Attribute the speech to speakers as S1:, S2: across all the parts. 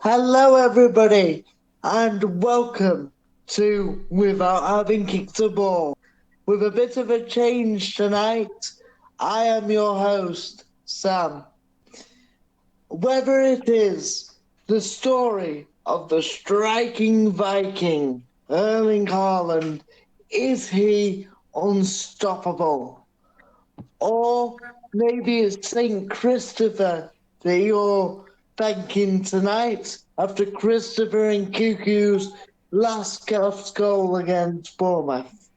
S1: Hello, everybody, and welcome to Without Having Kicked a Ball. With a bit of a change tonight, I am your host, Sam. Whether it is the story of the striking Viking, Erling Haaland, is he unstoppable? Or maybe it's St. Christopher that you're thanking tonight after Christopher and Cuckoo's last goal against Bournemouth.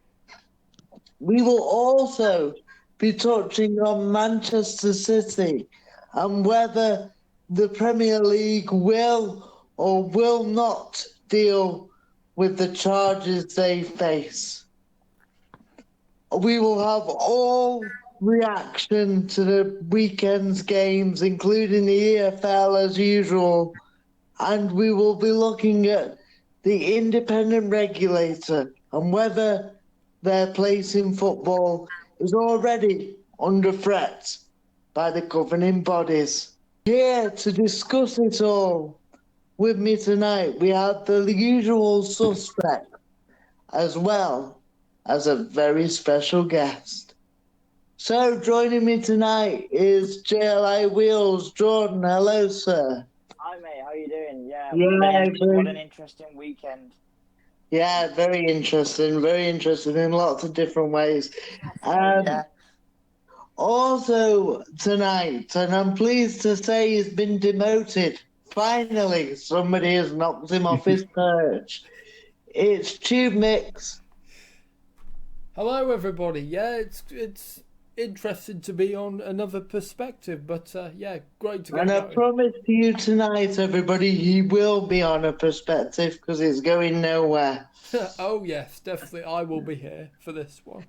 S1: We will also be touching on Manchester City and whether the Premier League will or will not deal with the charges they face. We will have all reaction to the weekend's games, including the EFL as usual, and we will be looking at the independent regulator and whether their place in football is already under threat by the governing bodies. Here to discuss it all with me tonight, we have the usual suspect as well as a very special guest. So joining me tonight is JLI Wheels. Jordan, hello, sir.
S2: Hi, mate. How you doing?
S1: Yeah,
S2: what an interesting weekend.
S1: Yeah, very interesting in lots of different ways.
S2: Yeah.
S1: Also tonight, and I'm pleased to say he's been demoted. Finally, somebody has knocked him off his perch. It's TubeMix.
S3: Hello, everybody. Yeah, it's interesting to be on another perspective, but yeah, great to get
S1: And I
S3: going.
S1: promise to you tonight, everybody, he will be on a perspective because it's going nowhere.
S3: Oh yes, definitely. I will be here for this one.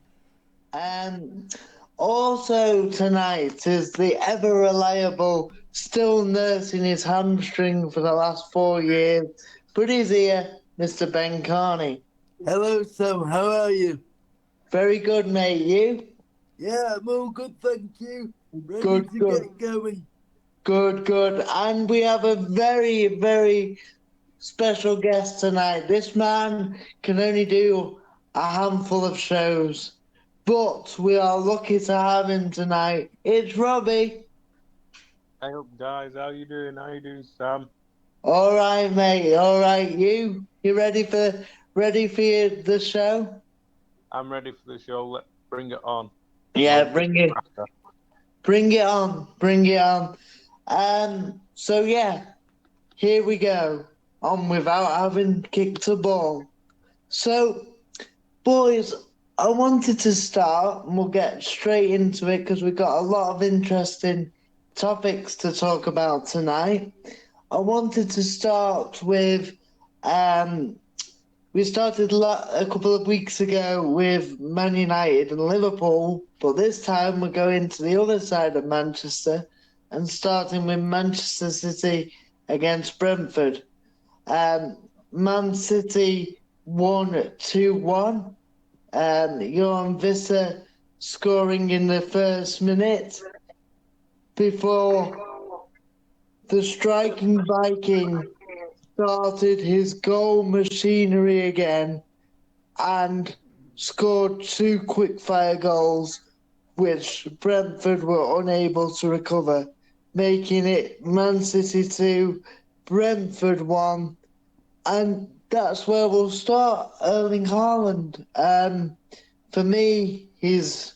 S1: Also tonight is the ever reliable, still nursing his hamstring for the last 4 years, but he's here, Mr. Ben Carney.
S4: Hello, Sam. How are you?
S1: Very good, mate. You?
S4: Yeah, I'm all good, thank you. Ready
S1: Good,
S4: to
S1: good.
S4: get going.
S1: Good. And we have a very, very special guest tonight. This man can only do a handful of shows, but we are lucky to have him tonight. It's Robbie.
S5: Hey up, guys. How you doing? How you doing, Sam?
S1: All right, mate. All right, you ready for the show?
S5: I'm ready for the show. Let's bring it on.
S1: Yeah, bring it on. So yeah, here we go. On without having kicked a ball. So, boys, I wanted to start, and we'll get straight into it because we've got a lot of interesting topics to talk about tonight. I wanted to start with, we started a couple of weeks ago with Man United and Liverpool, but this time we're going to the other side of Manchester and starting with Manchester City against Brentford. Man City won 2-1. Johan Visser scoring in the first minute before the striking Viking started his goal machinery again and scored 2 quick-fire goals, which Brentford were unable to recover, making it Man City 2, Brentford 1, and that's where we'll start. Erling Haaland. For me, he's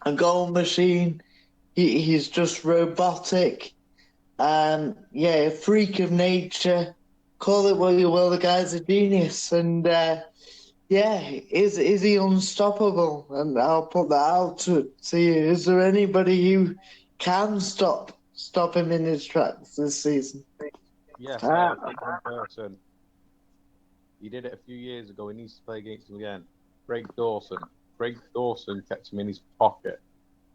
S1: a goal machine. He's just robotic. Yeah, a freak of nature. Call it what you will. The guy's a genius, and yeah, is he unstoppable? And I'll put that out to you. Is there anybody who can stop him in his tracks this season?
S5: Yes, I think one person. He did it a few years ago. He needs to play against him again. Craig Dawson. Craig Dawson kept him in his pocket.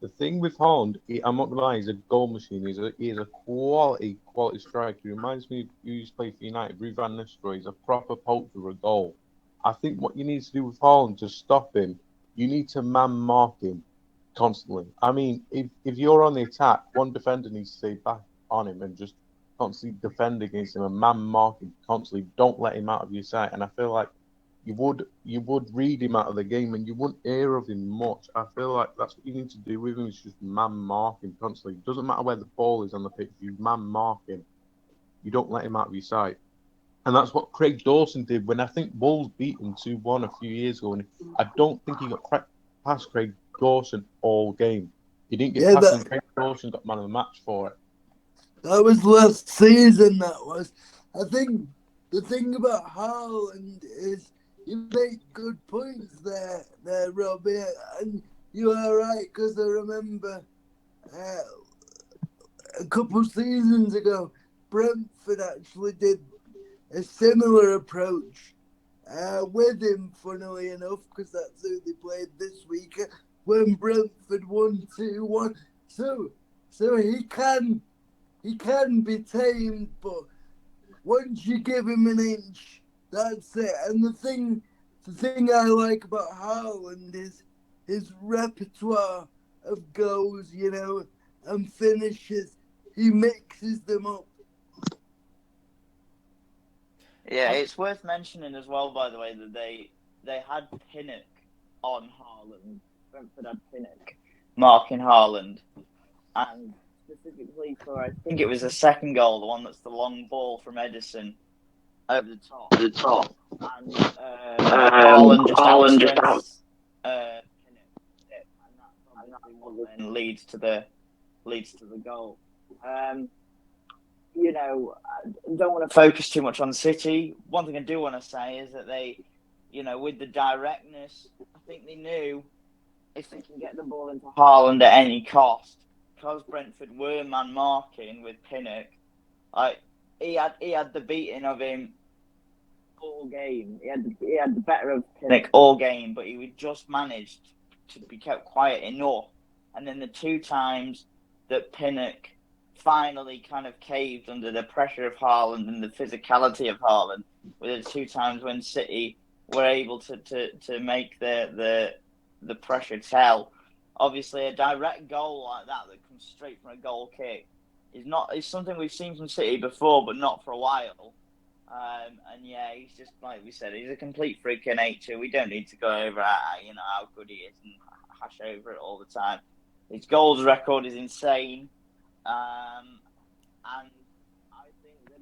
S5: The thing with Holland, I'm not gonna lie, he's a goal machine. He is a quality striker. He reminds me of who used to play for United, Ruud van Nistelrooy. He's a proper poacher for a goal. I think what you need to do with Holland to stop him, you need to man mark him constantly. I mean, if you're on the attack, one defender needs to stay back on him and just constantly defend against him and man marking constantly. Don't let him out of your sight. And I feel like you would read him out of the game and you wouldn't hear of him much. I feel like that's what you need to do with him. Is just man marking constantly. It doesn't matter where the ball is on the pitch. You man marking. You don't let him out of your sight. And that's what Craig Dawson did when I think Wolves beat him 2-1 a few years ago. And I don't think he got past Craig Dawson all game. He didn't get past him. Craig Dawson got man of the match for it.
S4: That was last season, that was. I think the thing about Haaland is you make good points there, Robbie. And you are right, because I remember a couple of seasons ago, Brentford actually did a similar approach with him, funnily enough, because that's who they played this week when Brentford won 2-1. So he can be tamed, but once you give him an inch, that's it. And the thing I like about Haaland is his repertoire of goals, and finishes. He mixes them up.
S2: Yeah, it's worth mentioning as well, by the way, that they had Pinnock on Haaland. Brentford had Pinnock marking Haaland. And specifically for, I think it was the second goal, the one that's the long ball from Edison over the top. And Haaland just outsprints Pinnock. And that's obviously what then leads to the goal. I don't want to focus too much on City. One thing I do want to say is that they, with the directness, I think they knew if they can get the ball into Haaland at any cost, because Brentford were man marking with Pinnock, he had the beating of him all game. He had the better of Pinnock all game, but he would just managed to be kept quiet enough. And then the two times that Pinnock finally kind of caved under the pressure of Haaland and the physicality of Haaland, were the two times when City were able to make the pressure tell. Obviously, a direct goal like that comes straight from a goal kick is something we've seen from City before, but not for a while. And yeah, he's just, like we said, he's a complete freak of nature. We don't need to go over how good he is and hash over it all the time. His goals record is insane. And I think that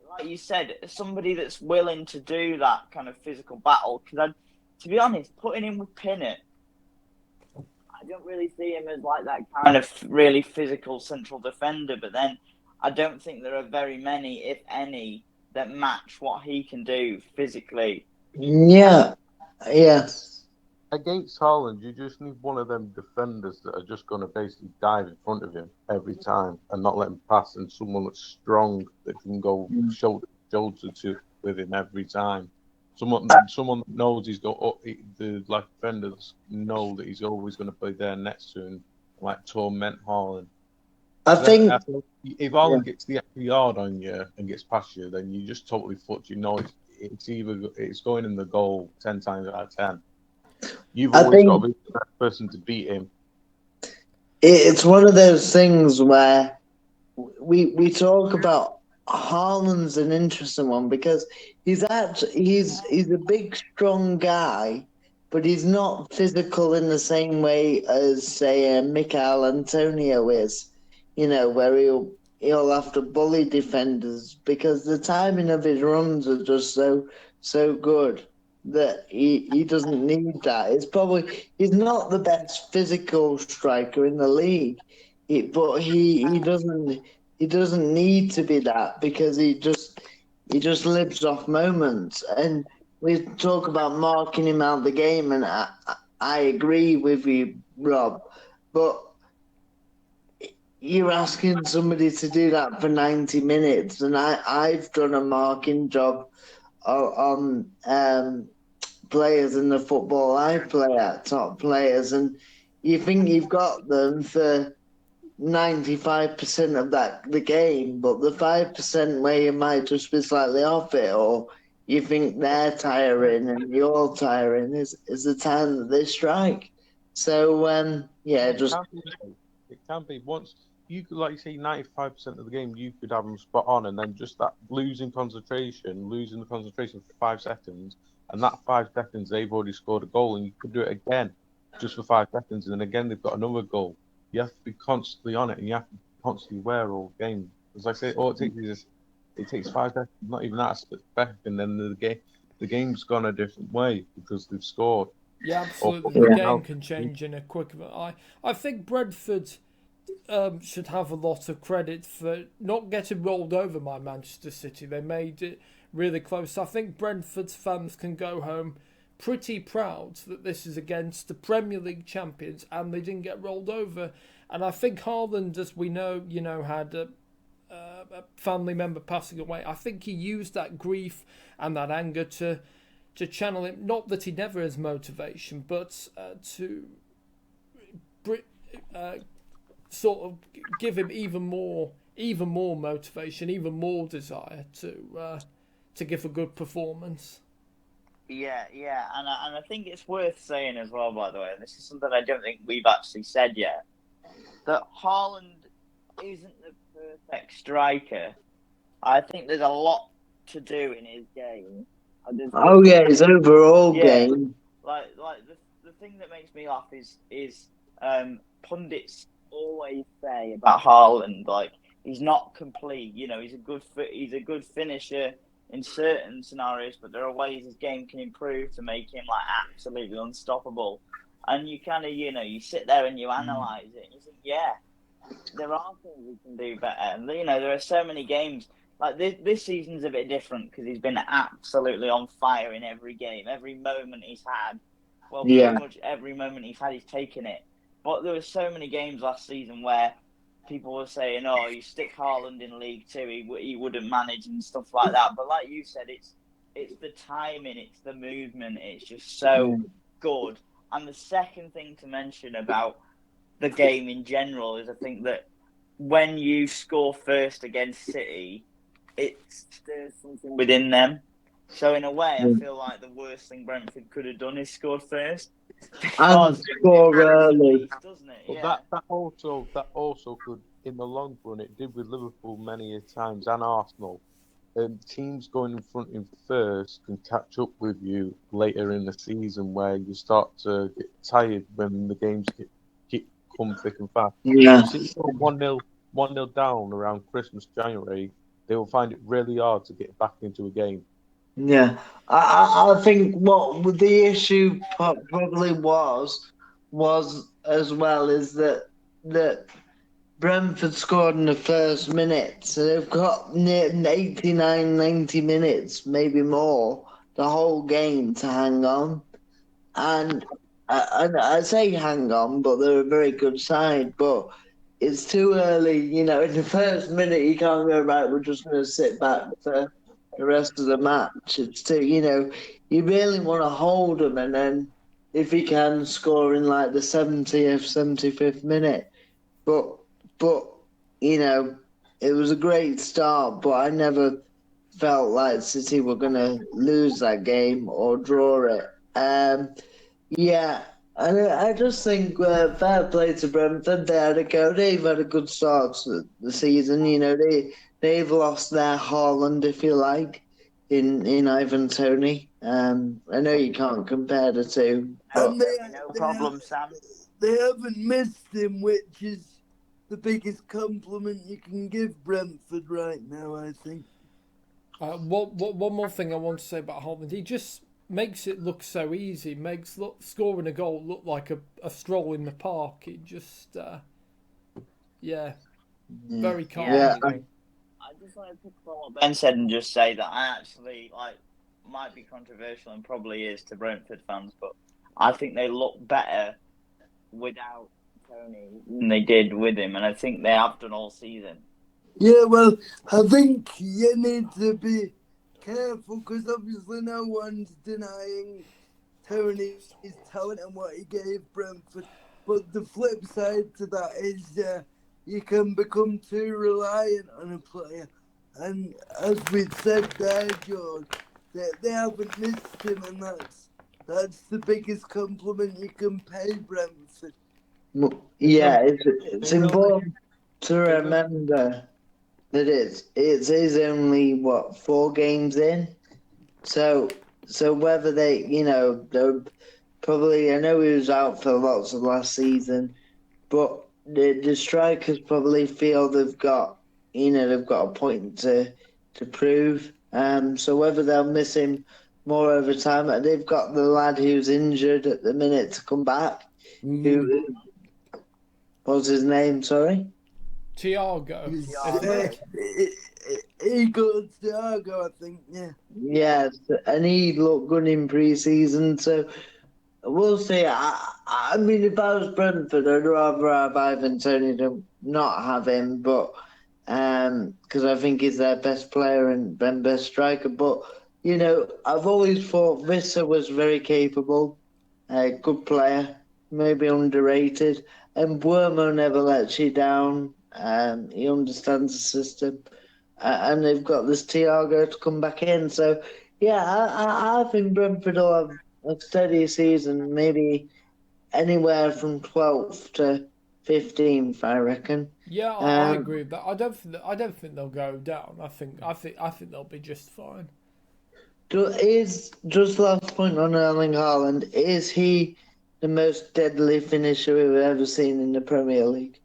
S2: like you said, somebody that's willing to do that kind of physical battle. Because to be honest, putting him with Pinnock, I don't really see him as like that kind of really physical central defender. But then I don't think there are very many, if any, that match what he can do physically.
S1: Yeah.
S5: Against Haaland, you just need one of them defenders that are just going to basically dive in front of him every time and not let him pass, and someone that's strong that can go shoulder to shoulder with him every time. Someone that knows he's got the defenders know that he's always going to be there next to him, like torment Haaland.
S1: I think
S5: if Haaland gets the extra yard on you and gets past you, then you just totally fucked. It's going in the goal 10 times out of 10. You've always got to be the best person to beat him.
S1: It's one of those things where we talk about Haaland's an interesting one because he's a big, strong guy, but he's not physical in the same way as, say, Mikel Antonio is. Where he'll have to bully defenders because the timing of his runs are just so good that he doesn't need that. He's not the best physical striker in the league, but he doesn't need to be that because he just lives off moments. And we talk about marking him out of the game, and I agree with you, Rob, but you're asking somebody to do that for 90 minutes, and I've done a marking job on players in the football I play at, top players, and you think you've got them for 95% of the game, but the 5% where you might just be slightly off it, or you think they're tiring and you're tiring, is the time that they strike. So, it
S5: can be once you could, like you say, 95% of the game you could have them spot on, and then just that losing the concentration for 5 seconds, and that 5 seconds they've already scored a goal, and you could do it again, just for 5 seconds, and then again they've got another goal. You have to be constantly on it, and you have to be constantly aware all game. As I say, all it takes is it takes 5 seconds, not even that, a split second, and then the game's gone a different way because they've scored.
S3: Yeah, absolutely. The game can change in a quick. I think Brentford should have a lot of credit for not getting rolled over by Manchester City. They made it really close. I think Brentford's fans can go home pretty proud that this is against the Premier League champions and they didn't get rolled over. And I think Haaland, as we know, had a family member passing away. I think he used that grief and that anger to channel it. Not that he never has motivation, but to sort of give him even more motivation, even more desire to give a good performance.
S2: Yeah, and I think it's worth saying as well, by the way, and this is something I don't think we've actually said yet, that Haaland isn't the perfect striker. I think there's a lot to do in his game.
S1: His overall game.
S2: Like the thing that makes me laugh is pundits always say about Haaland, like, he's not complete. He's a good finisher in certain scenarios, but there are ways his game can improve to make him like absolutely unstoppable. And you kind of, you sit there and you analyse it, and you think, yeah, there are things we can do better. And there are so many games. Like this season's a bit different because he's been absolutely on fire in every game, every moment he's had. Well, pretty much every moment he's had, he's taken it. But there were so many games last season where people were saying, "Oh, you stick Haaland in League Two, he wouldn't manage," and stuff like that. But like you said, it's the timing, it's the movement, it's just so good. And the second thing to mention about the game in general is I think that when you score first against City, it stirs something within them. So in a way, I feel like the worst thing Brentford could have done is scored first.
S1: And score early.
S2: Doesn't it?
S5: But
S2: Yeah.
S5: that also could, in the long run, it did with Liverpool many a times and Arsenal. Teams going in front in first can catch up with you later in the season, where you start to get tired when the games come thick and fast.
S1: Yeah.
S5: You see, 1-0 down around Christmas, January, they will find it really hard to get back into a game.
S1: Yeah, I think what the issue probably was as well is that Brentford scored in the first minute, so they've got 89, 90 minutes, maybe more, the whole game to hang on. And I say hang on, but they're a very good side, but it's too early, in the first minute you can't go, right, we're just going to sit back for the rest of the match. It's too, you really want to hold them, and then if you can score in like the 70th, 75th minute. But it was a great start, but I never felt like City were going to lose that game or draw it. I just think fair play to Brentford. They had a go. They've had a good start to the season. They've lost their Haaland, if you like, in Ivan Toney. I know you can't compare the two.
S2: No problem, Sam.
S4: They haven't missed him, which is the biggest compliment you can give Brentford right now, I think.
S3: One more thing I want to say about Haaland. He just makes it look so easy. Makes scoring a goal look like a stroll in the park. It just, very calm.
S1: Yeah.
S2: I just want to pick up on what Ben said and just say that I actually might be controversial and probably is to Brentford fans, but I think they look better without Tony than they did with him, and I think they have done all season.
S4: Yeah, well, I think you need to be careful because obviously no one's denying Tony's talent and what he gave Brentford. But the flip side to that is you can become too reliant on a player. And as we've said there, George, they haven't missed him, and that's the biggest compliment you can pay Brentford.
S1: Yeah, it's important. to remember that it is only 4 games in, so whether they, they're probably, I know he was out for lots of last season, but the strikers probably feel they've got a point to prove. So whether they'll miss him more over time, and they've got the lad who's injured at the minute to come back. Who was his name? Sorry,
S3: Thiago.
S4: Eagle Thiago, I think. Yeah.
S1: Yes, and he looked good in pre-season, so we'll see. I mean, if I was Brentford, I'd rather have Ivan Toney than not have him, but because I think he's their best player and best striker. But I've always thought Visser was very capable, a good player, maybe underrated, and Buemo never lets you down. He understands the system, and they've got this Thiago to come back in. So yeah, I think Brentford will have a steady season, maybe anywhere from 12th to 15th, I reckon.
S3: Yeah, I agree with that. I don't think they'll go down. I think they'll be just fine.
S1: Is just last point on Erling Haaland? Is he the most deadly finisher we've ever seen in the Premier League?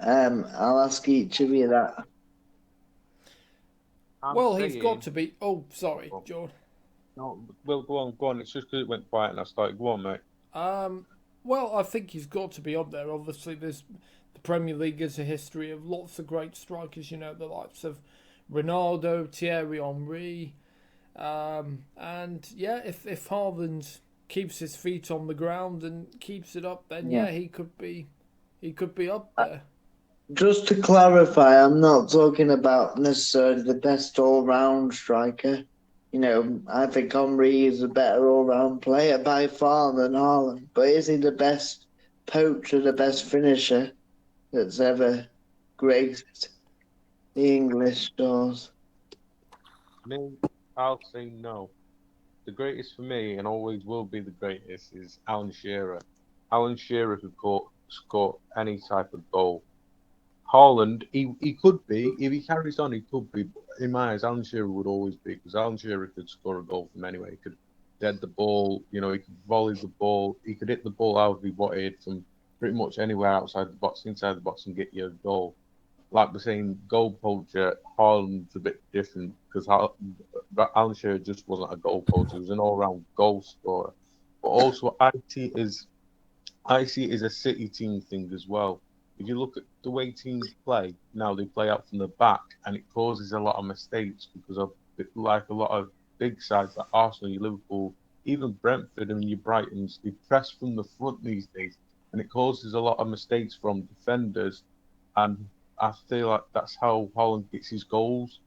S1: I'll ask each of you that.
S3: He's got to be. Oh, sorry, John.
S5: No, well, go on. It's just because it went quiet and I started. Go on, mate.
S3: I think he's got to be up there. Obviously, the Premier League has a history of lots of great strikers. The likes of Ronaldo, Thierry Henry, and yeah, if Haaland keeps his feet on the ground and keeps it up, then he could be up there.
S1: Just to clarify, I'm not talking about necessarily the best all-round striker. I think Henry is a better all-round player by far than Haaland. But is he the best poacher, the best finisher that's ever graced the English shores?
S5: Me, I'll say no. The greatest for me, and always will be the greatest, is Alan Shearer. Alan Shearer could score any type of goal. Haaland, he could be, if he carries on, he could be. In my eyes, Alan Shearer would always be, because Alan Shearer could score a goal from anywhere. He could dead the ball, he could volley the ball, he could hit the ball out if he wanted from pretty much anywhere outside the box, inside the box, and get you a goal. Like we're saying, goal poacher, Haaland's a bit different, because Alan Shearer just wasn't a goal poacher, he was an all-round goal scorer. But also, I see it as a City team thing as well. If you look at the way teams play, now they play out from the back, and it causes a lot of mistakes because of, like a lot of big sides like Arsenal, Liverpool, even Brentford and your Brightons, they press from the front these days, and it causes a lot of mistakes from defenders. And I feel like that's how Haaland gets his goals.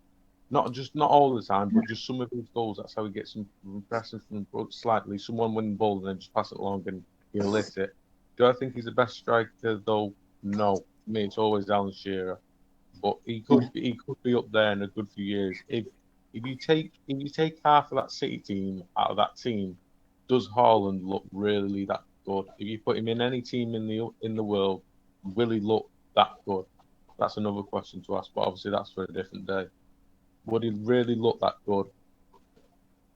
S5: Not all the time, but just some of his goals. That's how he gets them from pressing from the front slightly. Someone winning the ball and then just pass it along and he'll hit it. Do I think he's the best striker though? No, for me it's always Alan Shearer, but he could be up there in a good few years. If you take half of that City team out of that team, does Haaland look really that good? If you put him in any team in the world, will he look that good? That's another question to ask, but obviously that's for a different day. Would he really look that good?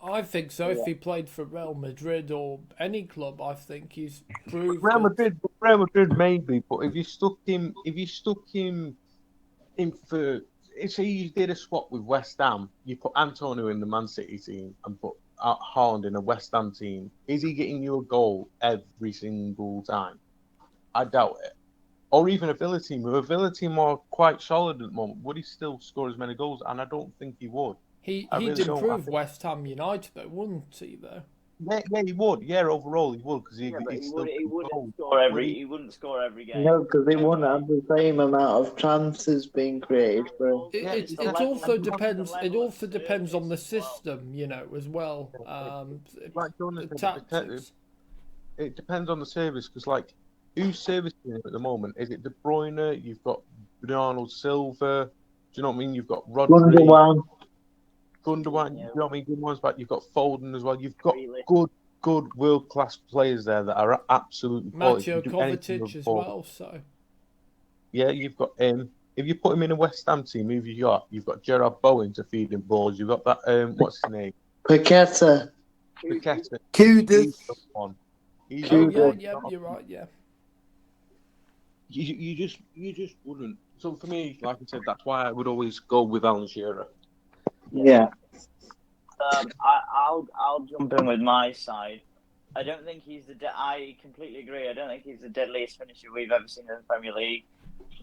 S3: I think so. If he played for Real Madrid or any club, I think he's proved.
S5: Real Madrid maybe, but if you stuck him in for, say you did a swap with West Ham, you put Antonio in the Man City team and put Haaland in a West Ham team, is he getting you a goal every single time? I doubt it. Or even a Villa team. If a Villa team are quite solid at the moment, would he still score as many goals? And I don't think he would.
S3: He'd improve West Ham United, though, wouldn't he? Though.
S5: Yeah, he would. Yeah, overall he would, because he
S2: wouldn't score every game.
S1: No, because he wouldn't have the same amount of chances being created for him.
S3: It also depends. It also depends on the system, as well.
S5: Like
S3: tactics.
S5: It depends on the service, because who's servicing him at the moment? Is it De Bruyne? You've got Bernardo Silva. Do you know what I mean? You've got Rodri. Gundogan, you know what I mean? Good ones, but you've got Foden as well. You've got good world-class players there that are absolutely
S3: Mateo Kovacic as well. So
S5: Yeah, you've got if you put him in a West Ham team, who have you got? You've got Gerard Bowen to feed him balls. You've got that what's his name?
S1: Paqueta.
S5: Paqueta.
S4: Kudus.
S5: He's the one. He's
S3: Oh
S5: the
S3: yeah,
S5: one.
S3: yeah, you're right. Yeah.
S5: You just wouldn't. So for me, like I said, that's why I would always go with Alan Shearer.
S1: Yeah.
S2: I'll jump in with my side. I don't think he's I completely agree. I don't think he's the deadliest finisher we've ever seen in the Premier League,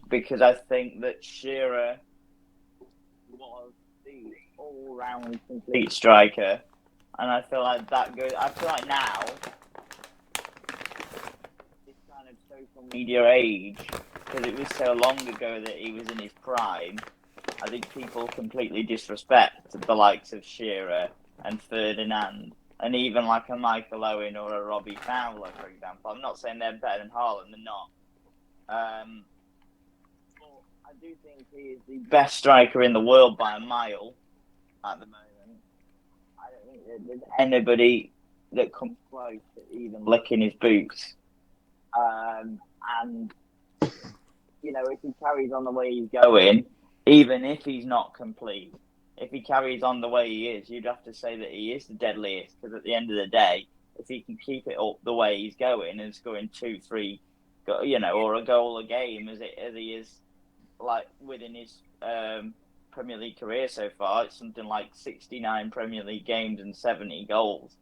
S2: because I think that Shearer was the all-round complete striker, and I feel like that goes. I feel like now, this kind of social media age, because it was so long ago that he was in his prime, I think people completely disrespect the likes of Shearer and Ferdinand, and even like a Michael Owen or a Robbie Fowler, for example. I'm not saying they're better than Haaland, they're not. But I do think he is the best striker in the world by a mile at the moment. I don't think that there's anybody that comes close to even licking his boots. And, you know, if he carries on the way he's going, even if he's not complete, if he carries on the way he is, you'd have to say that he is the deadliest, because at the end of the day, if he can keep it up the way he's going and scoring 2, 3, or a goal a game as he is, like within his Premier League career so far, it's something like 69 Premier League games and 70 goals,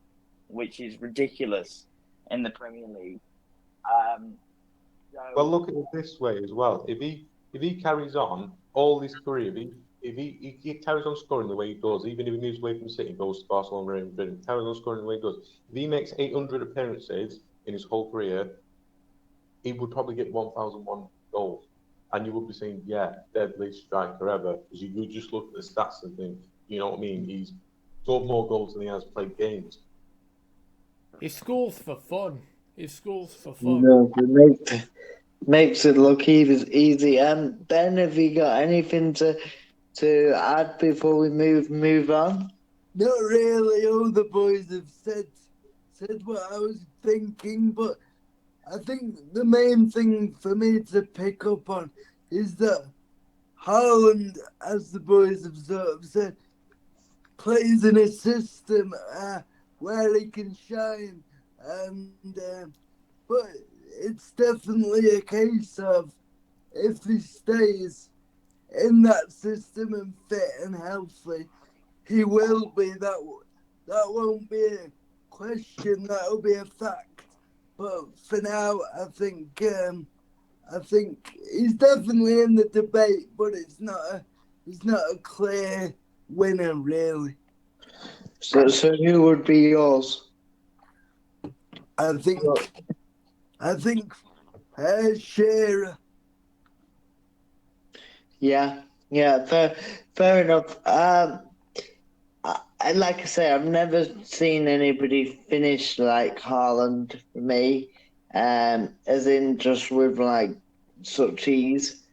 S2: which is ridiculous in the Premier League.
S5: Well, look at it this way as well. If he carries on all his career, if he carries on scoring the way he does, even if he moves away from City, goes to Barcelona, Real Madrid, carries on scoring the way he does, if he makes 800 appearances in his whole career, he would probably get 1,001 goals. And you would be saying, yeah, deadliest striker ever. Because you would just look at the stats and think, you know what I mean? He's scored more goals than he has played games.
S3: He scores for fun.
S1: No, it makes it look easy. And Ben, have you got anything to add before we move on?
S4: Not really. All the boys have said what I was thinking, but I think the main thing for me to pick up on is that Haaland, as the boys have sort of said, plays in a system where he can shine, but it's definitely a case of if he stays in that system and fit and healthy, he will be. That won't be a question. That'll be a fact. But for now, I think he's definitely in the debate, but it's not a clear winner, really.
S1: So who would be yours?
S4: I think Shearer.
S1: Yeah, fair enough. Like I say, I've never seen anybody finish like Haaland for me, as in just with like such ease.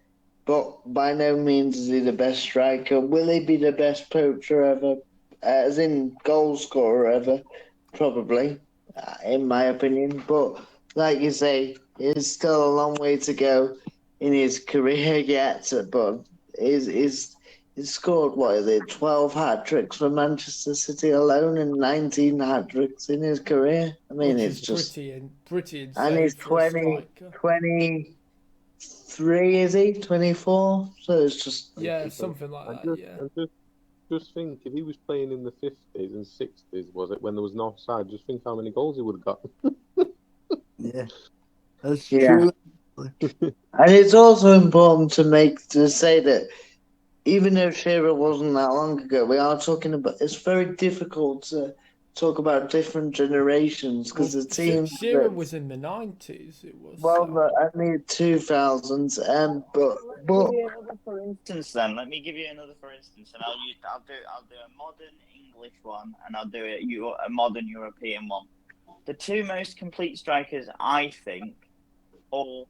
S1: But by no means is he the best striker. Will he be the best poacher ever? As in goal scorer ever? Probably, in my opinion. But like you say, there's still a long way to go in his career yet. But he's scored, 12 hat-tricks for Manchester City alone and 19 hat-tricks in his career. I mean,
S3: Which
S1: it's
S3: is
S1: just...
S3: pretty insane.
S1: And he's
S3: for a
S1: 23, is he? 24? So it's just...
S3: Yeah, something like that, yeah.
S5: Just think, if he was playing in the 50s and 60s, was it, when there was no offside, just think how many goals he would have got.
S4: Yeah, that's true.
S1: And it's also important to say that even though Shearer wasn't that long ago, we are talking about... It's very difficult to talk about different generations, because the team...
S3: Shearer was in the 90s, it was.
S1: Well, I mean 2000s, but
S2: for instance, then let me give you another for instance, and I'll do a modern English one, and I'll do a modern European one. The two most complete strikers, I think, I'll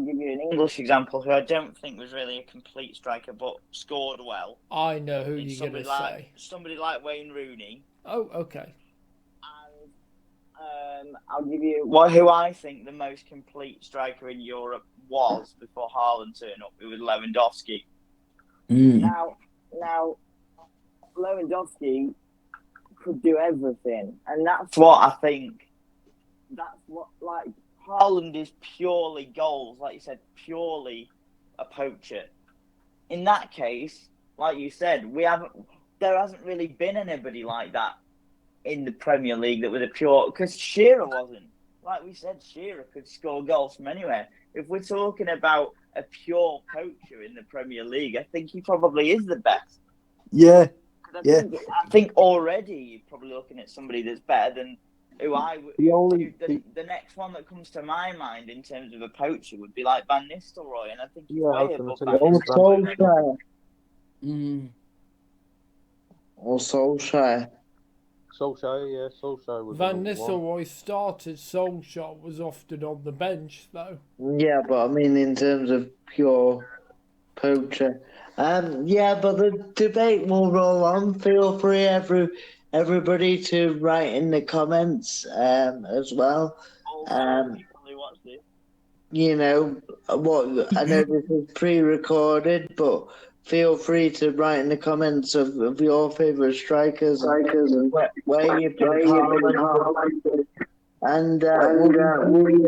S2: give you an English example who I don't think was really a complete striker, but scored well.
S3: I know who you're going to say.
S2: Somebody like Wayne Rooney.
S3: Oh, okay.
S2: And I'll give you who I think the most complete striker in Europe was before Haaland turned up. It was Lewandowski.
S4: Mm.
S2: Now, Lewandowski could do everything, and that's what I think. That's what, like, Haaland is purely goals, like you said, purely a poacher. In that case, like you said, there hasn't really been anybody like that in the Premier League that was a pure, because Shearer wasn't. Like we said, Shearer could score goals from anywhere. If we're talking about a pure poacher in the Premier League, I think he probably is the best.
S4: Yeah.
S2: I think already you're probably looking at somebody that's better than who I would. The next one that comes to my mind in terms of a poacher would be like Van Nistelrooy, and I think he's way above Van Nistelrooy.
S1: Solskjaer.
S4: Mm.
S1: Or Solskjaer.
S5: Solskjaer was
S3: Van
S5: the one.
S3: Nistelrooy started. Solskjaer was often on the bench, though.
S1: Yeah, but I mean in terms of pure poacher. Yeah, but the debate will roll on. Feel free, everybody, to write in the comments as well.
S2: Probably watch this.
S1: You know what? I know this is pre-recorded, but feel free to write in the comments of your favourite strikers and where you think Haaland. And we'll see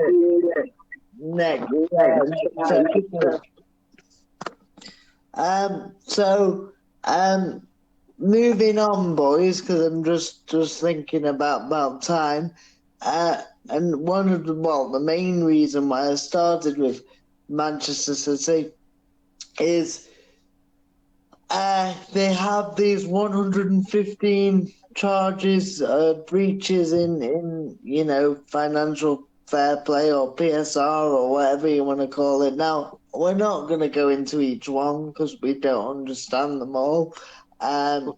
S1: it next episode. Moving on, boys, because I'm just thinking about time. And one of the main reason why I started with Manchester City is they have these 115 charges, breaches in financial fair play or PSR or whatever you want to call it. Now, we're not going to go into each one because we don't understand them all, and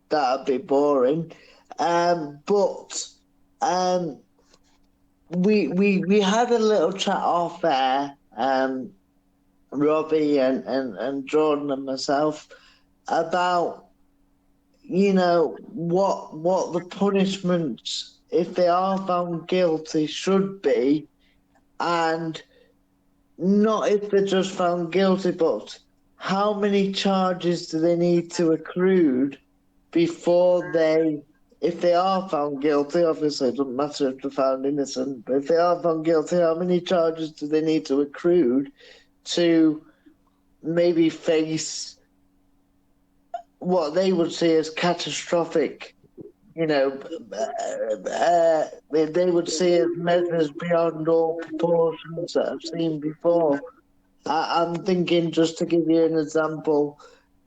S1: that'd be boring. But we had a little chat off air, Robbie and Jordan and myself, about what the punishments, if they are found guilty, should be, and not if they're just found guilty, but how many charges do they need to accrue before if they are found guilty. Obviously it doesn't matter if they're found innocent, but if they are found guilty, how many charges do they need to accrue to maybe face what they would see as catastrophic, they would see as measures beyond all proportions that I've seen before. I'm thinking, just to give you an example,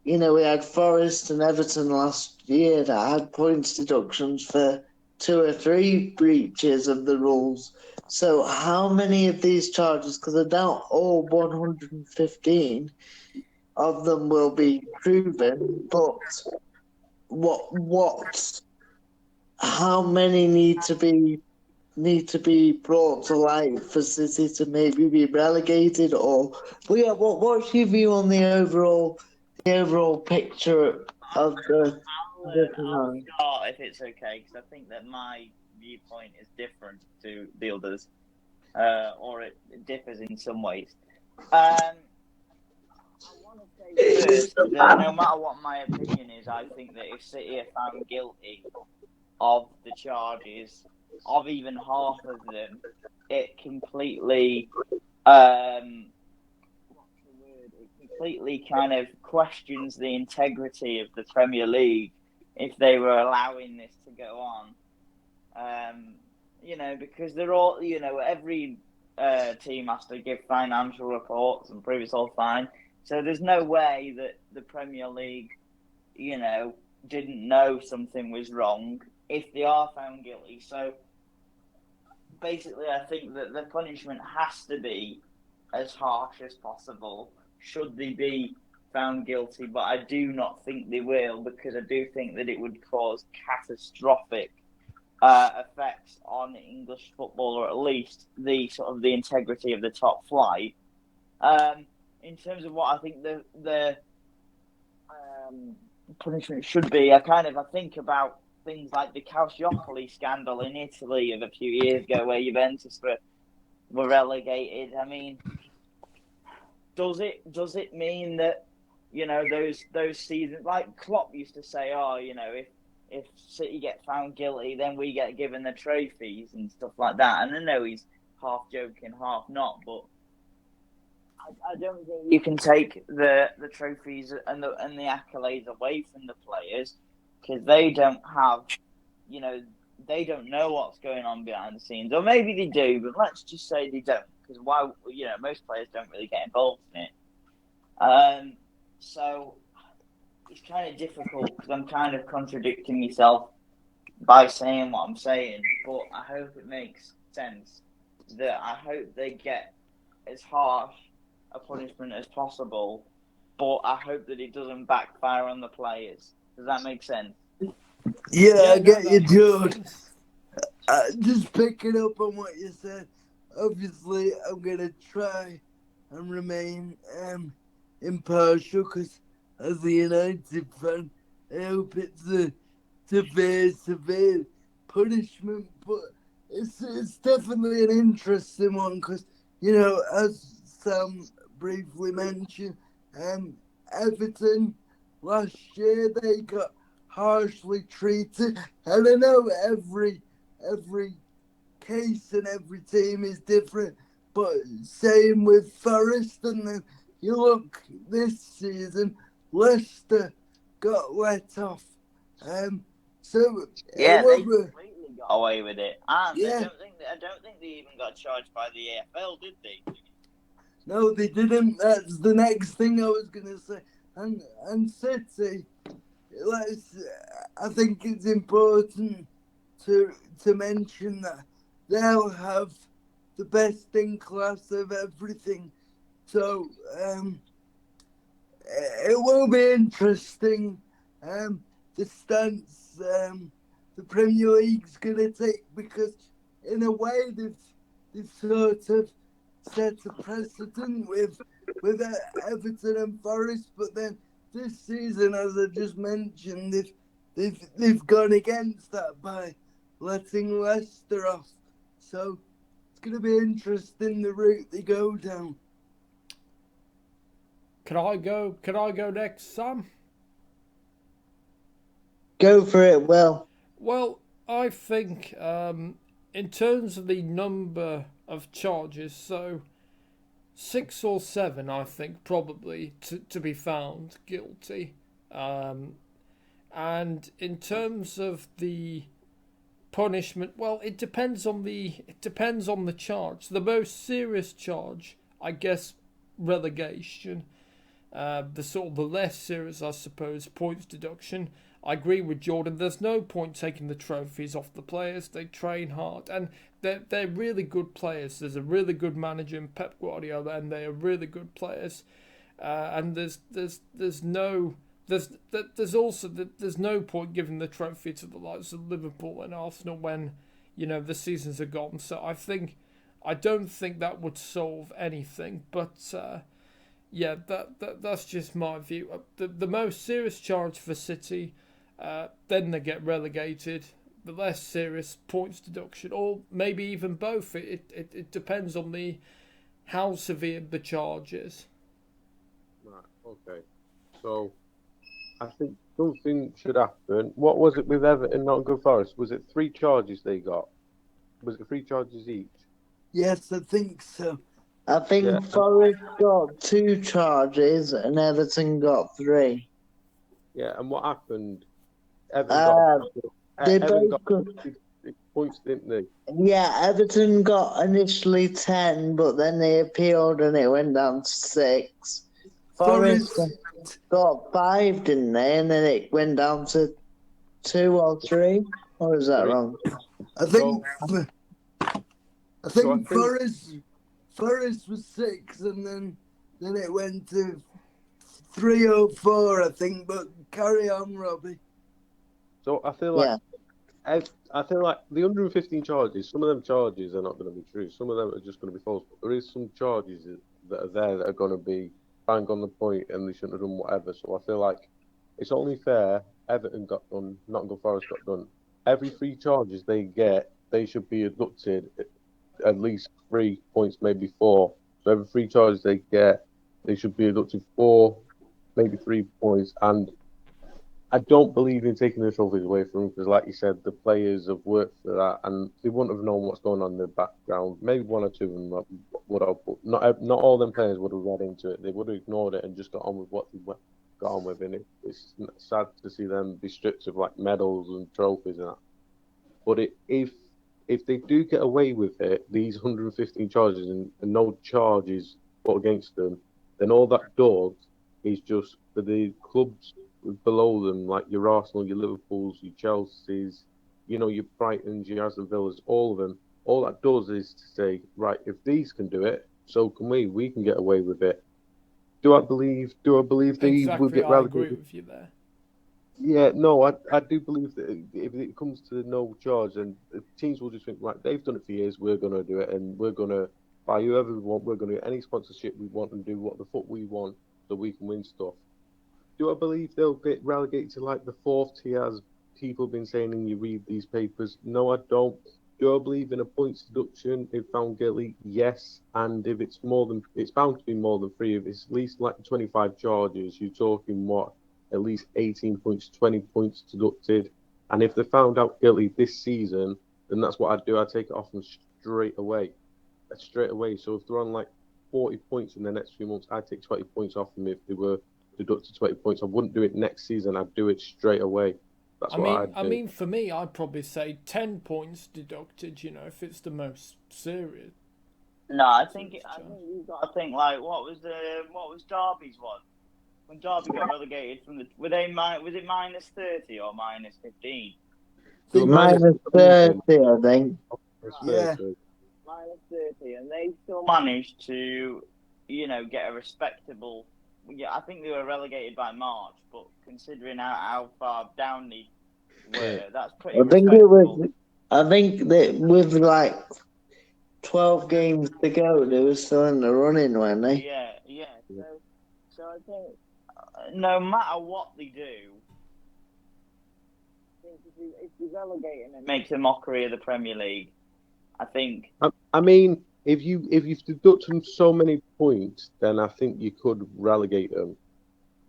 S1: we had Forest and Everton last year that had points deductions for 2 or 3 breaches of the rules. So how many of these charges, because I doubt all 115 of them will be proven, but how many need to be brought to light for City to maybe be relegated? Or what's your view on the overall picture of the
S2: I'll start if it's okay, because I think that my viewpoint is different to the others, or it differs in some ways. I want to say first that no matter what my opinion is, I think that if City are found guilty of the charges, of even half of them, it completely kind of questions the integrity of the Premier League if they were allowing this to go on. Because they're all, every team has to give financial reports and prove it's all fine. So there's no way that the Premier League, didn't know something was wrong if they are found guilty. So basically, I think that the punishment has to be as harsh as possible should they be found guilty, but I do not think they will, because I do think that it would cause catastrophic effects on English football, or at least the integrity of the top flight. In terms of what I think the punishment should be, I think about things like the Calciopoli scandal in Italy of a few years ago, where Juventus were were relegated. I mean, does it mean that, you know, those seasons, like Klopp used to say, oh, you know, if City get found guilty, then we get given the trophies and stuff like that. And I know he's half joking, half not, but I don't think you can take the trophies and the accolades away from the players, because they don't have, you know, they don't know what's going on behind the scenes, or maybe they do, but let's just say they don't, because why, you know, most players don't really get involved in it. So it's kind of difficult, because I'm kind of contradicting myself by saying what I'm saying, but I hope it makes sense. That I hope they get as harsh a punishment as possible, but I hope that it doesn't backfire on the players. Does that make sense?
S4: Yeah, I get you,
S3: that
S4: George.
S3: makes sense.
S4: Just picking up on what you said, obviously I'm going to try and remain impartial, because as a United fan, I hope it's a severe punishment, but it's definitely an interesting one, because, you know, as Sam briefly mentioned, Everton last year, they got harshly treated, and I know every case and every team is different, but same with Forest. And then you look this season, Leicester got let off. So
S2: Yeah, they
S4: were,
S2: completely got away with it, and
S4: Yeah.
S2: I don't think they even got charged by the AFL, did they?
S4: no, they didn't. That's the next thing I was gonna say. And City, I think it's important to mention that they'll have the best in class of everything. So it will be interesting. The stance the Premier League's gonna take, because in a way they've sort of set a precedent with Everton and Forest, but then this season, as I just mentioned, they've gone against that by letting Leicester off. So it's going to be interesting the route they go down.
S3: Can I go next, Sam?
S1: Go for it, Will.
S3: Well, I think in terms of the number of charges, so 6 or 7, I think, probably to be found guilty. And in terms of the punishment, well, it depends on the charge. The most serious charge, I guess, relegation. The less serious, I suppose, points deduction. I agree with Jordan. There's no point taking the trophies off the players. They train hard, and they're really good players. There's a really good manager in Pep Guardiola, and they are really good players. And there's no point giving the trophy to the likes of Liverpool and Arsenal when, you know, the seasons are gone. So I don't think that would solve anything. But yeah, that's just my view. The most serious charge for City, then they get relegated. The less serious, points deduction, or maybe even both. It depends on how severe the charge is.
S5: Right, okay. So I think something should happen. What was it with Everton, Nottingham Forest? Was it 3 charges they got? Was it 3 charges each?
S4: Yes, I think so.
S1: I think Forest got 2 charges and Everton got 3.
S5: Yeah, and what happened? Everton got 6 points, didn't they?
S1: Yeah, Everton got initially 10, but then they appealed and it went down to 6. Forest got 5, didn't they? And then it went down to 2 or 3? Or is that wrong?
S4: I think Forest was 6, and then it went to 3 or 4, I think. But carry on, Robbie.
S5: So I feel like the 115 charges. Some of them charges are not going to be true. Some of them are just going to be false. But there is some charges that are there that are going to be bang on the point, and they shouldn't have done whatever. So I feel like it's only fair. Everton got done. Nottingham Forest got done. Every 3 charges they get, they should be abducted at least 3 points, maybe 4. So every 3 charges they get, they should be deducted 4, maybe 3 points. And I don't believe in taking the trophies away from them because, like you said, the players have worked for that and they wouldn't have known what's going on in the background. Maybe 1 or 2 of them would have, but not all them players would have read into it. They would have ignored it and just got on with what they got on with. And it's sad to see them be stripped of like medals and trophies and that. But if they do get away with it, these 115 charges and no charges put against them, then all that does is just for the clubs below them, like your Arsenal, your Liverpools, your Chelseas, your Brightons, your Aston Villas, all of them. All that does is to say, right, if these can do it, so can we. We can get away with it. Do I believe they will get relegated?
S3: I agree with you there.
S5: Yeah, no, I do believe that if it comes to no charge, then teams will just think, right, they've done it for years, we're going to do it, and we're going to buy whoever we want, we're going to get any sponsorship we want and do what the fuck we want so we can win stuff. Do I believe they'll get relegated to like the 4th tier, as people have been saying and you read these papers? No, I don't. Do I believe in a points deduction if found guilty? Yes. And if it's bound to be more than 3. If it's at least like 25 charges, you're talking what? At least 18 points, 20 points deducted. And if they're found out guilty this season, then that's what I'd do. I'd take it off them straight away. So if they're on like 40 points in the next few months, I'd take 20 points off them if they were deducted 20 points. I wouldn't do it next season. I'd do it straight away. That's what I'd do.
S3: I mean, for me, I'd probably say 10 points deducted, if it's the most serious.
S2: No, I think you've got to think like what was Derby's one? When Derby got relegated from was it minus 30 or minus 15?
S1: Minus 30, I think.
S4: Yeah.
S2: Minus 30, and they still managed to, get a respectable. Yeah, I think they were relegated by March, but considering how far down they were, that's pretty respectable.
S1: I think that with like 12 games to go, they were still in the running, weren't they?
S2: Yeah. So I think no matter what they do, I think if you relegate them, it makes a mockery of the Premier League. I think.
S5: I mean, if you've deducted so many points, then I think you could relegate them.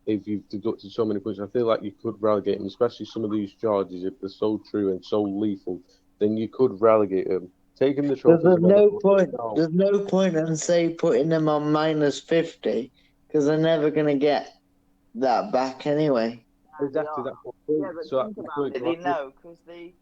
S5: If you've deducted so many points, I feel like you could relegate them, especially some of these charges. If they're so true and so lethal, then you could relegate them. Taking the trophies.
S1: There's no point in say putting them on minus 50 because they're never going to get that back anyway.
S5: Exactly. That's what
S2: yeah, but think about it. They know because they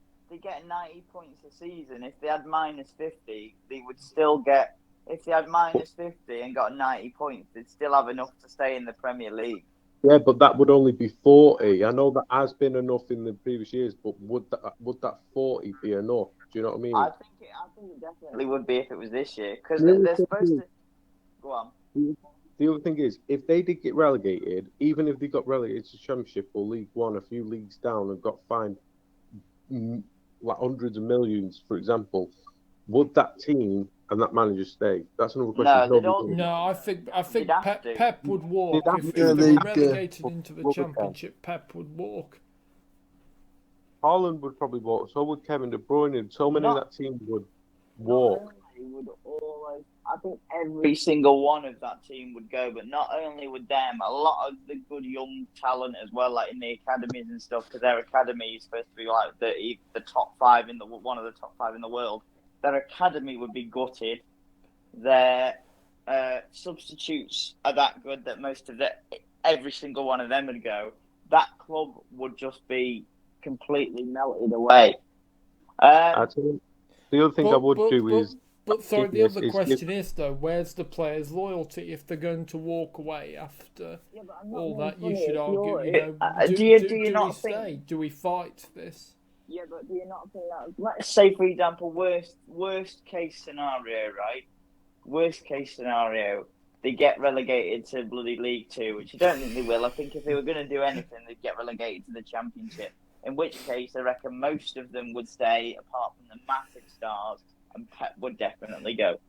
S2: get 90 points a season. If they had minus 50, they would still get. If they had minus 50 and got 90 points, they'd still have enough to stay in the Premier League.
S5: Yeah, but that would only be 40. I know that has been enough in the previous years, but would that 40 be enough? Do you know what I mean?
S2: I think it definitely would be if it was this year because they're supposed to. Go on.
S5: The other thing is, if they did get relegated, even if they got relegated to Championship or League One, a few leagues down, and got fined like hundreds of millions, for example, would that team and that manager stay? That's another question.
S3: No, I think Pep would walk if they were relegated into the Championship. Pep would walk.
S5: Haaland would probably walk. So would Kevin De Bruyne. And so many of that team would walk.
S2: I think every single one of that team would go, but not only would them, a lot of the good young talent as well, like in the academies and stuff, because their academy is supposed to be like the top 5 one of the top 5 in the world. Their academy would be gutted. Their substitutes are that good that every single one of them would go. That club would just be completely melted away.
S5: The other thing I would do is.
S3: But sorry, the other question is though, where's the players' loyalty if they're going to walk away after all that? You should argue, do you not stay? Do we fight this?
S2: Yeah, but do you not think that? Let's say, for example, worst case scenario, right? Worst case scenario, they get relegated to bloody League 2, which I don't think they will. I think if they were going to do anything, they'd get relegated to the Championship. In which case, I reckon most of them would stay, apart from the massive stars. And Pep would definitely go,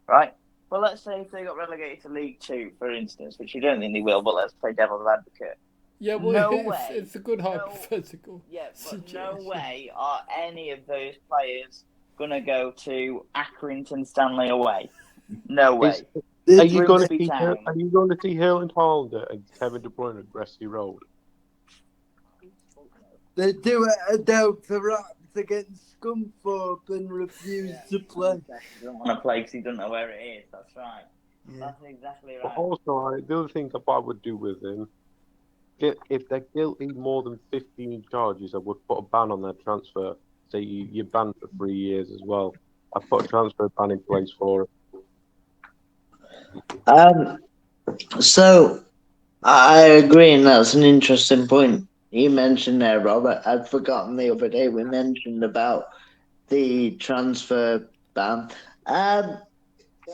S2: right? Well, let's say if they got relegated to League 2, for instance, which you don't think they will, but let's play devil's advocate.
S3: Yeah, well, it's a good hypothetical.
S2: Yeah, but no way are any of those players going to go to Accrington Stanley away. No way.
S5: Are you going to
S2: Grimsby
S5: see
S2: Town.
S5: Hurland Hollander and Kevin De Bruyne at Gresty Road?
S4: They do it at Delta Raps against Scunthorpe and refuse to play.
S2: He doesn't want to play because he doesn't know where it is. That's right.
S4: Yeah.
S2: That's exactly
S5: But
S2: right.
S5: also, the other thing I would do with him, if they're guilty more than 15 charges, I would put a ban on their transfer. Say you're banned for 3 years as well. I'd put a transfer ban in place for it.
S1: So I agree, and that's an interesting point you mentioned there, Robert. I'd forgotten the other day we mentioned about the transfer ban.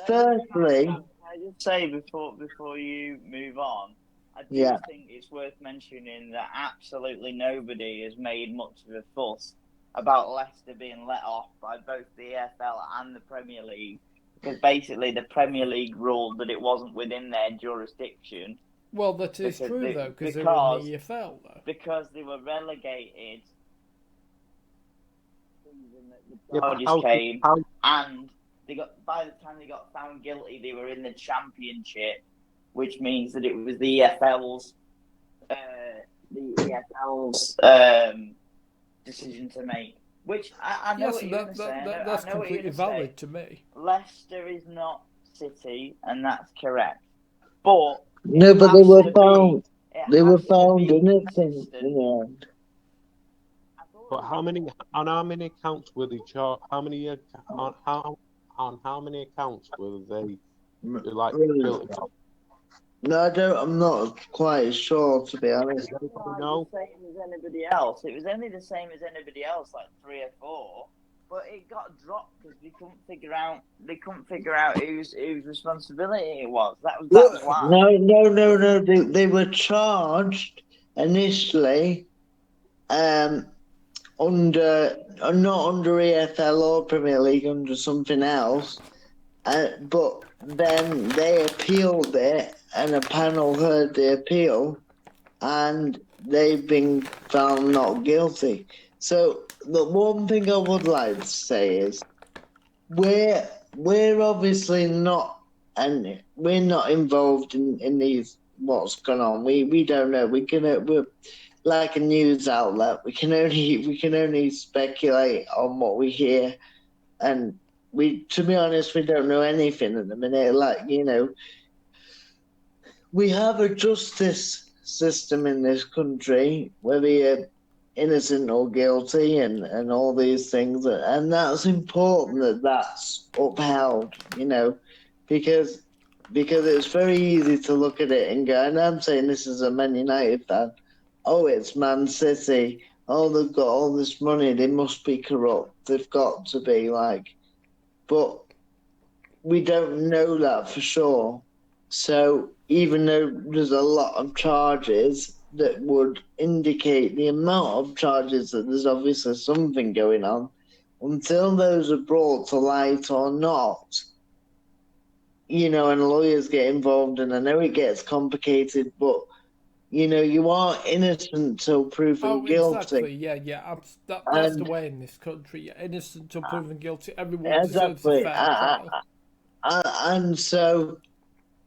S1: Firstly,
S2: Can I just say before you move on, I do think it's worth mentioning that absolutely nobody has made much of a fuss about Leicester being let off by both the EFL and the Premier League, because basically the Premier League ruled that it wasn't within their jurisdiction.
S3: Well, that is true, though, because they're in the EFL, though.
S2: Because they were relegated.
S5: Yeah,
S2: Charges came, and they got, by the time they got found guilty, they were in the Championship, which means that it was the EFL's decision to make. Which I know what you're going to say.
S3: That's completely valid to me.
S2: Leicester is not City, and that's correct. But
S1: no, but they were found. They were found innocent in the end.
S5: But on how many accounts were they charged? How many accounts were they guilty of?
S1: No, I'm not quite sure, to be honest.
S2: No, the same as anybody else. It was only the same as anybody else, like 3 or 4. But it got dropped because they couldn't figure out whose responsibility it was. That was why.
S1: No. They were charged initially, not under EFL or Premier League, under something else. But then they appealed it, and a panel heard the appeal, and they've been found not guilty. So the one thing I would like to say is we're obviously not, and we're not involved in these what's going on. We don't know. We're like a news outlet. We can only speculate on what we hear, and to be honest, we don't know anything at the minute. Like, we have a justice system in this country, whether you're innocent or guilty, and all these things, and that's important that's upheld, because it's very easy to look at it and go, and I'm saying this as a Man United fan, oh, it's Man City, oh, they've got all this money, they must be corrupt, they've got to be, but we don't know that for sure. So even though there's a lot of charges that would indicate the amount of charges that there's obviously something going on, until those are brought to light or not, and lawyers get involved, and I know it gets complicated, but you are innocent till proven guilty.
S3: Exactly. Yeah. That's the way in this country. You're innocent till proven guilty. Everyone deserves a fair trial.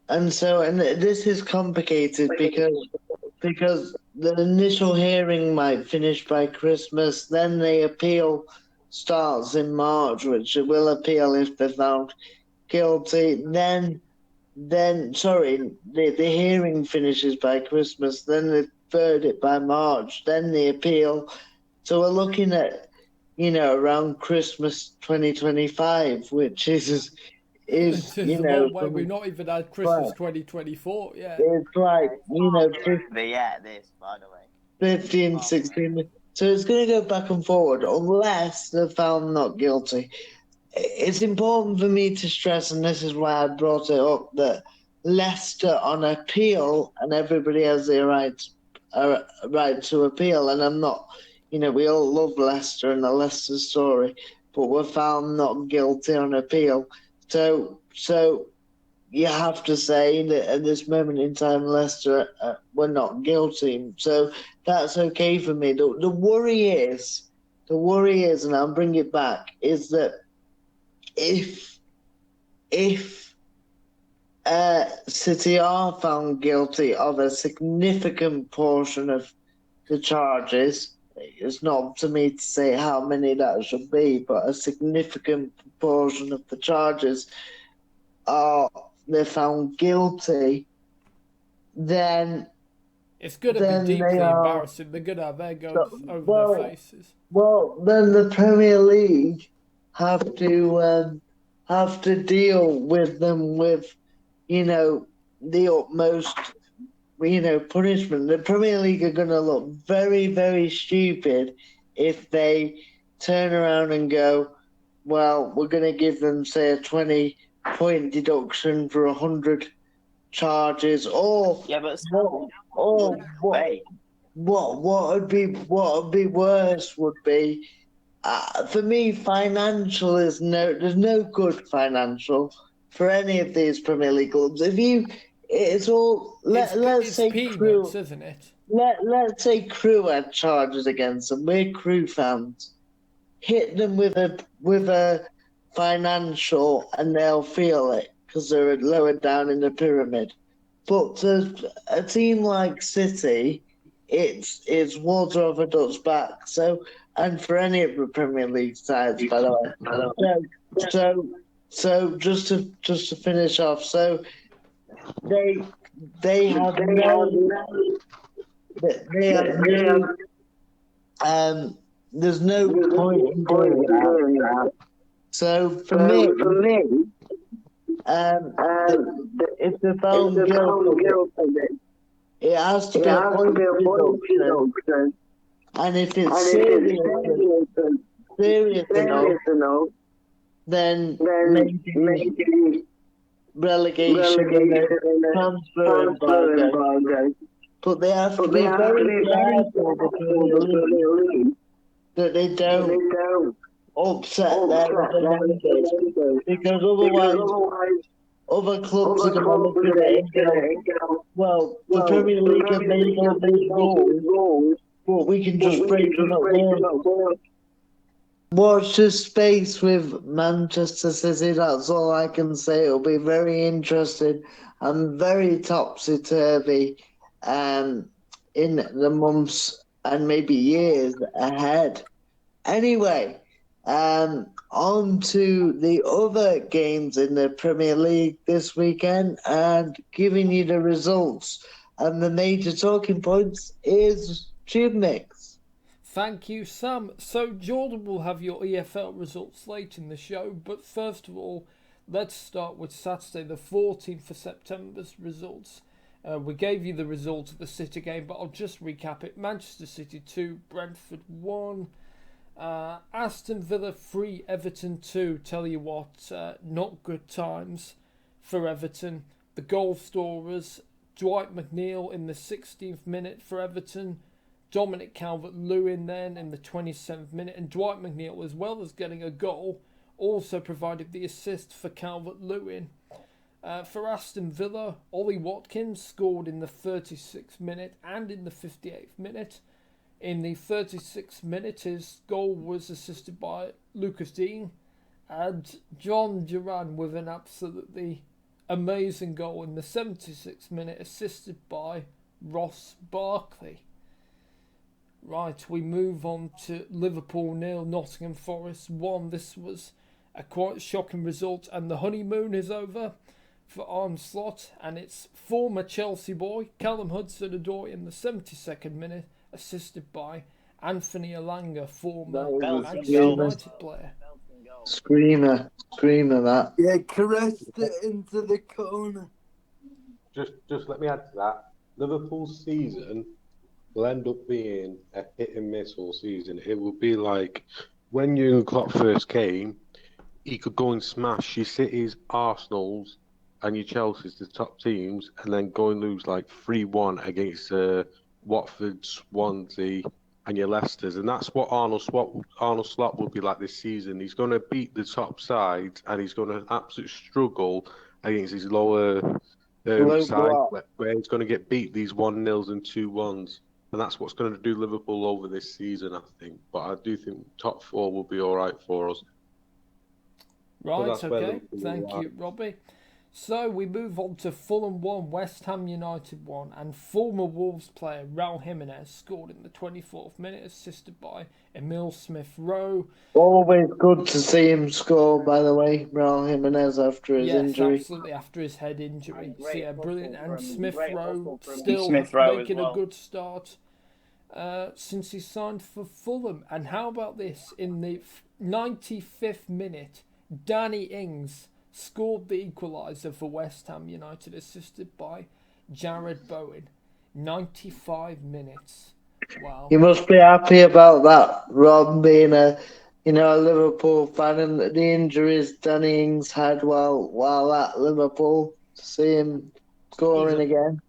S1: And this is complicated because the initial hearing might finish by Christmas, then the appeal starts in March, which it will appeal if they're found guilty. Then the hearing finishes by Christmas, then the verdict by March, then the appeal. So we're looking at, around Christmas 2025, which is
S3: the one way we've not even had Christmas 2024. Yeah,
S1: it's like
S2: this, by the way,
S1: 15, 16. So it's going to go back and forward unless they're found not guilty. It's important for me to stress, and this is why I brought it up, that Leicester on appeal, and everybody has the right to appeal. And I'm not, we all love Leicester and the Leicester story, but we're found not guilty on appeal. So you have to say that at this moment in time, Leicester were not guilty. So that's okay for me. The worry is, and I'll bring it back, is that if City are found guilty of a significant portion of the charges, it's not up to me to say how many that should be, but a significant proportion of the charges they're found guilty, then
S3: it's going to be deeply embarrassing. They're going to have egg over their faces.
S1: Well, then the Premier League have to deal with them with, the utmost, punishment. The Premier League are going to look very, very stupid if they turn around and go, well, we're going to give them, say, a 20-point deduction for 100 charges, or what would be worse would be, for me, financial is there's no good financial for any of these Premier League clubs. Let's say
S3: peanuts,
S1: Crew,
S3: isn't it?
S1: Let's say Crew had charges against them. We're Crew fans. Hit them with a financial, and they'll feel it because they're lower down in the pyramid. But to a team like City, it's water off a duck's back. So, and for any of the Premier League sides, by the way. So just to finish off, so they have there's no point in doing that. So for me, if they're found guilty, it has to be a point deduction. And if it's serious enough, then maybe relegation and transfer embargo. But they have to be very careful that they don't upset their members, because otherwise other clubs are going to look at it and go, well, the Premier League have made all these rules, but we can just break them up. Watch this space with Manchester City, that's all I can say. It'll be very interesting and very topsy-turvy in the months and maybe years ahead. Anyway, on to the other games in the Premier League this weekend and giving you the results. And the major talking points is TubeMix.
S3: Thank you, Sam. So Jordan will have your EFL results late in the show, but first of all, let's start with Saturday the 14th of September's results. We gave you the result of the City game, but I'll just recap it. Manchester City 2, Brentford 1, Aston Villa 3, Everton 2. Tell you what, not good times for Everton. The goal scorers, Dwight McNeil in the 16th minute for Everton, Dominic Calvert-Lewin then in the 27th minute, and Dwight McNeil, as well as getting a goal, also provided the assist for Calvert-Lewin. For Aston Villa, Ollie Watkins scored in the 36th minute and in the 58th minute. In the 36th minute, his goal was assisted by Lucas Dean, and John Duran with an absolutely amazing goal in the 76th minute, assisted by Ross Barkley. Right, we move on to Liverpool 0, Nottingham Forest 1. This was a quite shocking result, and the honeymoon is over for Arne Slot, and it's former Chelsea boy Callum Hudson-Odoi in the 72nd minute, assisted by Anthony Elanga, former Manchester United player.
S1: Screamer that.
S4: Yeah, caressed it into the corner.
S5: Just let me add to that. Liverpool's season will end up being a hit and miss all season. It will be like when Jurgen Klopp first came, he could go and smash your Cities, Arsenals, and your Chelsea's, the top teams, and then go and lose like 3-1 against Watford, Swansea, and your Leicesters. And that's what Arnold Slot will be like this season. He's going to beat the top sides, and he's going to absolutely struggle against these lower sides, where he's going to get beat these 1-0s and 2-1s. And that's what's going to do Liverpool over this season, I think. But I do think top four will be all right for us.
S3: Right,
S5: that's where
S3: okay.
S5: Liverpool
S3: Thank
S5: are.
S3: you, Robbie. So we move on to Fulham 1, West Ham United 1, and former Wolves player Raul Jimenez scored in the 24th minute, assisted by Emil Smith-Rowe.
S1: Always good to see him score, by the way, Raul Jimenez after his
S3: Yes,
S1: injury.
S3: absolutely, after his head injury.
S2: And
S3: So
S2: great
S3: yeah, brilliant.
S2: hustle
S3: And
S2: from-
S3: Smith-Rowe
S2: from
S3: still
S2: Smith-Rowe
S3: making
S2: as well.
S3: a good start since he signed for Fulham. And how about this? In the 95th minute, Danny Ings scored the equaliser for West Ham United, assisted by Jared Bowen. 95 minutes. Wow.
S1: You must be happy about that, Rob, being a Liverpool fan, and the injuries Danny Ings had while at Liverpool. To see him scoring again.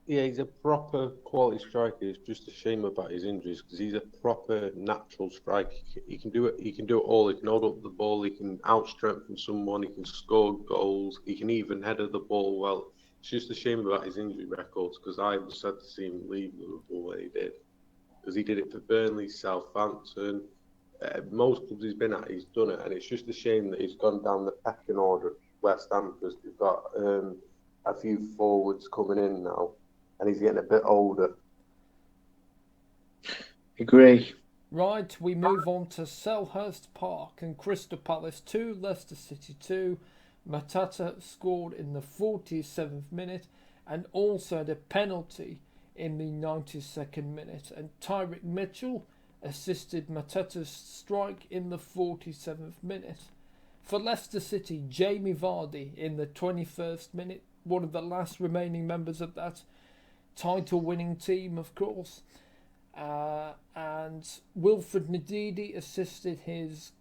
S5: Yeah, he's a proper quality striker. It's just a shame about his injuries because he's a proper natural striker. He can do it. He can do it all. He can hold up the ball. He can outstrengthen someone. He can score goals. He can even header the ball well. It's just a shame about his injury records because I was sad to see him leave Liverpool when he did. Because he did it for Burnley, Southampton, most clubs he's been at, he's done it, and it's just a shame that he's gone down the pecking order at West Ham because they've got a few forwards coming in now, and he's getting a bit older.
S1: Agree.
S3: Right, we move on to Selhurst Park and Crystal Palace 2, Leicester City 2. Matata scored in the 47th minute and also had a penalty in the 92nd minute. And Tyrick Mitchell assisted Matata's strike in the 47th minute. For Leicester City, Jamie Vardy in the 21st minute, one of the last remaining members of that title-winning team, of course. And Wilfred Ndidi assisted his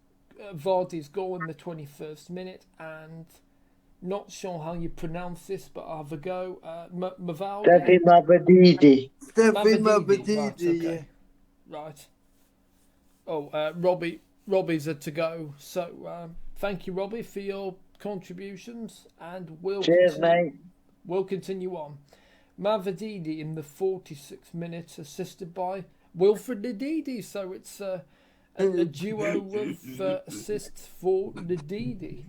S3: Vardy's goal in the 21st minute, and not sure how you pronounce this, but I'll have a go. Mavaldi?
S1: Steffi Mavadidi.
S4: Steffi
S3: Mavadidi, right,
S4: Mavadidi,
S3: okay. Right. Oh, Robbie's a to go. So thank you, Robbie, for your contributions, and
S1: Cheers, mate.
S3: We'll continue on. Mavadidi in the 46th minute, assisted by Wilfred Ndidi. So it's a duo of assists for Ndidi.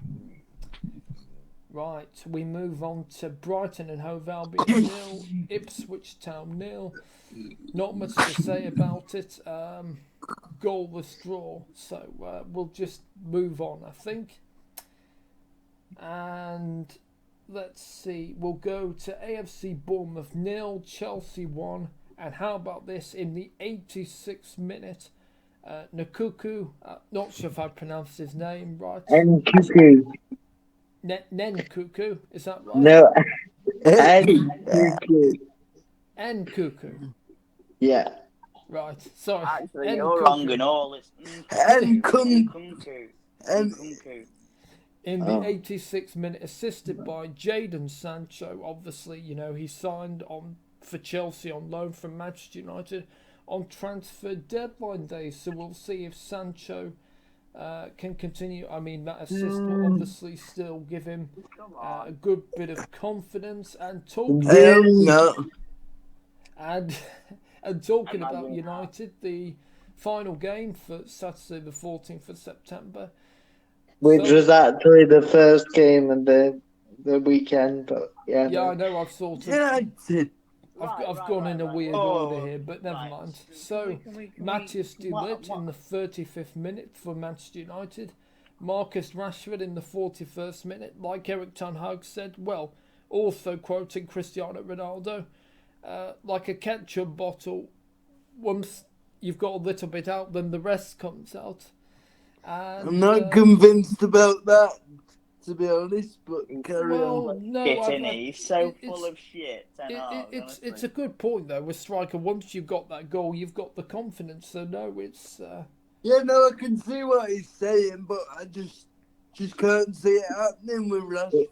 S3: Right, we move on to Brighton and Hove Albion 0, Ipswich Town 0. Not much to say about it. Goalless draw. So we'll just move on, I think. And let's see, we'll go to AFC Bournemouth 0, Chelsea 1. And how about this? In the 86th minute, Nkuku, not sure if I pronounced his name right.
S1: Nkuku.
S3: Nkuku, is that right?
S1: No, Nkuku.
S3: Nkuku.
S1: Yeah.
S3: Right, sorry.
S2: Actually, you're wrong and all. It's
S4: Nkunku.
S2: Nkunku.
S3: In the 86th minute, assisted by Jadon Sancho. Obviously, he signed for Chelsea on loan from Manchester United on transfer deadline day. So we'll see if Sancho can continue. I mean, that assist will obviously still give him a good bit of confidence. And talking about United, the final game for Saturday the 14th of September.
S1: Which was actually the first game of the weekend, but yeah.
S3: Yeah, I know. I've sort of.
S4: United.
S3: I've gone in a weird order here, but never mind. So, Matthias de Ligt in the 35th minute for Manchester United. Marcus Rashford in the 41st minute. Like Eric Ten Hag said, well, also quoting Cristiano Ronaldo, like a ketchup bottle, once you've got a little bit out, then the rest comes out. And,
S4: I'm not convinced about that, to be honest, but carry on.
S3: No,
S2: He's so full of shit.
S3: It's a good point, though, with striker. Once you've got that goal, you've got the confidence. So, no, it's...
S4: Yeah, no, I can see what he's saying, but I just can't see it happening with Rashford.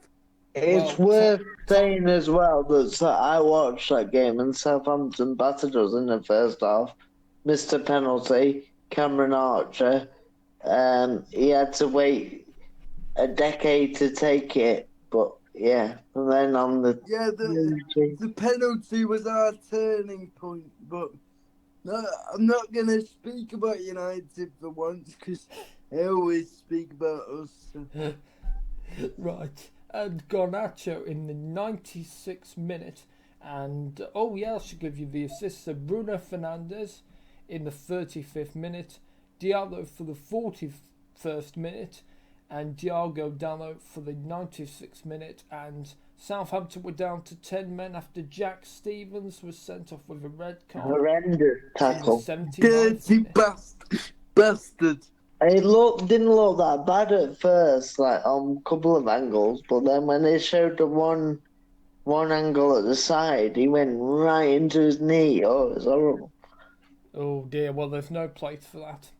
S1: It's worth saying as well that I watched that game and Southampton battered us in the first half. Missed a penalty, Cameron Archer. He had to wait a decade to take it, but yeah. And then on the
S4: the penalty was our turning point, but no, I'm not going to speak about United for once because I always speak about us. So.
S3: Right. And Garnacho in the 96th minute. And, oh yeah, I should give you the assists. So Bruno Fernandes in the 35th minute. Diallo for the 41st minute. And Diogo Dalot for the 96th minute. And Southampton were down to 10 men after Jack Stevens was sent off with a red card.
S1: Horrendous tackle.
S4: Dirty bastard.
S1: It didn't look that bad at first, like on a couple of angles, but then when they showed the one angle at the side, he went right into his knee. Oh, it was horrible.
S3: Oh dear, well there's no place for that.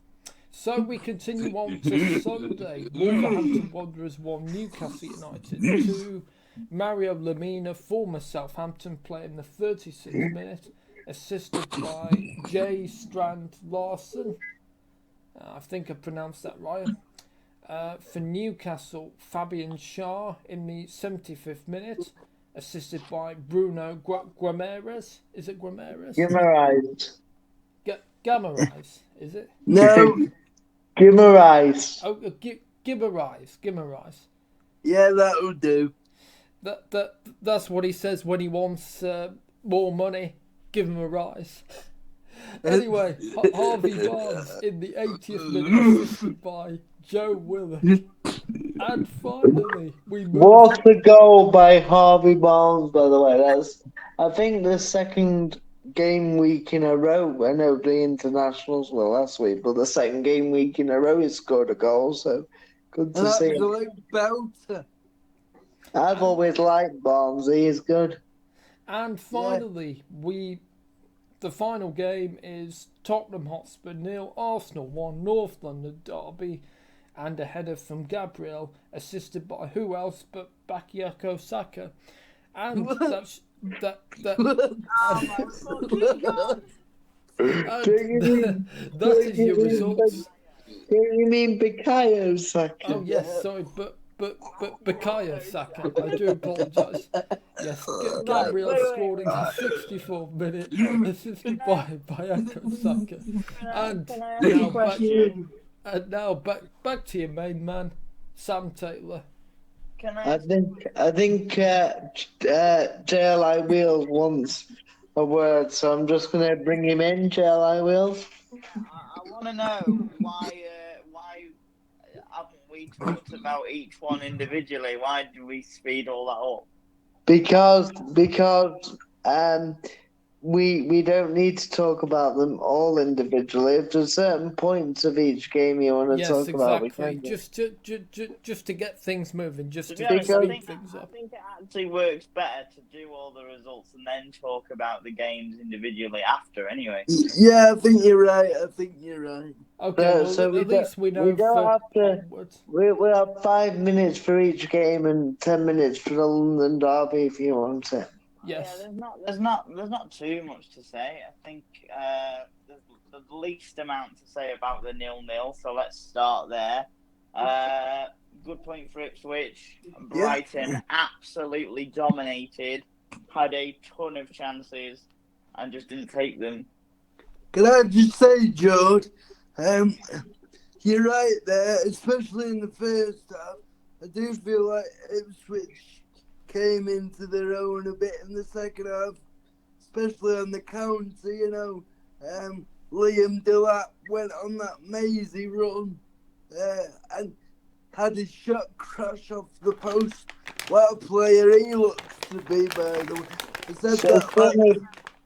S3: So we continue on to Sunday. Wolverhampton Wanderers 1, Newcastle United 2. Mario Lemina, former Southampton player in the 36th minute, assisted by J. Strand Larson. I think I pronounced that right. For Newcastle, Fabian Schär in the 75th minute, assisted by Bruno Guimaraes. Is it Guimaraes?
S1: Guimaraes.
S3: Guimaraes, is it?
S4: No.
S1: Guimaraes.
S3: Oh, Guimaraes.
S4: Yeah, that'll do.
S3: That's what he says when he wants more money. Give him a rise. Anyway, Harvey Barnes in the 80th minute, assisted by Joe Willard. And finally, we move.
S1: What a goal by Harvey Barnes, by the way. That's, I think, the second game week in a row. I know the internationals were last week, but the second game week in a row he scored a goal, so good to see him.
S4: Absolute belter.
S1: I've always liked Barnes. He is good.
S3: And finally, the final game is Tottenham Hotspur 0, Arsenal 1, North London derby, and a header from Gabriel, assisted by who else but Bakayoko Saka. And that is your results.
S1: Do you mean Bukayo Saka?
S3: Oh yes, sorry, but Bukayo Saka. I do apologise. Yes, Gabriel scored in the 64th minute, assisted by Bakayoko Saka. And now back to your main man, Sam Taylor.
S1: I think JLI Wheels wants a word, so I'm just going to bring him in. JLI Wheels.
S2: I want to know why haven't we talked about each one individually? Why do we speed all that up?
S1: Because we don't need to talk about them all individually. If there's certain points of each game you want to talk about, we can.
S3: Just to get things moving, just to
S2: speed
S3: things up.
S2: I think it actually works better to do all the results and then talk about the games individually after. Anyway.
S4: Yeah, I think you're right.
S3: Okay,
S1: so
S3: at least we know.
S1: We don't have to. We have 5 minutes for each game and 10 minutes for the London derby if you want it.
S3: Yes.
S2: Yeah, there's not too much to say. I think there's the least amount to say about the 0-0. So let's start there. Good point for Ipswich. Brighton absolutely dominated. Had a ton of chances and just didn't take them.
S4: Can I just say, George, you're right there, especially in the first half. I do feel like Ipswich came into their own a bit in the second half, especially on the counter, Liam Delap went on that mazy run and had his shot crash off the post. What a player he looks to be, by the way.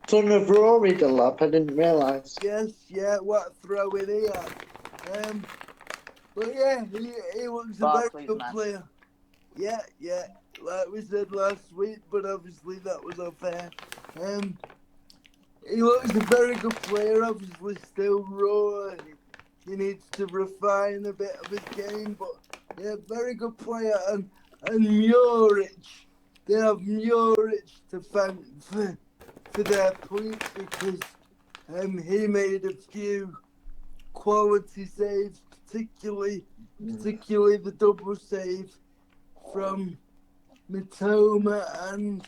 S1: Son of Rory Delap, I didn't realise.
S4: Yes, what a throw in he had. But yeah, he looks a very good player. Yeah, like we said last week, but obviously that was unfair. He looks a very good player, obviously still raw. He needs to refine a bit of his game, but yeah, very good player. And Muric, they have Muric to thank for their point, because he made a few quality saves, particularly the double save from Mitoma, and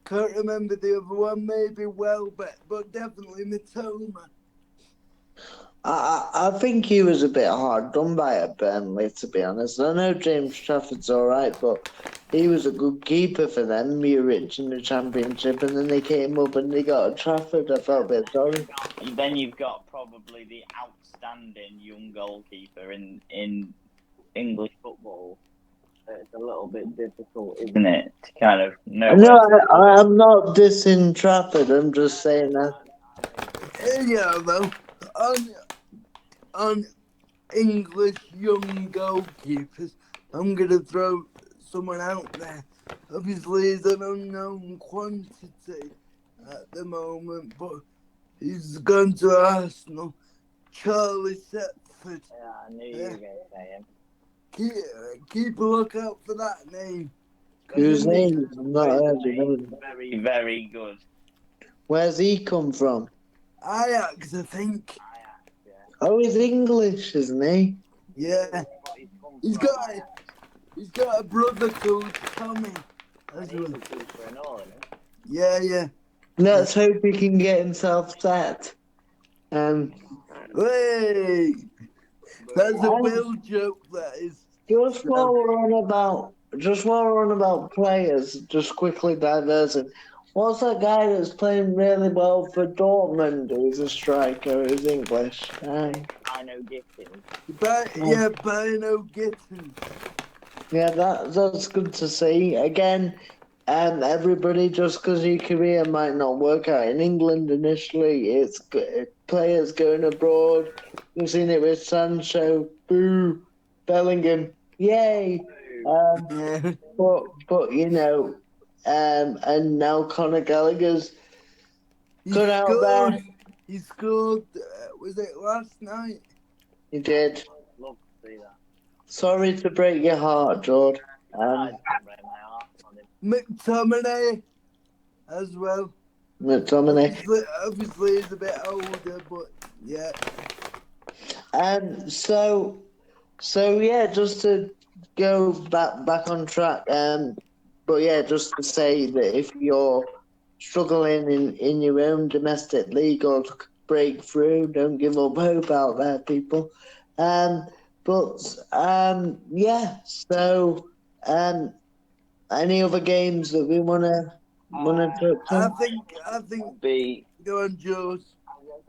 S4: can't remember the other one, maybe Welbeck, but definitely Mitoma.
S1: I think he was a bit hard done by at Burnley, to be honest. I know James Trafford's all right, but he was a good keeper for them, Murich in the Championship, and then they came up and they got a Trafford. I felt a bit sorry.
S2: Then you've got probably the outstanding young goalkeeper in English football. It's a little bit difficult, isn't it, to kind of know.
S1: No, I'm not dissing Trafford. I'm just saying that.
S4: Yeah, though, on English young goalkeepers, I'm going to throw someone out there. Obviously, he's an unknown quantity at the moment, but he's gone to Arsenal. Charlie Setford.
S2: Yeah, I knew you were going to say him.
S4: Keep a lookout for that name.
S1: Whose name? I'm not heard of him.
S2: Very, very good.
S1: Where's he come from?
S4: Ajax, I think.
S2: Ajax, yeah.
S1: Oh, he's English, isn't he?
S4: Yeah. He's got a brother called Tommy as well. Yeah.
S1: Let's hope he can get himself set.
S4: Hey, that's a Will joke, that is.
S1: Just while we're on about players, just quickly diverting. What's that guy that's playing really well for Dortmund? Who's a striker? Who's English?
S2: I know Gittins.
S4: Bino Gittins.
S1: Yeah, that's good to see. Again, everybody, just because your career might not work out in England initially, it's players going abroad. We've seen it with Sancho, boo, Bellingham, yay. But you know, and now Conor Gallagher's got out there.
S4: He scored. Was it last night?
S1: He did.
S2: Love to see that.
S1: Sorry to break your heart, George.
S4: McTominay as well.
S1: McTominay.
S4: Obviously, he's a bit older, but yeah.
S1: So yeah, just to go back on track. But yeah, just to say that if you're struggling in your own domestic league or to break through, don't give up hope out there, people. Yeah. So any other games that we wanna touch on?
S4: I think. Go on, George.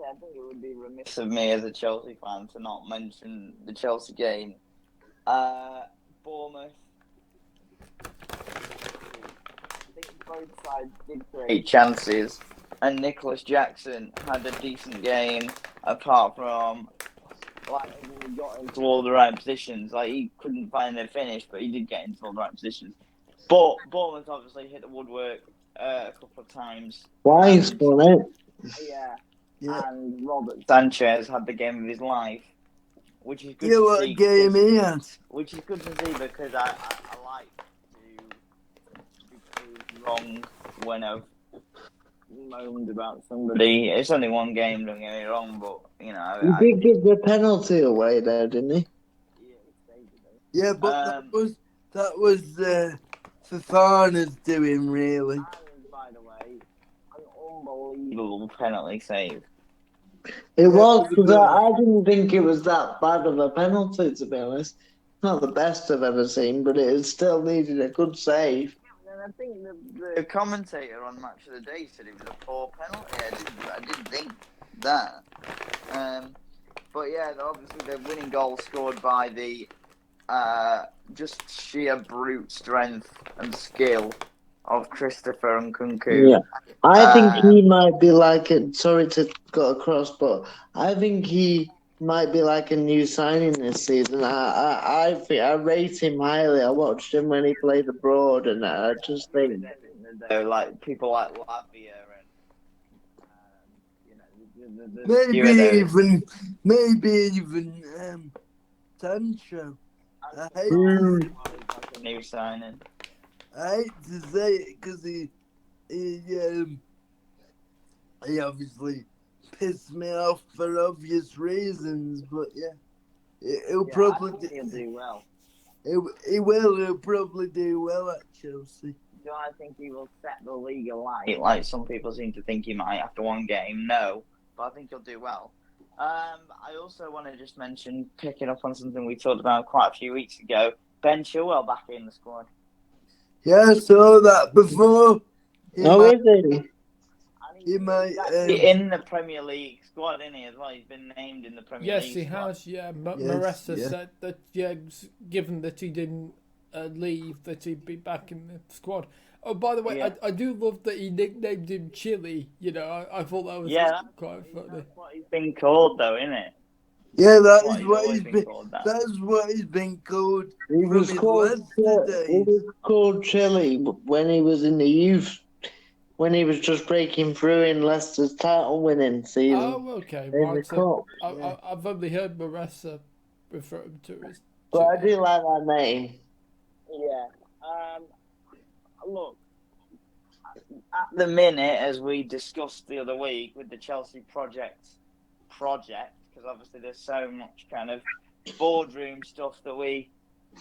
S2: I think it would be remiss of me as a Chelsea fan to not mention the Chelsea game. Bournemouth. I think both sides did create chances, and Nicholas Jackson had a decent game. Apart from, he got into all the right positions. He couldn't find a finish, but he did get into all the right positions. But Bournemouth obviously hit the woodwork a couple of times.
S1: Twice, wasn't it?
S2: Yeah. And Robert Sanchez had the game of his life, which is good
S4: to
S2: see.
S4: What game he had?
S2: Which is good to see because I like to be proved wrong when I've moaned about somebody. It's only one game, don't get me wrong, but
S1: he did give the penalty away there, didn't he?
S4: Yeah, but that was Fafana's doing, really.
S2: And, by the way, an unbelievable penalty save.
S1: It was, because I didn't think it was that bad of a penalty, to be honest. Not the best I've ever seen, but it still needed a good save.
S2: And I think the commentator on Match of the Day said it was a poor penalty. I didn't think that. But yeah, obviously the winning goal scored by the just sheer brute strength and skill of Christopher Nkunku.
S1: Yeah, I think he might be sorry to go across, but I think he might be like a new signing this season. I think I rate him highly. I watched him when he played abroad, and I just think
S2: like people like Latvia and
S4: maybe even Sancho. I hate
S2: new signing.
S4: I hate to say it because he obviously pissed me off for obvious reasons, but he'll probably
S2: do well.
S4: He will. He'll probably do well at Chelsea.
S2: Do I think he will set the league alight like some people seem to think he might after one game? No, but I think he'll do well. I also want to just mention, picking up on something we talked about quite a few weeks ago, Ben Chilwell back in the squad.
S4: Yeah, I saw that before. He might
S2: He's actually in the Premier League squad, isn't he, as well? He's been named in the Premier
S3: Yes,
S2: League
S3: he
S2: squad.
S3: has. Yeah,
S4: Yes,
S3: Maressa
S4: yeah.
S3: said that. Yeah, given that he didn't leave, that he'd be back in the squad. Oh, by the way,
S2: Yeah.
S3: I do love that he nicknamed him Chili. You know, I thought that was quite funny.
S2: That's what he's been called, though, isn't it?
S4: Yeah,
S2: That's
S4: what
S2: always
S4: he's been
S2: called. That.
S4: That's what he's been called
S1: He
S4: from
S1: was
S4: his
S1: called.
S4: Leicester
S1: He
S4: days.
S1: was called Chile when he was in the youth. When he was just breaking through in Leicester's title-winning season.
S3: Oh, okay,
S1: in the
S3: right. So
S1: cup.
S3: I've only heard Maressa refer to as.
S1: But I do like that name.
S2: Yeah. Look, at the minute, as we discussed the other week with the Chelsea project, because obviously there's so much kind of boardroom stuff that we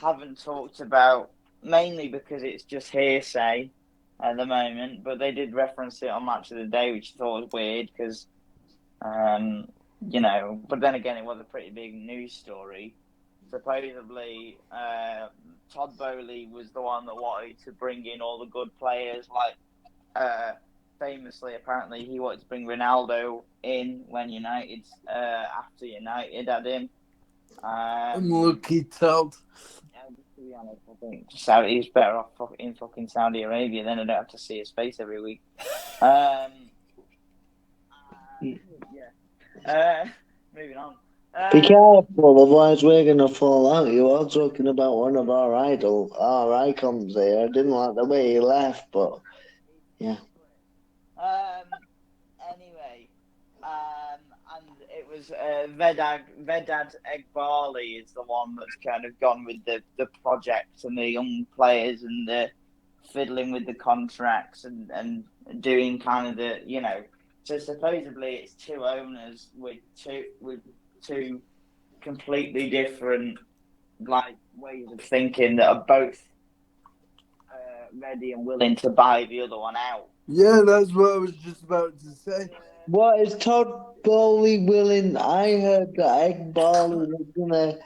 S2: haven't talked about, mainly because it's just hearsay at the moment. But they did reference it on Match of the Day, which I thought was weird because, you know. But then again, it was a pretty big news story. Supposedly, Todd Bowley was the one that wanted to bring in all the good players. Like, famously, apparently, he wanted to bring Ronaldo in when United, after United had him.
S4: Unlucky Todd.
S2: To be honest, I think Saudi's better off in fucking Saudi Arabia. Then I don't have to see his face every week. Moving on.
S1: Be careful, otherwise we're going to fall out. You are talking about one of our icons here. I didn't like the way he left, but yeah.
S2: Anyway, and it was Vedad Egbali is the one that's kind of gone with the project and the young players and the fiddling with the contracts and doing kind of the, you know. So supposedly it's two owners with two completely different like ways of thinking that are both ready and willing to buy the other one out.
S4: Yeah, that's what I was just about to say.
S1: What is Todd Bowley willing? I heard that Egbali was going to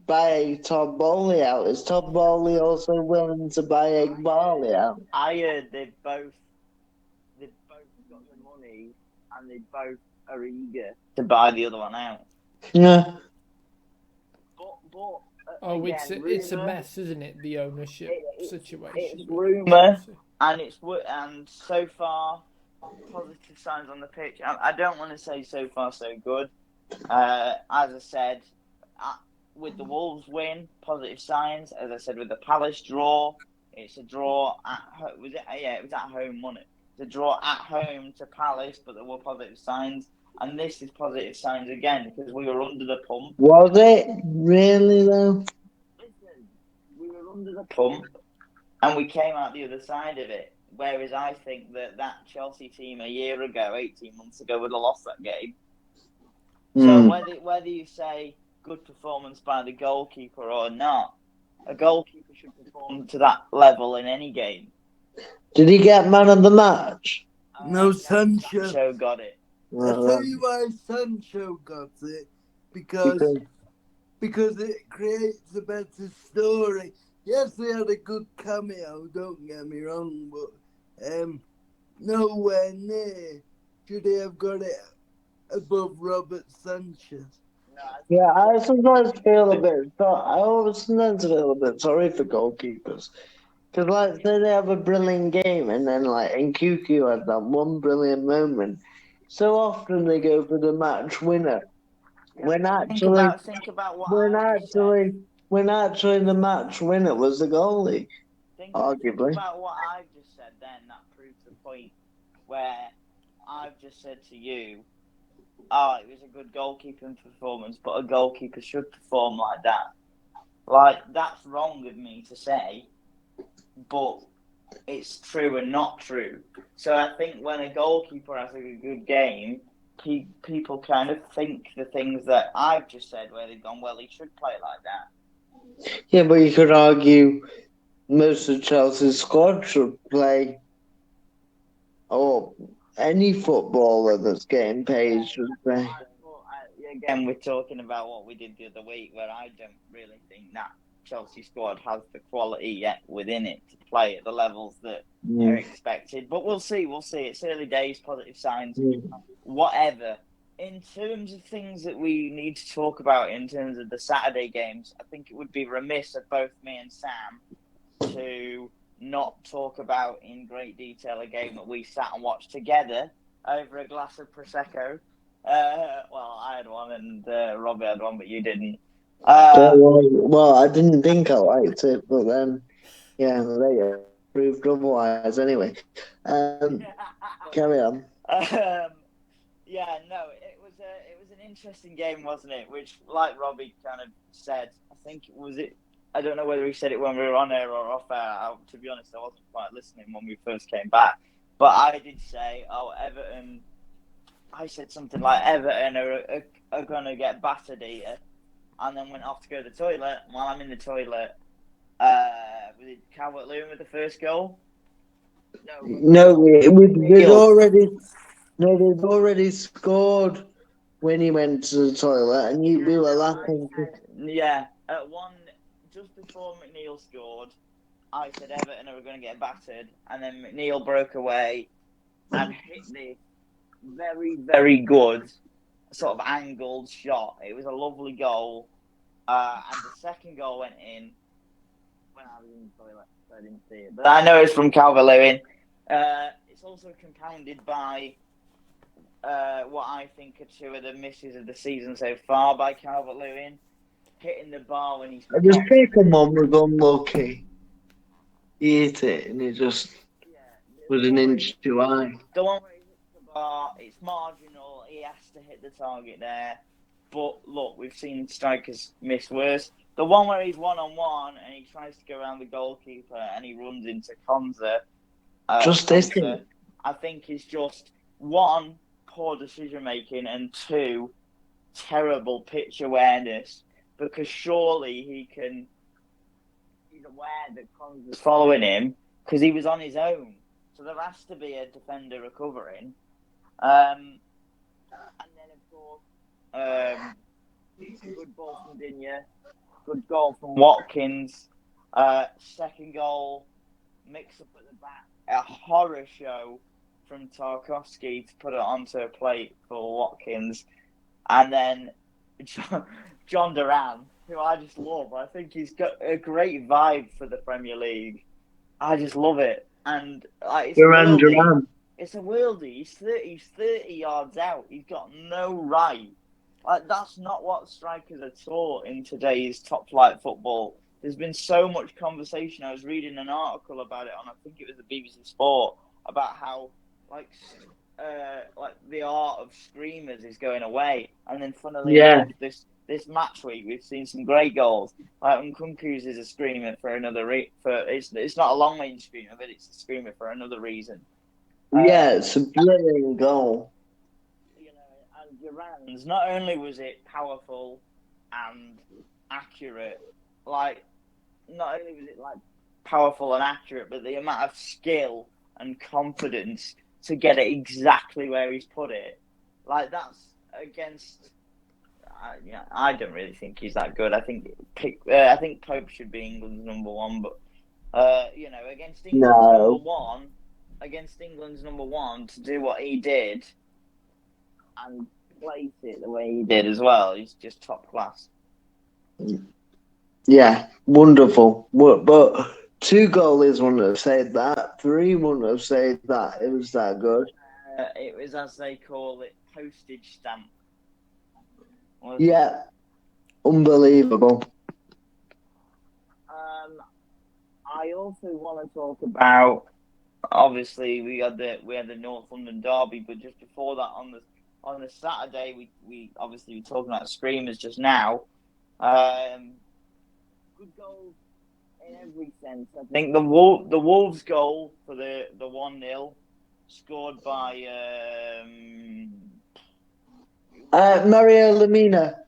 S1: buy Todd Bowley out. Is Todd Bowley also willing to buy Egbali out?
S2: I heard they've both got the money and they both are eager to buy the other one out.
S1: Yeah.
S2: But again,
S3: it's a mess, isn't it? The ownership situation.
S2: It's rumour, and so far positive signs on the pitch. I don't want to say so far so good. As I said, with the Wolves win, positive signs. As I said, with the Palace draw, it's a draw at home. It was at home, wasn't it? It's a draw at home to Palace, but there were positive signs. And this is positive signs again because we were under the pump.
S1: Was it really though?
S2: Listen, we were under the pump and we came out the other side of it. Whereas I think that Chelsea team a year ago, 18 months ago, would have lost that game. So whether you say good performance by the goalkeeper or not, a goalkeeper should perform to that level in any game.
S1: Did he get man of the match?
S4: No, Sancho.
S2: Sancho got it.
S4: I'll tell you why Sancho got it. Because it creates a better story. Yes, they had a good cameo, don't get me wrong, but nowhere near should he have got it above Robert Sanchez.
S1: Yeah, I sometimes feel a bit. I always sometimes feel a bit sorry for goalkeepers. Because, like, say they have a brilliant game, and then, like, Nkuku had that one brilliant moment. So often they go for the match winner. When actually
S2: think about what
S1: when actually the match winner was the goalie. Arguably.
S2: Think about what I've just said. Then that proves the point where I've just said to you, it was a good goalkeeping performance, but a goalkeeper should perform like that. Like, that's wrong of me to say, but it's true and not true. So I think when a goalkeeper has a good game, people kind of think the things that I've just said, where they've gone, well, he should play like that.
S1: Yeah, but you could argue most of Chelsea's squad should play, or any footballer that's getting paid should play.
S2: again, we're talking about what we did the other week, where I don't really think that Chelsea squad has the quality yet within it to play at the levels that are expected. But we'll see. It's early days, positive signs, whatever. In terms of things that we need to talk about in terms of the Saturday games, I think it would be remiss of both me and Sam to not talk about in great detail a game that we sat and watched together over a glass of Prosecco. Well, I had one and Robbie had one, but you didn't.
S1: Well, I didn't think I liked it, but then, yeah, later proved otherwise. Anyway, carry on.
S2: Yeah, no, it was an interesting game, wasn't it? Which, like Robbie kind of said, I think I don't know whether he said it when we were on air or off air. To be honest, I wasn't quite listening when we first came back, but I did say, Everton. I said something like Everton are going to get battered here, and then went off to go to the toilet. While I'm in the toilet, was it Calvert-Lewin with the they'd
S1: already scored when he went to the toilet, and we were laughing.
S2: Yeah, at one just before McNeil scored, I said Everton are going to get battered, and then McNeil broke away and hit the very, very good sort of angled shot. It was a lovely goal, and the second goal went in when I was in the toilet, so I didn't see it. But I know it's from Calvert-Lewin. It's also compounded by what I think are two of the misses of the season so far by Calvert-Lewin. Hitting the bar when he's...
S1: The second one was unlucky. He hit it, and it just was an inch too high.
S2: The one where he hits the bar, it's marginal. He has to hit the target there. But look, we've seen strikers miss worse. The one where he's one-on-one and he tries to go around the goalkeeper and he runs into Konza. I think is just, one, poor decision-making, and two, terrible pitch awareness. Because surely he's aware that Konza's following him because he was on his own. So there has to be a defender recovering. And then, of course, good ball from Digne, good goal from Watkins, second goal, mix up at the back, a horror show from Tarkowski to put it onto a plate for Watkins. And then John Duran, who I just love. I think he's got a great vibe for the Premier League. I just love it. And it's
S1: Duran.
S2: It's a worldie. He's 30 yards out. He's got no right. That's not what strikers are taught in today's top flight football. There's been so much conversation. I was reading an article about it on, I think it was the BBC Sport, about how the art of screamers is going away. And then funnily enough, this match week we've seen some great goals. Like Nkunku's is a screamer for another it's not a long range screamer, but it's a screamer for another reason.
S1: It's a brilliant goal.
S2: And Duran's, not only was it powerful and accurate, not only was it powerful and accurate, but the amount of skill and confidence to get it exactly where he's put it, that's against. I don't really think he's that good. I think Pope should be England's number one, but against England's number one to do what he did and place it the way he did as well, he's just top class.
S1: Yeah, wonderful. But 2 goalies wouldn't have said that. 3 wouldn't have said that. It was that good.
S2: It was, as they call it, postage stamp.
S1: Yeah, unbelievable.
S2: I also want to talk about. Obviously, we had the North London derby, but just before that, on the Saturday, we obviously were talking about screamers just now. Good goals in every sense. I think the Wolves goal for the 1-0 scored by
S1: Mario Lemina.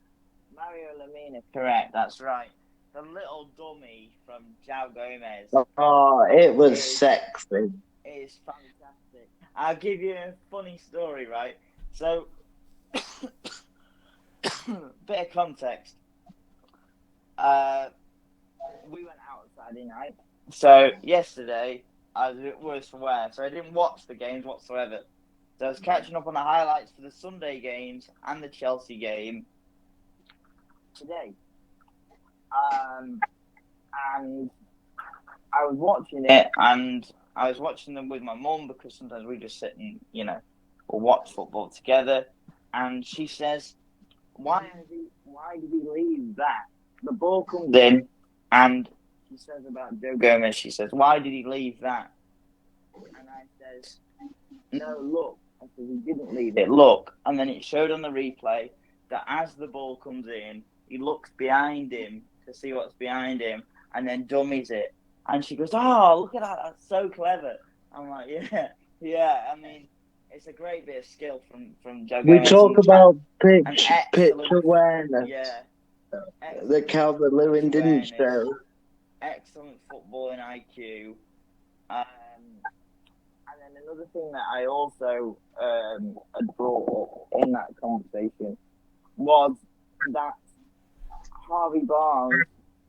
S2: Correct, that's right. The little dummy from João Gomez.
S1: Oh, it was sexy.
S2: It's fantastic. I'll give you a funny story, right? So, bit of context. We went out Saturday night. So yesterday, I was a bit worse for wear, so I didn't watch the games whatsoever. So I was catching up on the highlights for the Sunday games and the Chelsea game today. And I was watching it, and I was watching them with my mum because sometimes we just sit and, we'll watch football together. And she says, why did he leave that? The ball comes in, and she says about Joe Gomez, she says, why did he leave that? And I says, no, look. I said, he didn't leave it. Look. And then it showed on the replay that as the ball comes in, he looks behind him to see what's behind him and then dummies it. And she goes, oh, look at that. That's so clever. I'm like, yeah. I mean, it's a great bit of skill from Joe Gomez.
S1: We talk about pitch awareness.
S2: Yeah.
S1: That Calvert-Lewin didn't show.
S2: Excellent footballing IQ. And then another thing that I also had brought up in that conversation was that Harvey Barnes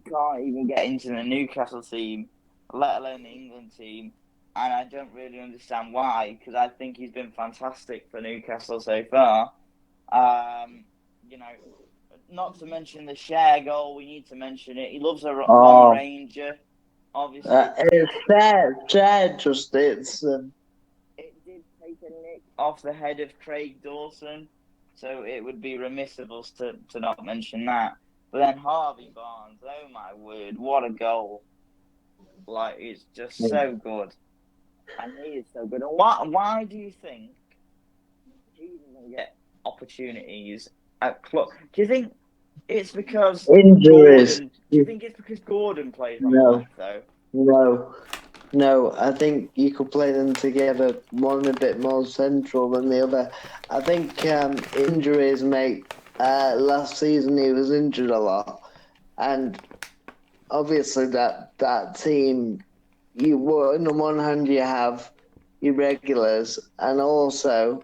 S2: can't even get into the Newcastle team, let alone the England team. And I don't really understand why, because I think he's been fantastic for Newcastle so far. Not to mention the share goal, we need to mention it. He loves a long ranger, obviously.
S1: It's sad, just it's.
S2: It did take a nick off the head of Craig Dawson, so it would be remiss of us to not mention that. But then Harvey Barnes, oh my word, what a goal. Like, it's just so good. And he is so good. And why do you think he doesn't get opportunities at club? Do you think it's because
S1: injuries?
S2: Do you think it's because Gordon plays on the left, though?
S1: No, I think you could play them together, one a bit more central than the other. I think injuries make... last season he was injured a lot. And obviously that team... on the one hand, you have your regulars, and also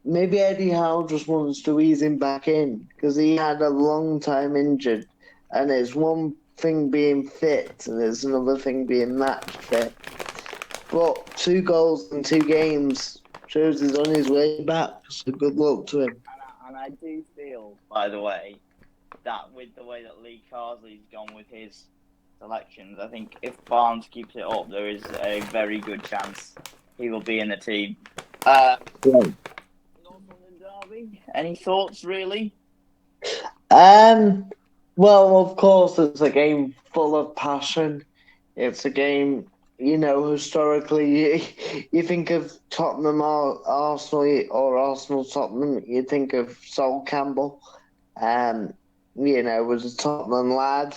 S1: maybe Eddie Howe just wants to ease him back in because he had a long time injured, and it's one thing being fit, and it's another thing being match fit. But 2 goals in 2 games shows he's on his way back. So good luck to him.
S2: And I do feel, by the way, that with the way that Lee Carsley's gone with his selections, I think if Barnes keeps it up, there is a very good chance he will be in the team. North London derby, any thoughts really?
S1: Well, of course, it's a game full of passion. It's a game, historically, you think of Tottenham or Arsenal, or Arsenal Tottenham, you think of Sol Campbell, was a Tottenham lad,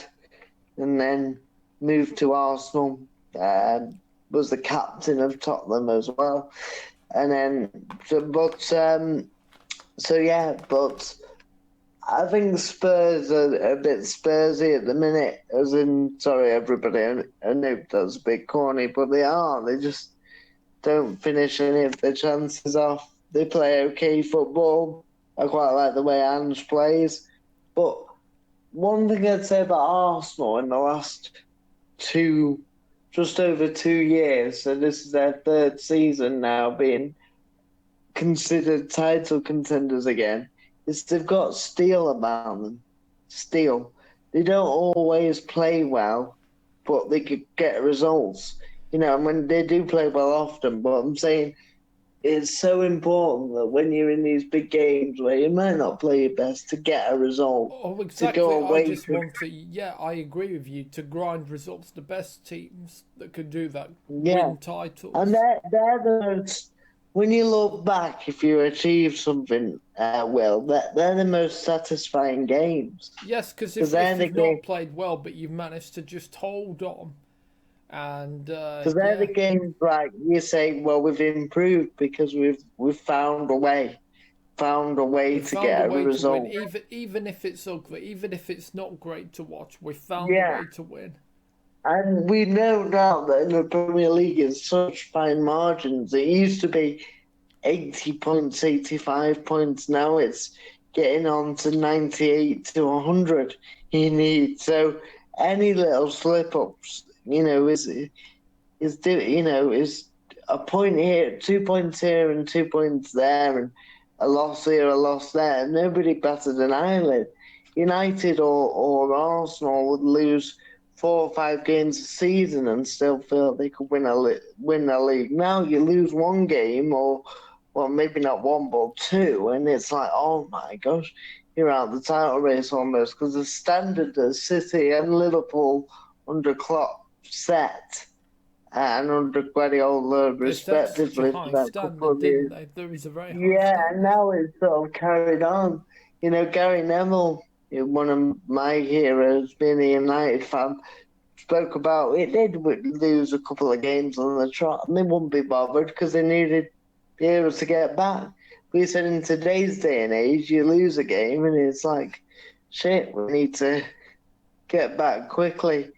S1: and then moved to Arsenal, was the captain of Tottenham as well. And then, but I think Spurs are a bit Spursy at the minute, as in, sorry everybody, I know that's a bit corny, but they are. They just don't finish any of their chances off. They play okay football. I quite like the way Ange plays. But one thing I'd say about Arsenal in the last just over 2 years, so this is their 3rd season now being considered title contenders again, is they've got steel about them. Steel. They don't always play well, but they could get results. And when they do play well often, but I'm saying it's so important that when you're in these big games where you might not play your best to get a result.
S3: Oh, exactly.
S1: To go away
S3: I agree with you, to grind results. The best teams that can do that win titles.
S1: And they're the most... When you look back, if you achieve something they're the most satisfying games.
S3: Yes, because if you've not played well, but you've managed to just hold on, and
S1: because they're the games like you say, well, we've improved because we've found a way to get a result.
S3: Even if it's ugly, even if it's not great to watch, we found a way to win.
S1: And we know now that in the Premier League it's such fine margins. It used to be 80 points, 85 points. Now it's, getting on to 98 to 100 you need. So any little slip ups, is a point here, 2 points here and 2 points there, and a loss here, a loss there. Nobody batted an eyelid. United or Arsenal would lose 4 or 5 games a season and still feel they could win a league. Now you lose one game, or well, maybe not one, but two, and it's like, oh my gosh, you're out of the title race almost, because the standard that City and Liverpool under Klopp set and under Guardiola,
S3: They set such a
S1: respectively, for
S3: high
S1: that couple
S3: standard,
S1: of years.
S3: didn't they? There is a very high
S1: Yeah,
S3: standard.
S1: and now it's sort of carried on. Gary Neville, one of my heroes, being a United fan, spoke about it did lose a couple of games on the trot, and they wouldn't be bothered because they needed the heroes to get back. But he said in today's day and age, you lose a game, and it's like, shit, we need to get back quickly.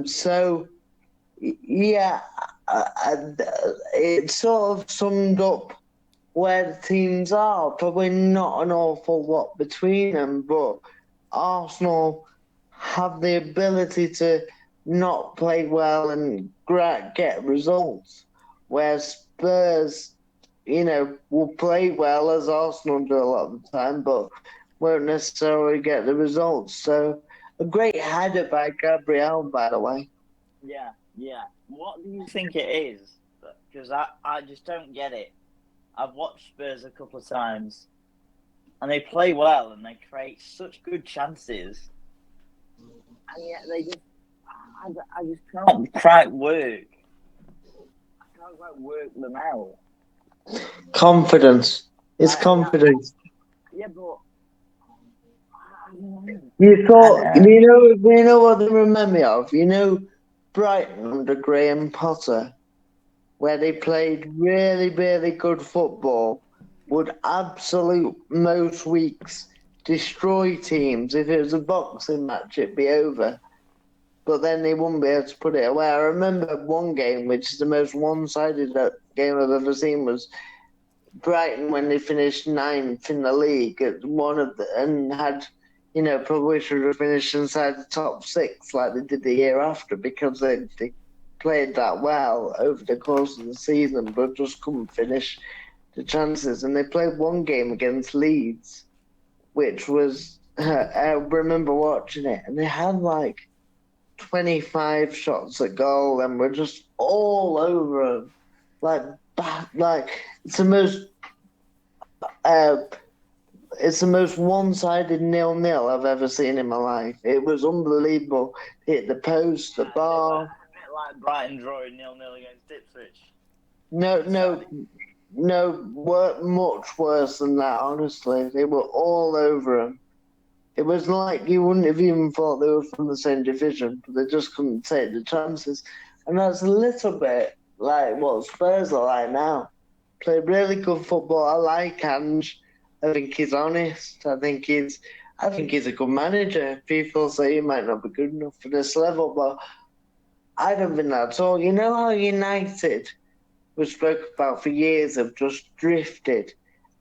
S1: So yeah, it sort of summed up where the teams are. Probably not an awful lot between them, but Arsenal have the ability to not play well and get results, whereas Spurs, will play well as Arsenal do a lot of the time, but won't necessarily get the results. So a great header by Gabriel, by the way.
S2: Yeah. What do you think it is? Because I just don't get it. I've watched Spurs a couple of times, and they play well, and they create such good chances, and yet they just, I just can't quite work. I can't quite work them out.
S1: Confidence. It's confidence.
S2: Yeah, but
S1: You thought, you know what they remind me of? Brighton under Graham Potter, where they played really, really good football, would absolute most weeks destroy teams. If it was a boxing match, it'd be over. But then they wouldn't be able to put it away. I remember one game, which is the most one-sided game I've ever seen, was Brighton when they finished 9th in the league at and had, probably should have finished inside the top 6 like they did the year after, because they played that well over the course of the season, but just couldn't finish the chances. And they played one game against Leeds, which was, I remember watching it, and they had like 25 shots at goal and were just all over them. It's the most one-sided 0-0 I've ever seen in my life. It was unbelievable. Hit the post, the bar.
S2: A bit like Brighton drawing 0-0 against Ipswich.
S1: No, much worse than that, honestly. They were all over them. It was like you wouldn't have even thought they were from the same division, but they just couldn't take the chances. And that's a little bit like what Spurs are like now. Play really good football. I like Ange. I think he's honest. I think he's a good manager. People say he might not be good enough for this level, but I don't think that at all. You know how United, we spoke about for years, have just drifted,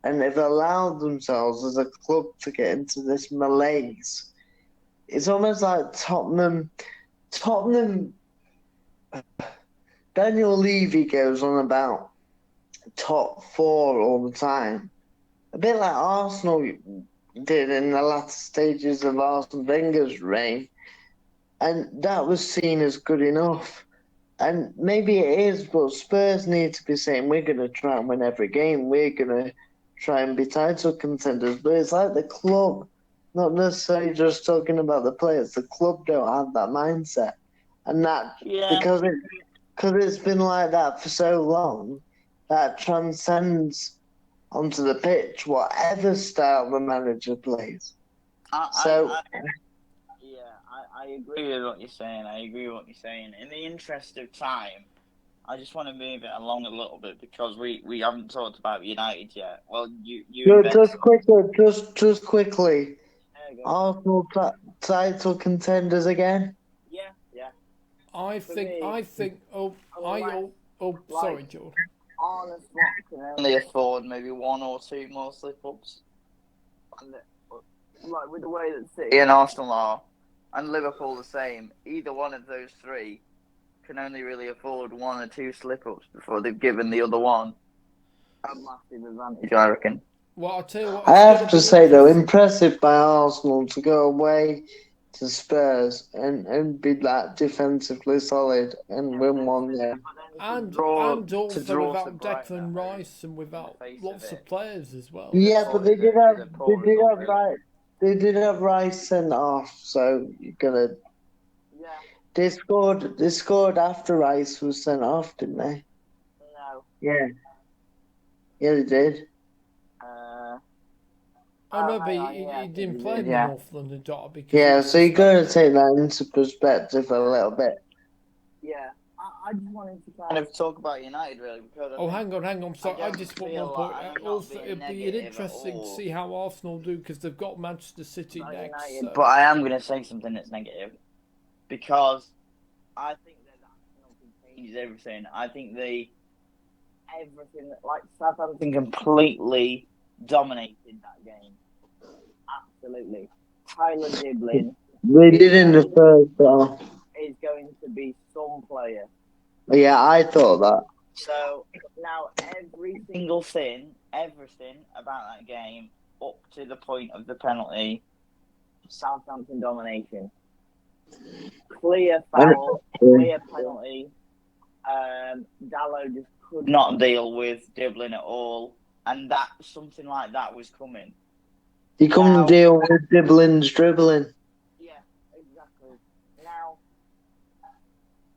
S1: and they've allowed themselves as a club to get into this malaise. It's almost like Tottenham. Daniel Levy goes on about top 4 all the time. A bit like Arsenal did in the latter stages of Arsene Wenger's reign. And that was seen as good enough. And maybe it is, but Spurs need to be saying, we're going to try and win every game. We're going to try and be title contenders. But it's like the club, not necessarily just talking about the players. The club don't have that mindset. And that, because it's been like that for so long, that transcends onto the pitch, whatever style the manager plays.
S2: I agree with what you're saying. In the interest of time, I just want to move it along a little bit because we haven't talked about United yet. Well,
S1: just quickly. Arsenal title contenders again?
S2: Yeah.
S3: I think. Sorry, Jordan.
S2: Arne Slot can only afford maybe 1 or 2 more slip-ups. And like with the way that City and Arsenal are, and Liverpool the same, either one of those three can only really afford one or two slip-ups before they've given the other one a massive advantage, I reckon.
S3: Well, I'll tell you what.
S1: I have to say, though,
S3: interesting.
S1: impressive by Arsenal to go away to Spurs and be that defensively solid and win one game.
S3: And
S2: to
S3: also
S2: draw
S3: without
S2: to Brighton
S3: Declan
S2: at home,
S3: Rice and without
S2: face
S3: lots
S2: of
S3: of
S2: it.
S3: players as well.
S1: Yeah, but they did have
S2: result,
S1: Rice. They did have Rice sent off, so you're gonna.
S2: Yeah,
S1: They scored after Rice was sent off, didn't they?
S2: no.
S1: Yeah. Yeah, they did.
S3: Oh no, but
S2: hang on,
S3: he
S2: yeah,
S3: didn't play in the
S2: yeah.
S3: North London derby because he
S1: Yeah,
S3: was
S1: so you got to
S3: suspended.
S1: take that into perspective a little bit.
S2: Yeah, I just wanted to kind of talk about United really because
S3: Oh, hang on. Sorry, I
S2: don't
S3: just want
S2: feel
S3: one point.
S2: like- I'm not
S3: Also,
S2: being
S3: it'd be
S2: negative at
S3: interesting to
S2: all.
S3: see how Arsenal do because they've got Manchester City
S2: about
S3: next.
S2: United,
S3: So.
S2: but I am going to say something that's negative because I think that penalty changes everything. I think everything like Southampton completely dominated that game. Absolutely, Tyler Diblin
S1: They did in the first half.
S2: is going to be some player.
S1: Yeah, I thought that.
S2: So now everything about that game up to the point of the penalty, Southampton domination. Clear foul, clear penalty. Dallo just could not deal with Diblin at all, and that something like that was coming.
S1: You couldn't deal with Diblin's dribbling.
S2: Yeah, exactly. Now,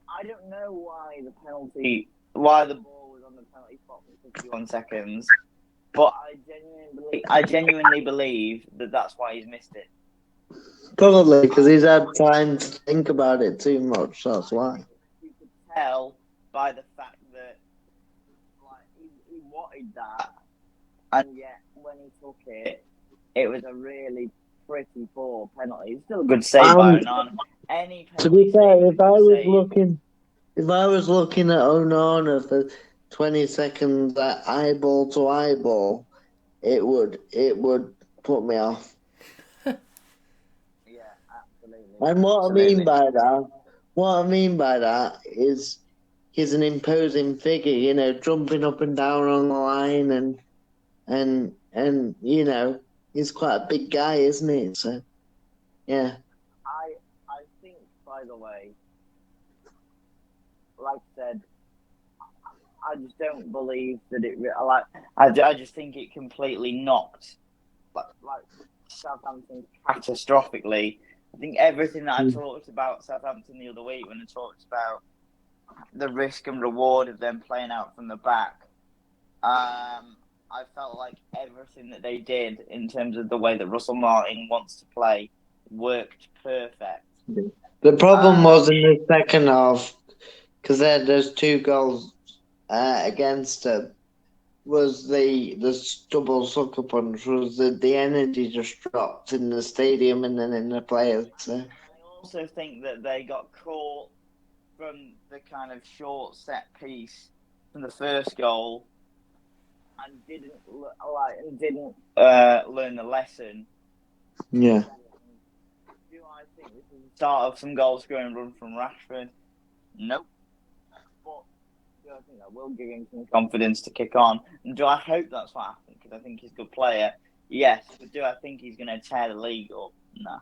S2: I don't know why the ball was on the penalty spot for 51 seconds, but I genuinely believe that that's why he's missed it.
S1: Probably because he's had time to think about it too much. That's why.
S2: You could tell by the fact that he wanted that, and yet when he took it, it was a really pretty poor penalty. It's still a good save by Onana. Any penalty
S1: to be fair, if I was
S2: save.
S1: looking at Onana for 20 seconds at eyeball to eyeball, it would put me off.
S2: Yeah, absolutely.
S1: And what I mean by that is he's an imposing figure, jumping up and down on the line and he's quite a big guy, isn't he? So yeah.
S2: I think, by the way, like I said, I just don't believe that it. I just think it completely knocked like Southampton catastrophically. I think everything that I talked about Southampton the other week when I talked about the risk and reward of them playing out from the back, I felt like everything that they did in terms of the way that Russell Martin wants to play worked perfect.
S1: The problem was in the second half, because there's 2 goals against them, was the double sucker punch, was that the energy just dropped in the stadium and then in the players. So.
S2: I also think that they got caught from the kind of short set piece from the first goal and didn't learn the lesson.
S1: Yeah.
S2: Do I think this is the start of some goal scoring run from Rashford? Nope. But do I think that will give him some confidence to kick on? And do I hope that's what happens? Because I think he's a good player. Yes. But do I think he's going to tear the league up? No.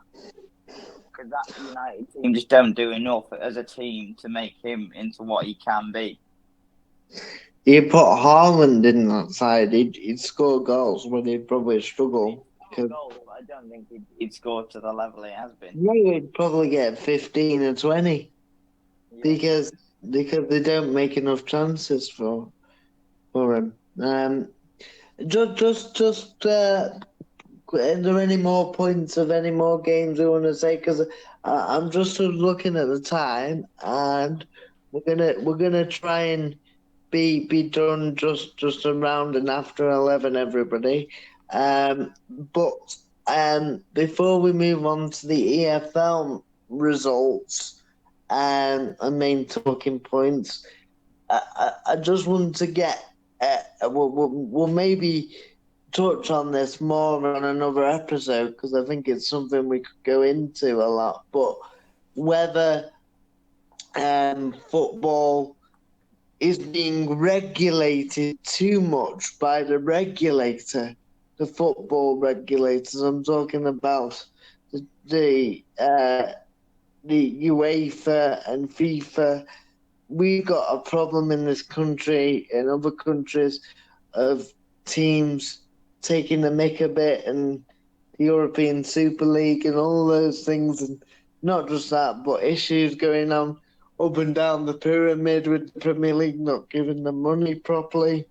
S2: Because that United team just don't do enough as a team to make him into what he can be.
S1: You put Haaland in that side, he'd score goals, but he'd probably struggle.
S2: Goals, but I don't think he'd score to the level he has been.
S1: Yeah, he'd probably get 15 or 20 because they don't make enough chances for him. Are there any more points of any more games we want to say? Because I'm just looking at the time, and we're gonna try and be done just around and after 11, everybody. But before we move on to the EFL results and main talking points, I just want to get we'll maybe touch on this more on another episode because I think it's something we could go into a lot. But whether football is being regulated too much by the regulator, the football regulators. I'm talking about the UEFA and FIFA. We've got a problem in this country, in other countries, of teams taking the mick a bit, and the European Super League and all those things, and not just that, but issues going on up and down the pyramid with the Premier League not giving them money properly,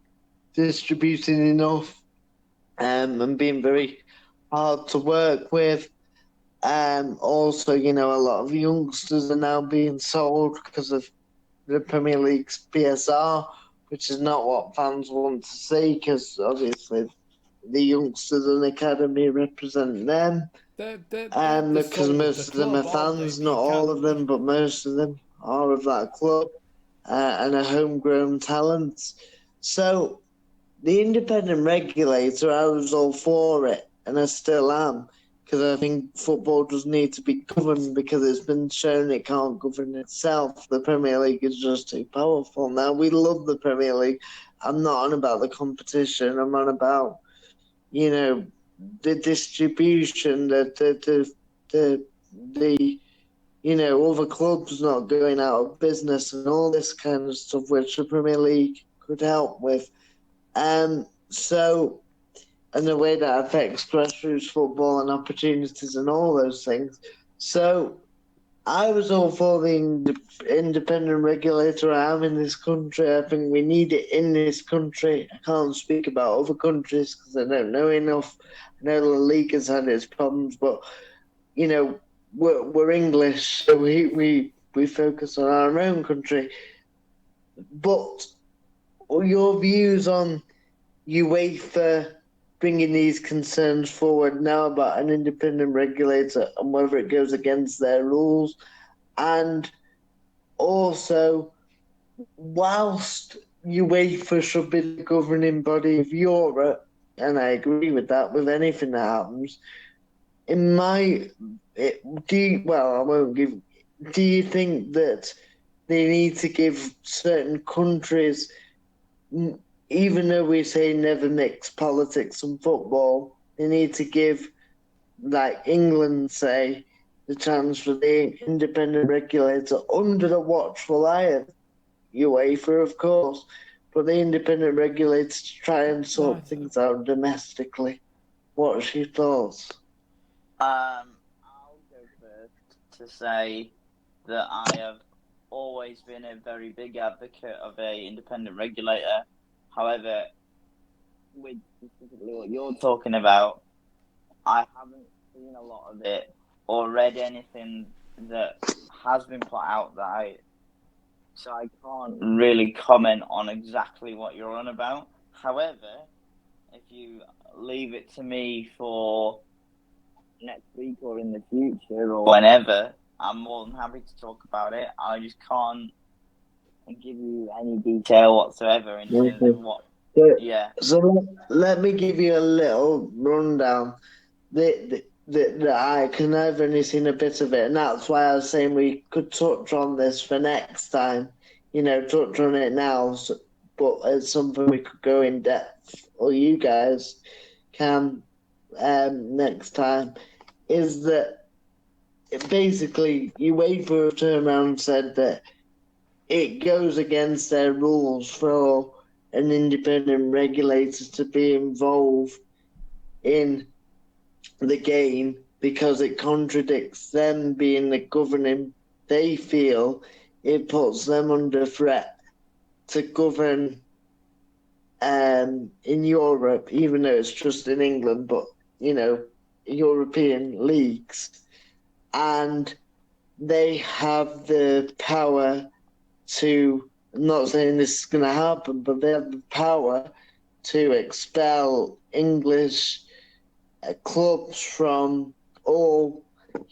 S1: distributing enough, and being very hard to work with. Also, a lot of youngsters are now being sold because of the Premier League's PSR, which is not what fans want to see because obviously the youngsters and academy represent them. Because most of them are fans, not all of them, but most of them are of that club and are homegrown talents. So the independent regulator, I was all for it, and I still am, because I think football does need to be governed because it's been shown it can't govern itself. The Premier League is just too powerful. Now, we love the Premier League. I'm not on about the competition. I'm on about, the distribution, the other clubs not going out of business and all this kind of stuff, which the Premier League could help with. And the way that affects grassroots football and opportunities and all those things. So I was all for the independent regulator I am in this country. I think we need it in this country. I can't speak about other countries because I don't know enough. I know the league has had its problems, but, we're English, so we focus on our own country. But your views on UEFA bringing these concerns forward now about an independent regulator and whether it goes against their rules, and also whilst UEFA should be the governing body of Europe, and I agree with that with anything that happens, do you think that they need to give certain countries, even though we say never mix politics and football, they need to give, like England say, the chance for the independent regulator under the watchful eye of UEFA, of course, but the independent regulator to try and sort things out domestically. What's your thoughts?
S2: I'll go first to say that I have always been a very big advocate of an independent regulator. However, with specifically what you're talking about, I haven't seen a lot of it or read anything that has been put out so I can't really comment on exactly what you're on about. However, if you leave it to me for next week or in the future or whenever, I'm more than happy to talk about it. I just can't give you any detail whatsoever in terms of what.
S1: So let me give you a little rundown. Because I've only seen a bit of it, and that's why I was saying we could touch on this for next time. Touch on it now, but it's something we could go in depth, or you guys can next time. Is that basically UEFA turned around and said that it goes against their rules for an independent regulator to be involved in the game because it contradicts them being the governing. They feel it puts them under threat to govern in Europe, even though it's just in England, but, European leagues. And they have the power to, I'm not saying this is going to happen, but they have the power to expel English clubs from all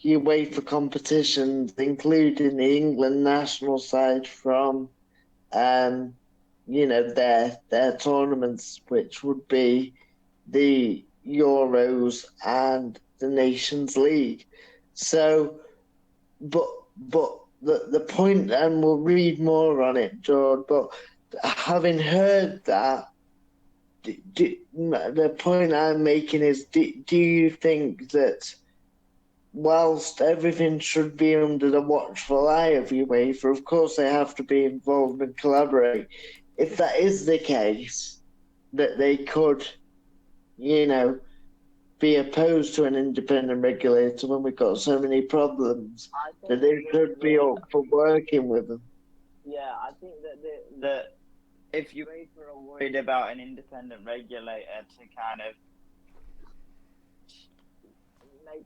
S1: UEFA competitions, including the England national side, from their tournaments, which would be the Euros and the Nations League. So, but the point, and we'll read more on it, George, but having heard that, the point I'm making is, do you think that whilst everything should be under the watchful eye of UEFA, of course they have to be involved and collaborate. If that is the case, that they could, be opposed to an independent regulator when we've got so many problems, that they should be up for working with them.
S2: Yeah, I think that if UEFA are worried about an independent regulator to kind of make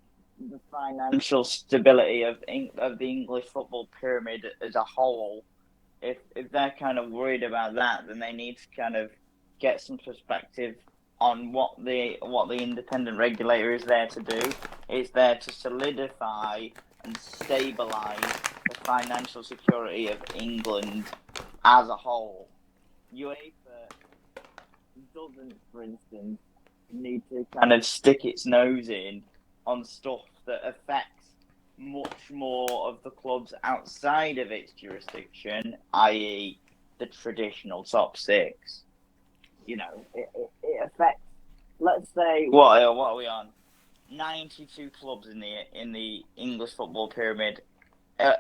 S2: the financial stability of the English football pyramid as a whole, if they're kind of worried about that, then they need to kind of get some perspective on what the independent regulator is there to do. It's there to solidify and stabilise the financial security of England as a whole. UEFA doesn't, for instance, need to kind of stick its nose in on stuff that affects much more of the clubs outside of its jurisdiction, i.e. the traditional top six. It affects, let's say, what are we on? 92 clubs in the English football pyramid,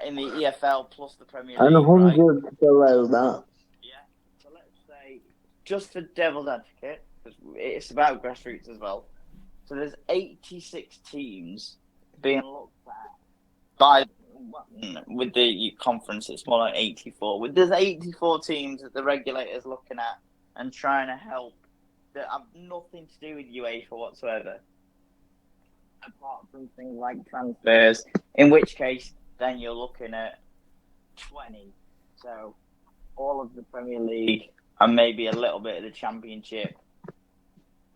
S2: in the EFL plus the Premier League,
S1: and 100
S2: right?
S1: below that.
S2: Yeah. So let's say, just for devil's advocate, because it's about grassroots as well. So there's 86 teams being looked at with the conference. It's more like 84. There's 84 teams that the regulator's looking at and trying to help that have nothing to do with UEFA whatsoever, apart from things like transfers, in which case then you're looking at 20. So all of the Premier League and maybe a little bit of the Championship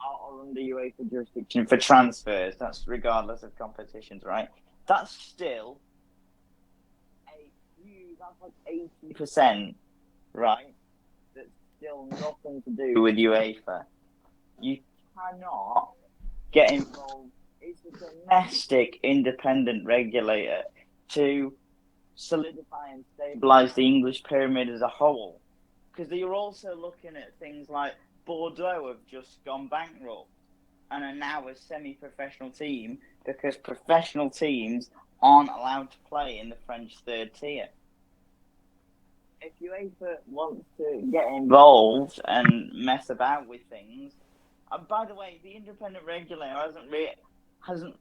S2: are under UEFA jurisdiction for transfers. That's regardless of competitions, right? That's still that's like 80%, right? That's still nothing to do with UEFA. You cannot get involved. It's a domestic independent regulator to solidify and stabilise the English pyramid as a whole. Because you're also looking at things like Bordeaux have just gone bankrupt and are now a semi-professional team because professional teams aren't allowed to play in the French third tier. If UEFA wants to get involved and mess about with things, by the way, the independent regulator hasn't,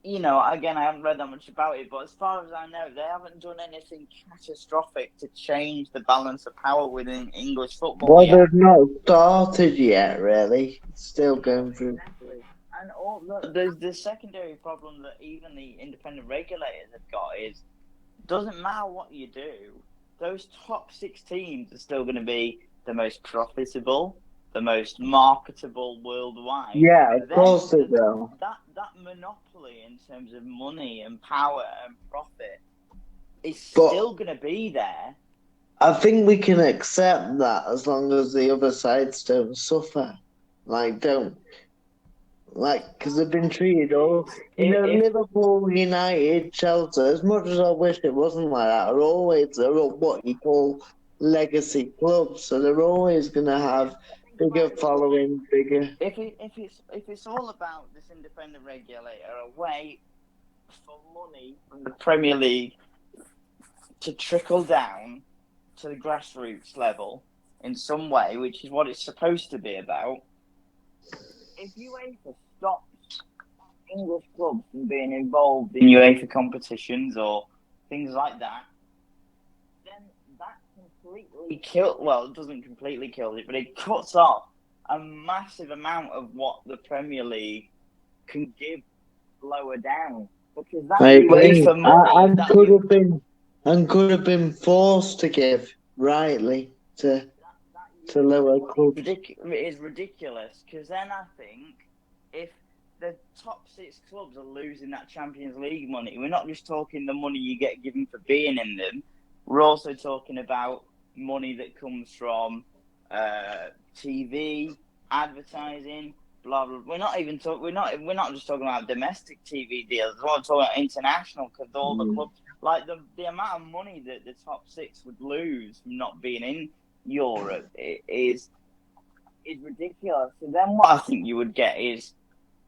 S2: again, I haven't read that much about it, but as far as I know, they haven't done anything catastrophic to change the balance of power within English football.
S1: Well, they've not started yet, really. Still going through.
S2: Exactly. And there's the secondary problem that even the independent regulators have got is, doesn't matter what you do, those top six teams are still going to be the most profitable, the most marketable worldwide.
S1: Yeah, of course they will.
S2: That monopoly in terms of money and power and profit is still going to be there.
S1: I think we can accept that as long as the other sides don't suffer. Because they've been treated Liverpool, United, Chelsea, as much as I wish it wasn't like that, are what you call legacy clubs. So they're always going to have bigger following, bigger.
S2: If it's all about this independent regulator, a way for money from the Premier League to trickle down to the grassroots level in some way, which is what it's supposed to be about. If UEFA stops English clubs from being involved in UEFA competitions or things like that, then that completely it doesn't completely kill it, but it cuts off a massive amount of what the Premier League can give lower down. Because that UEFA money
S1: could have been forced to give rightly to lower clubs.
S2: It is ridiculous, because then I think if the top six clubs are losing that Champions League money, we're not just talking the money you get given for being in them, we're also talking about money that comes from TV, advertising, blah blah. We're not even talking. We're not just talking about domestic TV deals. We're talking about international, because all the clubs, like the amount of money that the top six would lose from not being in Europe is ridiculous. So then what I think you would get is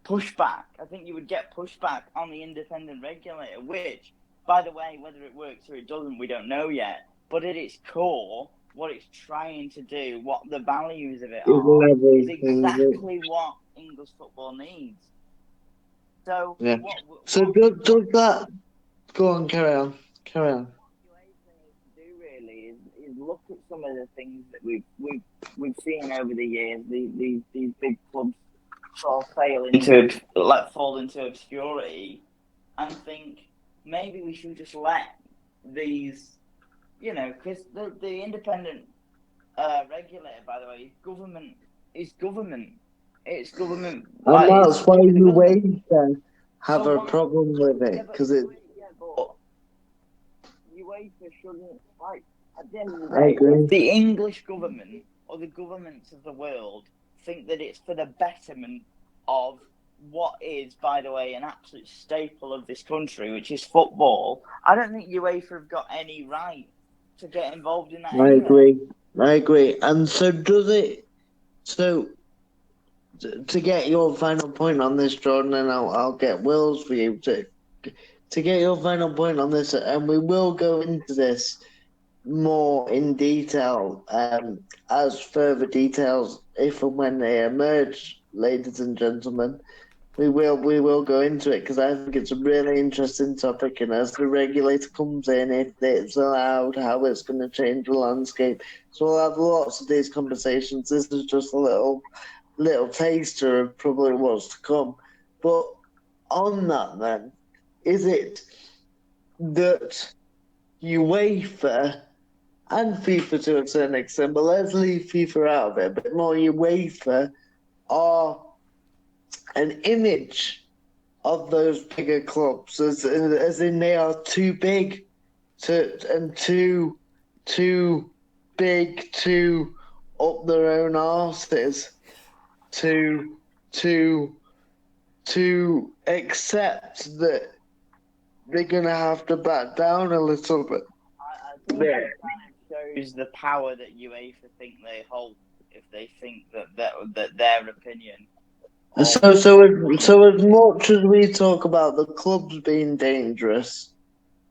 S2: pushback. I think you would get pushback on the independent regulator, which, by the way, whether it works or it doesn't, we don't know yet. But at its core, what it's trying to do, what the values of it are, is exactly what English football needs. So,
S1: yeah. So does that? Go on, carry on.
S2: What UEFA needs to do really is look at some of the things that we've seen over the years. These big clubs sort of fall into obscurity, and think maybe we should just let these, because the independent regulator, by the way, is government. It's government.
S1: And that's why UEFA have a problem with it, because
S2: but UEFA shouldn't, at the end of the
S1: I
S2: day,
S1: agree.
S2: if the English government or the governments of the world think that it's for the betterment of what is, by the way, an absolute staple of this country, which is football, I don't think UEFA have got any right to get involved in that anyway.
S1: I agree. And so does it... So, to get your final point on this, Jordan, and I'll get Will's view, to get your final point on this, and we will go into this more in detail as further details, if and when they emerge, ladies and gentlemen. We will go into it, because I think it's a really interesting topic, and as the regulator comes in, if it's allowed, how it's going to change the landscape. So we'll have lots of these conversations. This is just a little taster of probably what's to come. But on that then, is it that UEFA and FIFA to a certain extent, but let's leave FIFA out of it, a bit more, UEFA are an image of those bigger clubs, as in they are too big too big to up their own arses to accept that they're going to have to back down a little bit.
S2: I think it kind of shows the power that UEFA think they hold, if they think that their opinion.
S1: So as much as we talk about the clubs being dangerous,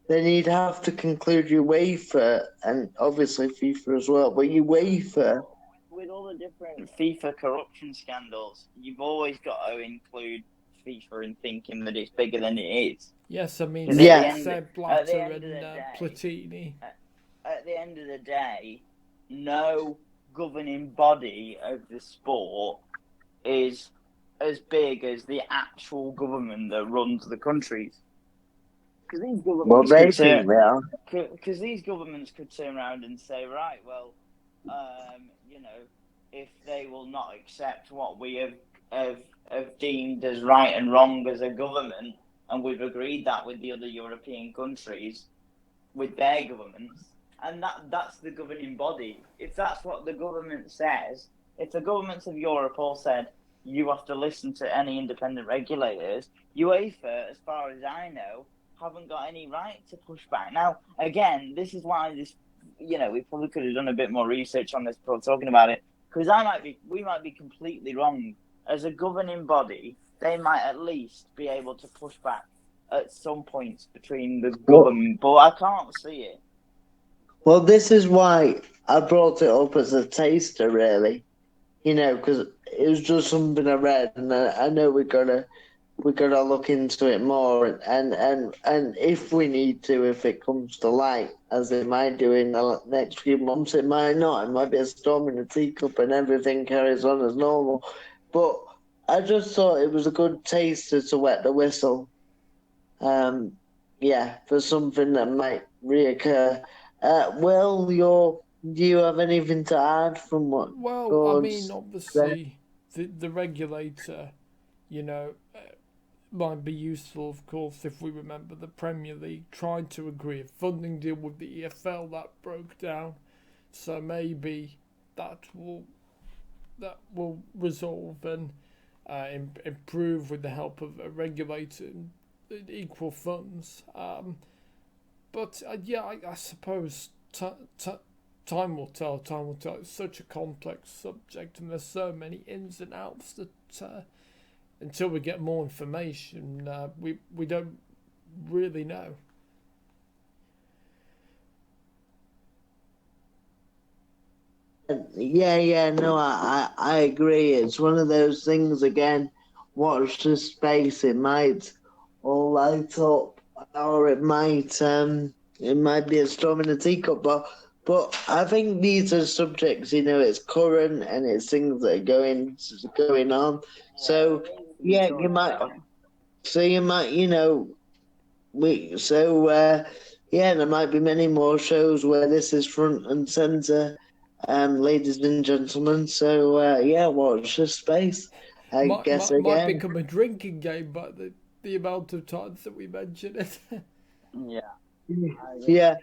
S1: then you'd have to conclude UEFA, and obviously FIFA as well, but UEFA...
S2: With all the different FIFA corruption scandals, you've always got to include FIFA in thinking that it's bigger than it is.
S3: Yes, I mean,
S2: Sepp
S3: Blatter and Platini.
S2: At the end of the day, no governing body of the sport is as big as the actual government that runs the countries. Because these governments could turn around and say, right, well, if they will not accept what we have deemed as right and wrong as a government, and we've agreed that with the other European countries, with their governments, and that's the governing body. If that's what the government says, if the governments of Europe all said, you have to listen to any independent regulators, UEFA, as far as I know, haven't got any right to push back. Now, again, this is why we probably could have done a bit more research on this before talking about it, because we might be completely wrong. As a governing body, they might at least be able to push back at some points between the government, but I can't see it.
S1: Well, this is why I brought it up as a taster, really. Because it was just something I read, and I know we're gonna look into it more, and if we need to, if it comes to light, as it might do in the next few months, it might not. It might be a storm in a teacup, and everything carries on as normal. But I just thought it was a good taster to wet the whistle. For something that might reoccur. Will, do you have anything to add from what?
S3: Well,
S1: George
S3: I mean, obviously, the regulator, might be useful, of course, if we remember the Premier League tried to agree a funding deal with the EFL that broke down. So maybe that will resolve, and improve with the help of a regulator and equal funds. But I suppose time will tell. Time will tell. It's such a complex subject, and there's so many ins and outs that until we get more information, we don't really know.
S1: No, I agree. It's one of those things again. Watch the space. It might all light up, or it might be a storm in a teacup. But I think these are subjects. It's current and it's things that are going on. So you might. So you might, there might be many more shows where this is front and center. Ladies and gentlemen, so watch the space. I guess again
S3: might become a drinking game by the amount of times that we mention it.
S1: Yeah.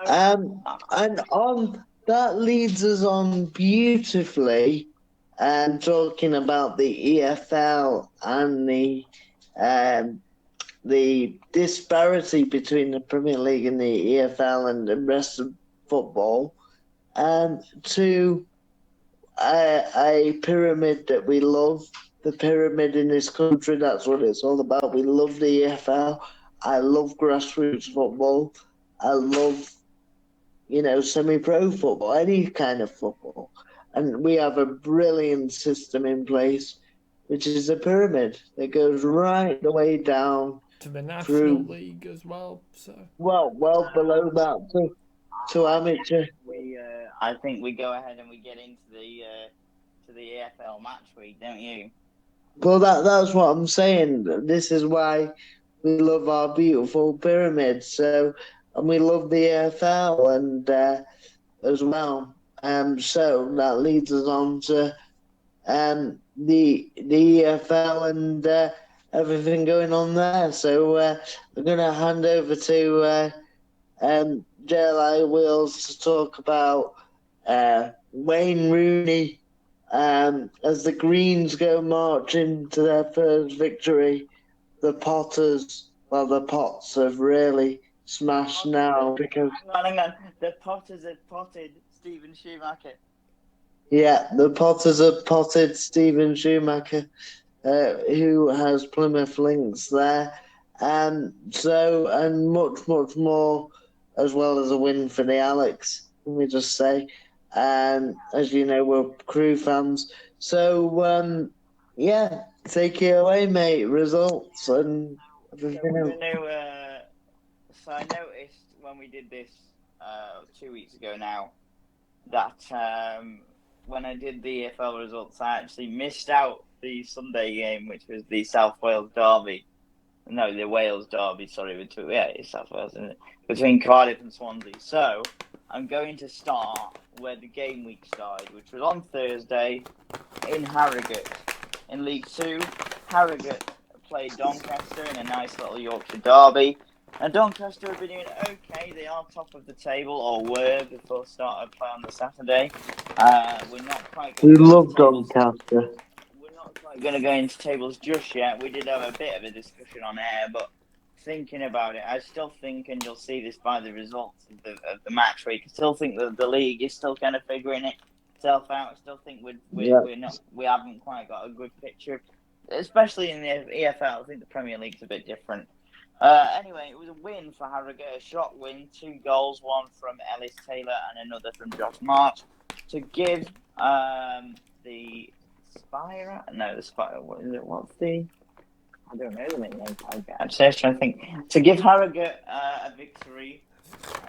S1: And on that leads us on beautifully, and talking about the EFL and the disparity between the Premier League and the EFL and the rest of football. To a pyramid that we love, the pyramid in this country. That's what it's all about. We love the EFL. I love grassroots football. I love, semi-pro football, any kind of football. And we have a brilliant system in place, which is a pyramid that goes right the way down
S3: to the National League as well. So
S1: well below that to amateur.
S2: I think we go ahead and we get into the EFL match week, don't you?
S1: Well, that's what I'm saying. This is why we love our beautiful pyramid. So, and we love the EFL and as well. So that leads us on to the EFL and everything going on there. So we're going to hand over to JLI Wheels to talk about Wayne Rooney as the Greens go marching to their first victory. The Potters, the Pots have really smashed now because...
S2: Hang on. The Potters have potted Stephen Schumacher.
S1: Yeah, the Potters have potted Stephen Schumacher, who has Plymouth links there. And much, much more, as well as a win for the Alex, let me just say. And as you know, we're Crew fans. So, take it away, mate. Results and everything else.
S2: So I noticed when we did this 2 weeks ago now that when I did the EFL results, I actually missed out the Sunday game, which was the South Wales derby. No, the Wales derby, sorry. It's South Wales, isn't it? Between Cardiff and Swansea. So I'm going to start where the game week started, which was on Thursday in Harrogate. In League 2, Harrogate played Doncaster in a nice little Yorkshire derby. And Doncaster have been doing okay. They are top of the table, or were before start of play on the Saturday. We're not quite going to
S1: We love Doncaster.
S2: We're not quite going to go into tables just yet. We did have a bit of a discussion on air, but thinking about it, I still think, and you'll see this by the results of the match week, I still think that the league is still kind of figuring itself out. I still think we haven't quite got a good picture, especially in the EFL. I think the Premier League's a bit different. Anyway, it was a win for Harrogate, a shock win, 2 goals, one from Ellis Taylor and another from Josh March, to give the Spire, what is it? What's the? I don't know the nickname. I'm just trying to think. To give Harrogate a victory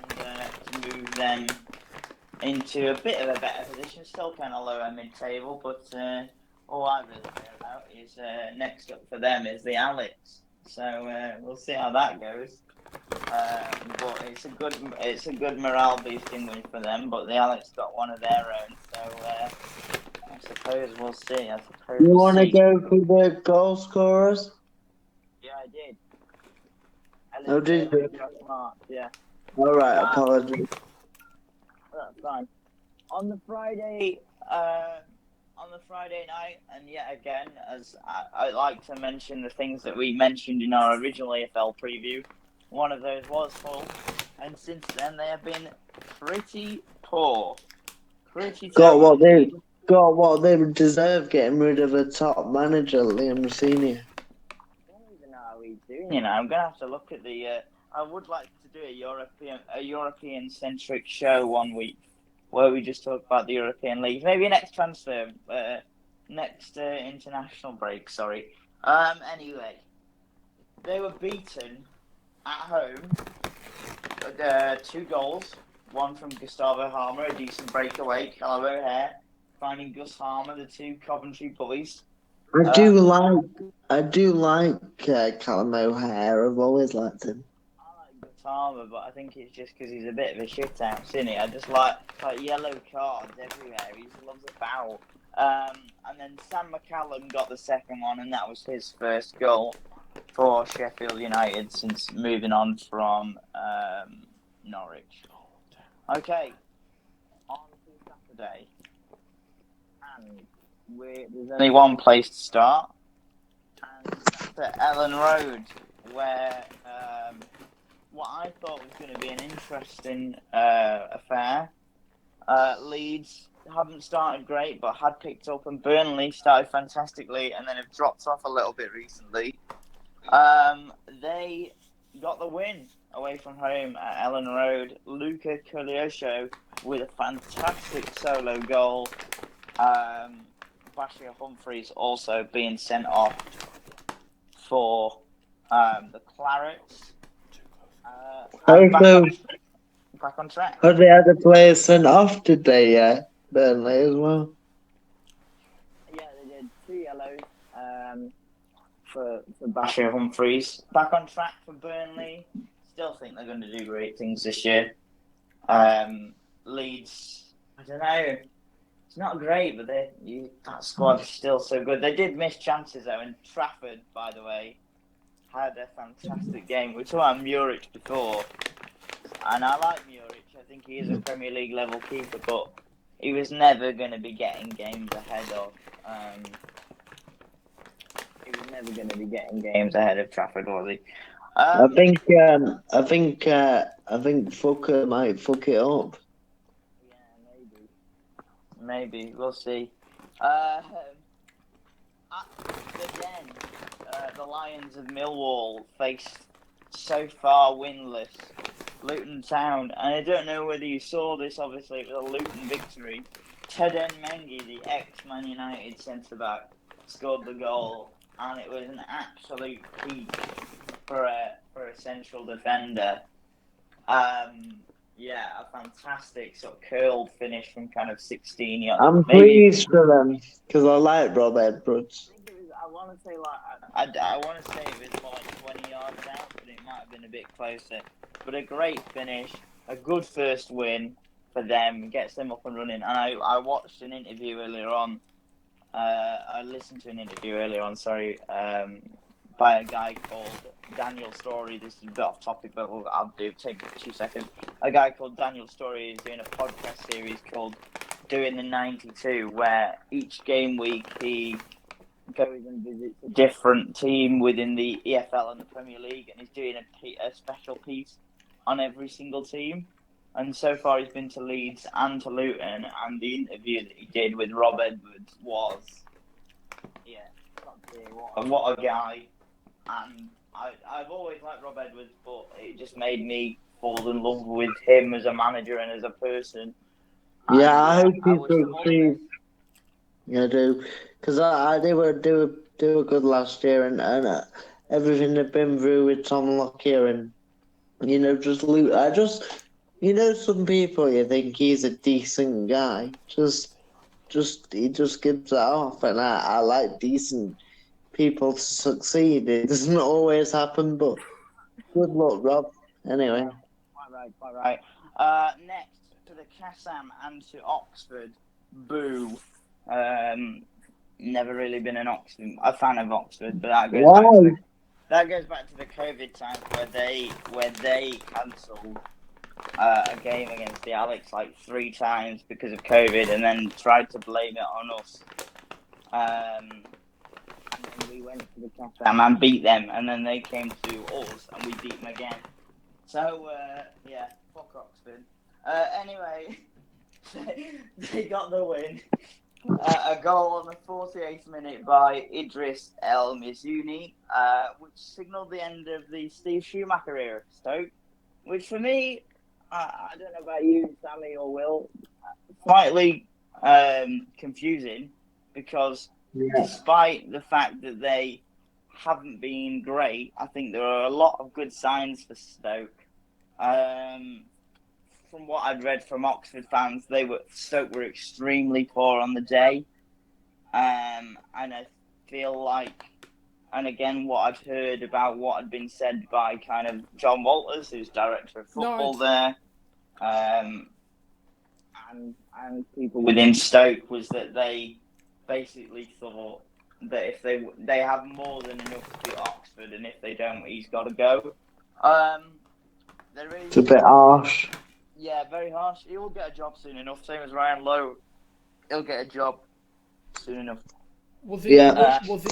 S2: and to move them into a bit of a better position, still kind of lower mid-table, but all I really care about is next up for them is the Alex. So we'll see how that goes. But it's a good morale boosting win for them. But the Alex got one of their own, so I suppose we'll see.
S1: You want to go for the goal scorers?
S2: Yeah, I did.
S1: Oh, did you?
S2: Yeah.
S1: All right, apologies.
S2: That's fine. On the Friday on the Friday night, and yet again, as I like to mention the things that we mentioned in our original AFL preview, one of those was Hull, and since then they have been pretty poor. Pretty
S1: Got
S2: terrible.
S1: what they deserve, getting rid of a top manager, Liam Senior.
S2: I don't even know how he's doing. I'm gonna have to look at the. I would like to do a European centric show one week where we just talk about the European league. Maybe next transfer, next international break. Sorry. Anyway, they were beaten at home. 2 goals. One from Gustavo Harmer, a decent breakaway. Callum O'Hare finding Gus Harmer, the 2 Coventry boys.
S1: I do like Callum O'Hare. I've always liked him.
S2: I like Gus Harmer, but I think it's just because he's a bit of a shit house, isn't he? I just like yellow cards everywhere. He just loves a foul. And then Sam McCallum got the second one, and that was his first goal for Sheffield United since moving on from Norwich. Okay, on to Saturday, and there's only one place to start, and that's at Ellen Road, where what I thought was going to be an interesting affair. Leeds haven't started great, but had picked up, and Burnley started fantastically, and then have dropped off a little bit recently. They got the win away from home at Ellen Road. Luca Cogliosho with a fantastic solo goal. Bashir Humphreys also being sent off for the Clarets. Back on track.
S1: Oh, they had a player sent off today, yeah? Burnley as well.
S2: Yeah, they did 2 yellows for Bashir Humphreys. Back on track for Burnley. Still think they're going to do great things this year. Leeds, I don't know. It's not great, but that squad is still so good. They did miss chances, though, and Trafford, by the way, had a fantastic game. We talked about Muric before, and I like Muric. I think he is a Premier League level keeper, but he was never going to be getting games ahead of. He was never going to be getting games ahead of Trafford, was he?
S1: I think Fucker might fuck it up.
S2: Yeah, maybe we'll see. Again, the Lions of Millwall faced so far winless Luton Town, and I don't know whether you saw this. Obviously, it was a Luton victory. Teden Mengi, the ex-Man United centre-back, scored the goal, and it was an absolute peak for a central defender. Yeah, a fantastic sort of curled finish from kind of 16 yards.
S1: I'm pleased for them because I like Rob Edwards.
S2: I want to say I want to say it was like 20 yards out, but it might have been a bit closer. But a great finish, a good first win for them, gets them up and running. And I watched an interview earlier on. I listened to an interview earlier on. Sorry, by a guy called Daniel Story. This is a bit off topic, but I'll take 2 seconds. A guy called Daniel Story is doing a podcast series called Doing the 92, where each game week he goes and visits a different team within the EFL and the Premier League, and he's doing a special piece on every single team. And so far he's been to Leeds and to Luton, and the interview that he did with Rob Edwards was, what a guy. And I've always liked Rob Edwards, but it just made me fall in love with him as a manager and as a person.
S1: Yeah, I hope he succeeds. Yeah, I do. Because they were good last year, and everything they've been through with Tom Lockyer and, some people you think he's a decent guy. He just gives it off, and I like decent people to succeed. It doesn't always happen, but good luck, Rob. Anyway.
S2: Quite right. Next to the Kassam and to Oxford. Boo. Never really been a fan of Oxford, but that goes back to the COVID times where they cancelled a game against the Alex like 3 times because of COVID, and then tried to blame it on us And then we went to the Cafe and beat them, and then they came to us and we beat them again. So yeah, fuck Oxford. Anyway, they got the win. A goal on the 48th minute by Idris El Mizuni, which signalled the end of the Steve Schumacher era for Stoke. Which for me, I don't know about you, Sammy or Will, slightly confusing, because despite the fact that they haven't been great, I think there are a lot of good signs for Stoke. From what I'd read from Oxford fans, Stoke were extremely poor on the day, and I feel like, and again, what I've heard about what had been said by kind of John Walters, who's director of football there, and people within Stoke, was that they basically thought that if they have more than enough to beat Oxford, and if they don't, he's got to go.
S1: It's a bit harsh.
S2: Yeah, very harsh. He will get a job soon enough. Same as Ryan Lowe. He'll get a job soon enough.
S3: Was it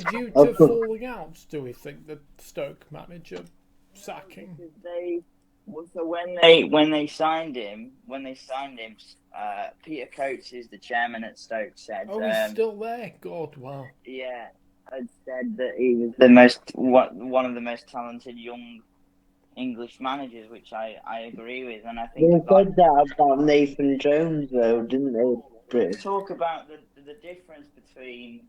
S3: due to falling out, do we think, the Stoke manager sacking?
S2: So when they signed him, Peter Coates, who's the chairman at Stoke, said,
S3: "Oh, he's still there. God, wow."
S2: Yeah, had said that he was one of the most talented young English managers, which I agree with, and I think
S1: they said that about Nathan Jones, though, didn't they?
S2: Let's talk about the difference between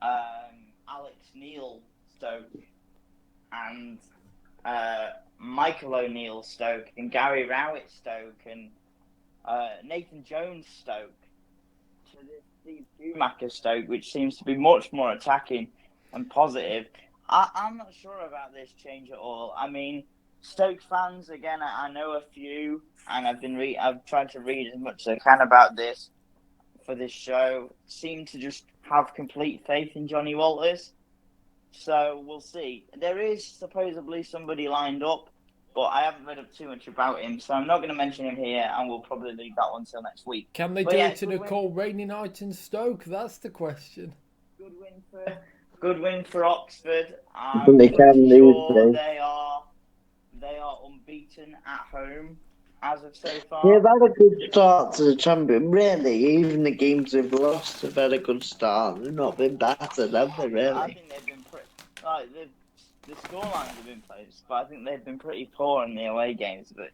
S2: Alex Neil Stoke and Michael O'Neill Stoke and Gary Rowett Stoke and Nathan Jones Stoke to this Steve Schumacher Stoke, which seems to be much more attacking and positive. I'm not sure about this change at all. I mean, Stoke fans, again, I know a few, and I've tried to read as much as I can about this for this show, seem to just have complete faith in Johnny Walters. So we'll see. There is supposedly somebody lined up, but I haven't read up too much about him, so I'm not going to mention him here, and we'll probably leave that one till next week.
S3: Can they do it in a cold, rainy night in Stoke? That's the question.
S2: Good win for Oxford.
S1: They can lose.
S2: They are unbeaten at home as of so far.
S1: They've had a good start to the champion. Really, even the games they've lost have had a good start. They've not been battered, have they? Really?
S2: I think they've been pretty. The scorelines have been close, but I think they've been pretty poor in the away games. But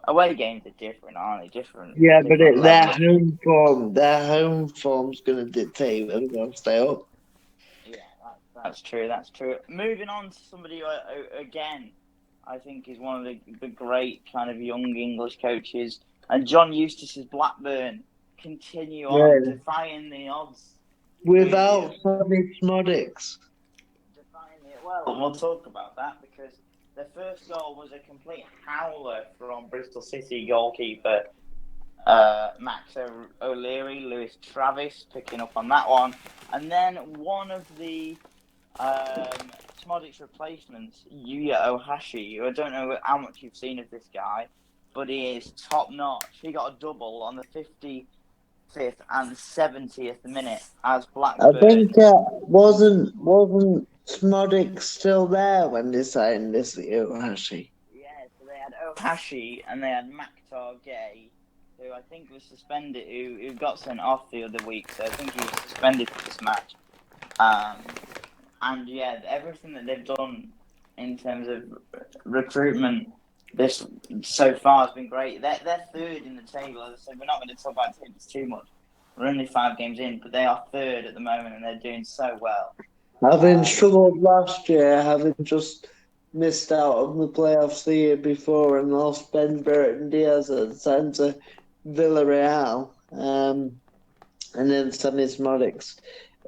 S2: away games are different, aren't they? Different.
S1: Yeah, but their home form. Their home form's going to dictate whether they'll stay up.
S2: Yeah, that's true. That's true. Moving on to somebody who, again, I think is one of the great kind of young English coaches. And John Eustace's Blackburn continue on defying the odds.
S1: Without Sammy Smodics.
S2: Defying it. Well, we'll talk about that, because their first goal was a complete howler from Bristol City goalkeeper Max O'Leary, Lewis Travis picking up on that one. And then one of the Smodic's replacements, Yuya Ohashi, who I don't know how much you've seen of this guy, but he is top notch. He got a double on the 55th and 70th minute as Blackburn.
S1: I think wasn't Smodic still there when they signed this Ohashi?
S2: Yeah, so they had Ohashi and they had Maktar Gay, who I think was suspended, who got sent off the other week, so I think he was suspended for this match. And yeah, everything that they've done in terms of recruitment this so far has been great. They're third in the table. As I said, we're not going to talk about tables too much. We're only 5 games in, but they are third at the moment, and they're doing so well.
S1: Having struggled last year, having just missed out on the playoffs the year before and lost Ben Burton Diaz at the time to Villarreal, and then Sammy Smodics.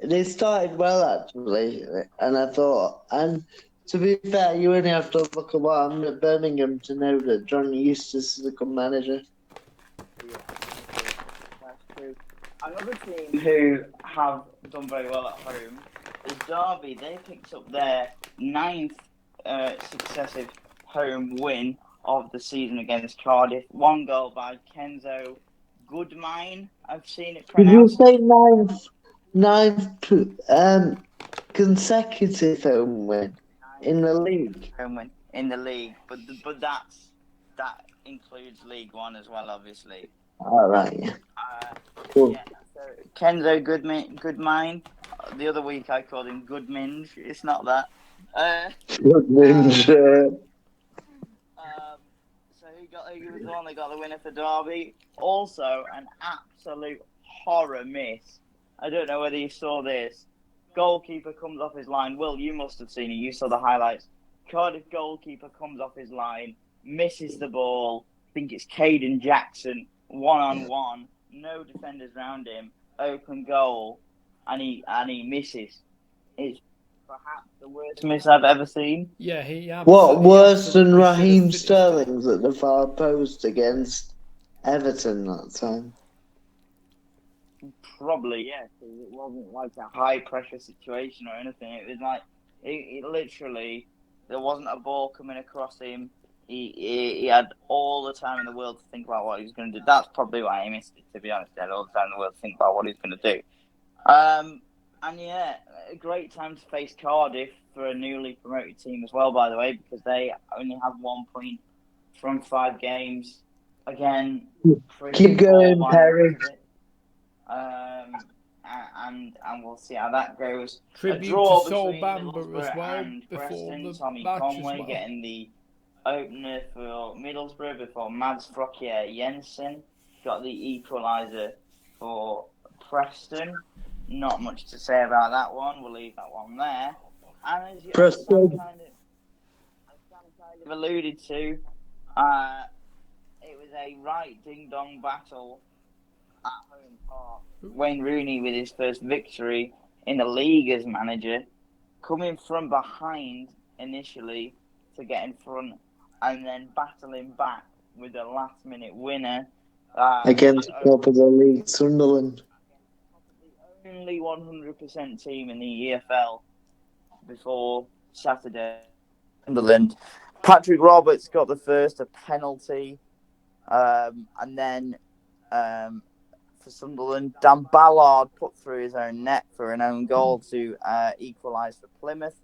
S1: They started well, actually, and I thought, and to be fair, you only have to look at what happened at Birmingham to know that John Eustace is a good manager.
S2: Yeah, that's true. Another team who have done very well at home is Derby. They picked up their 9th successive home win of the season against Cardiff. 1 goal by Kenzo Goodmine. I've seen it pronounced.
S1: Did you say ninth consecutive home win in the league.
S2: Home win in the league, but that includes League One as well, obviously.
S1: All right.
S2: Cool. Yeah. So Kenzo Goodmine. The other week I called him Goodminge. It's not that.
S1: Good ninja.
S2: So he was the one that got the winner for Derby. Also, an absolute horror miss. I don't know whether you saw this. Goalkeeper comes off his line. Will, you must have seen it. You saw the highlights. Cardiff goalkeeper comes off his line, misses the ball. I think it's Caden Jackson, 1-on-1. No defenders around him. Open goal, and he misses. It's perhaps the worst miss I've ever seen.
S3: Yeah,
S1: What worse than
S3: absolutely
S1: Raheem
S3: should have finished
S1: Sterling's at the far post against Everton that time?
S2: Probably, yeah, because it wasn't like a high pressure situation or anything. It was like it literally there wasn't a ball coming across him. He had all the time in the world to think about what he was going to do. That's probably why he missed it, to be honest. He had all the time in the world to think about what he was going to do. And yeah, a great time to face Cardiff for a newly promoted team as well, by the way, because they only have 1 point from 5 games. Again,
S1: Keep going, Perry.
S2: And we'll see how that goes.
S3: Tribute
S2: a draw
S3: to Sol
S2: between
S3: Bamba
S2: Middlesbrough
S3: as well
S2: and
S3: before
S2: Preston.
S3: the
S2: Tommy
S3: match
S2: Conway
S3: as well.
S2: getting the opener for Middlesbrough before Mads Frockier Jensen got the equaliser for Preston. Not much to say about that one. We'll leave that one there. And as Sam kind of alluded to, it was a right ding-dong battle at home park. Wayne Rooney with his first victory in the league as manager, coming from behind initially to get in front and then battling back with a last-minute winner.
S1: Against top of the league, Sunderland.
S2: The only 100% team in the EFL before Saturday. Sunderland. Patrick Roberts got the first, a penalty. And then for Sunderland, Dan Ballard put through his own net for an own goal to equalise for Plymouth.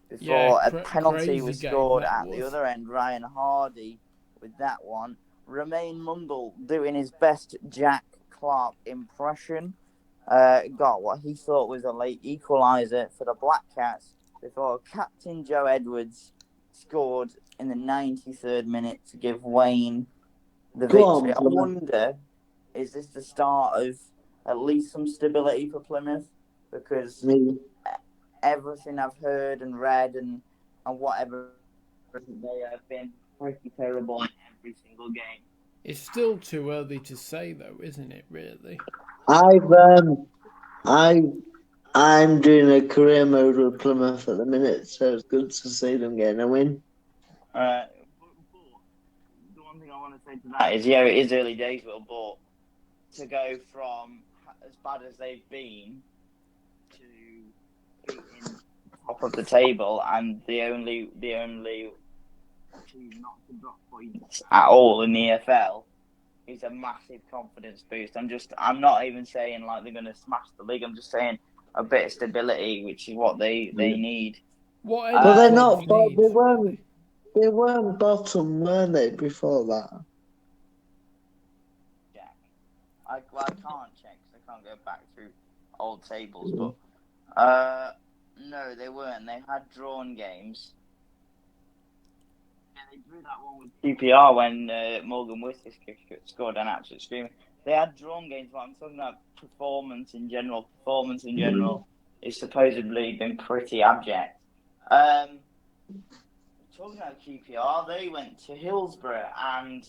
S2: Before a penalty was scored at the other end, Ryan Hardy with that one. Romain Mundle doing his best Jack Clark impression. Got what he thought was a late equaliser for the Black Cats before Captain Joe Edwards scored in the 93rd minute to give Wayne the victory. I wonder, is this the start of at least some stability for Plymouth? Because everything I've heard and read and whatever, they have been pretty terrible in every single game.
S3: It's still too early to say, though, isn't it? Really.
S1: I'm doing a career mode with Plymouth at the minute, so it's good to see them getting a win.
S2: But the one thing I want to say to that is, yeah, it is early days, Will, but to go from as bad as they've been to being top of the table and the only team not to drop points at all in the EFL is a massive confidence boost. I'm not even saying like they're going to smash the league. I'm just saying a bit of stability, which is what they need.
S1: But they're not. They weren't bottom, were they, before that?
S2: Yeah, I can't check because I can't go back through old tables, but no, they weren't. They had drawn games. Yeah, they drew that one with QPR when Morgan Whittaker scored an absolute screamer. They had drawn games, but I'm talking about performance in general. Performance in general is supposedly been pretty abject. Talking about QPR, they went to Hillsborough and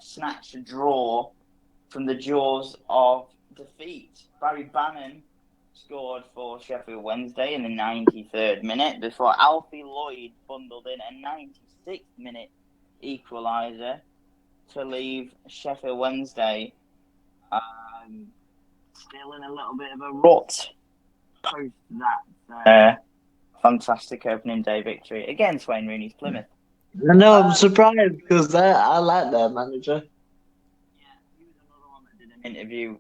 S2: snatched a draw from the jaws of defeat. Barry Bannon scored for Sheffield Wednesday in the 93rd minute before Alfie Lloyd bundled in a 96th minute equaliser to leave Sheffield Wednesday still in a little bit of a rut post that fantastic opening day victory against Wayne Rooney's Plymouth.
S1: I know, I'm surprised because I like their manager.
S2: Yeah, he was another one that did an interview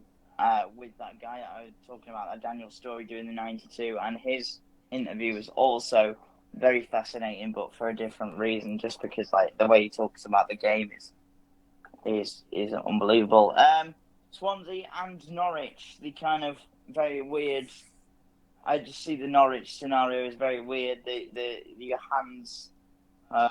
S2: with that guy I was talking about, that Daniel Story doing the 92, and his interview was also very fascinating, but for a different reason, just because like the way he talks about the game is unbelievable. Swansea and Norwich, the kind of very weird. I just see the Norwich scenario as very weird. The Hans era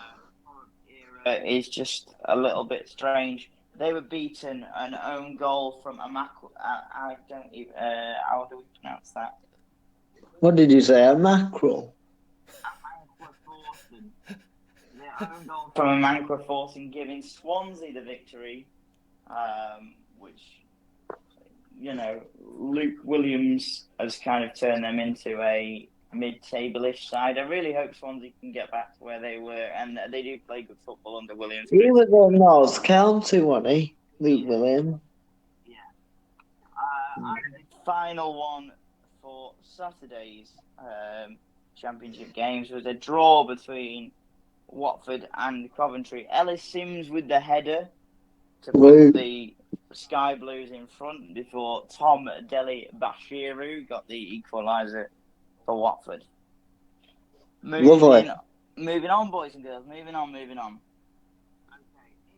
S2: is just a little bit strange. They were beaten an own goal from a I don't even. How do we pronounce that?
S1: What did you say? A mackerel?
S2: Their own goal from a Mancra Forcing, giving Swansea the victory, which, you know, Luke Williams has kind of turned them into a mid-table-ish side. I really hope Swansea can get back to where they were, and they do play good football under Williams.
S1: He was at Notts County, wasn't he? Luke Williams.
S2: Yeah. And the final one for Saturday's championship games was a draw between Watford and Coventry. Ellis Sims with the header to put the Sky Blues in front before Tom Deli Bashiru got the equaliser for Watford. Moving on, boys and girls. Moving on. Okay.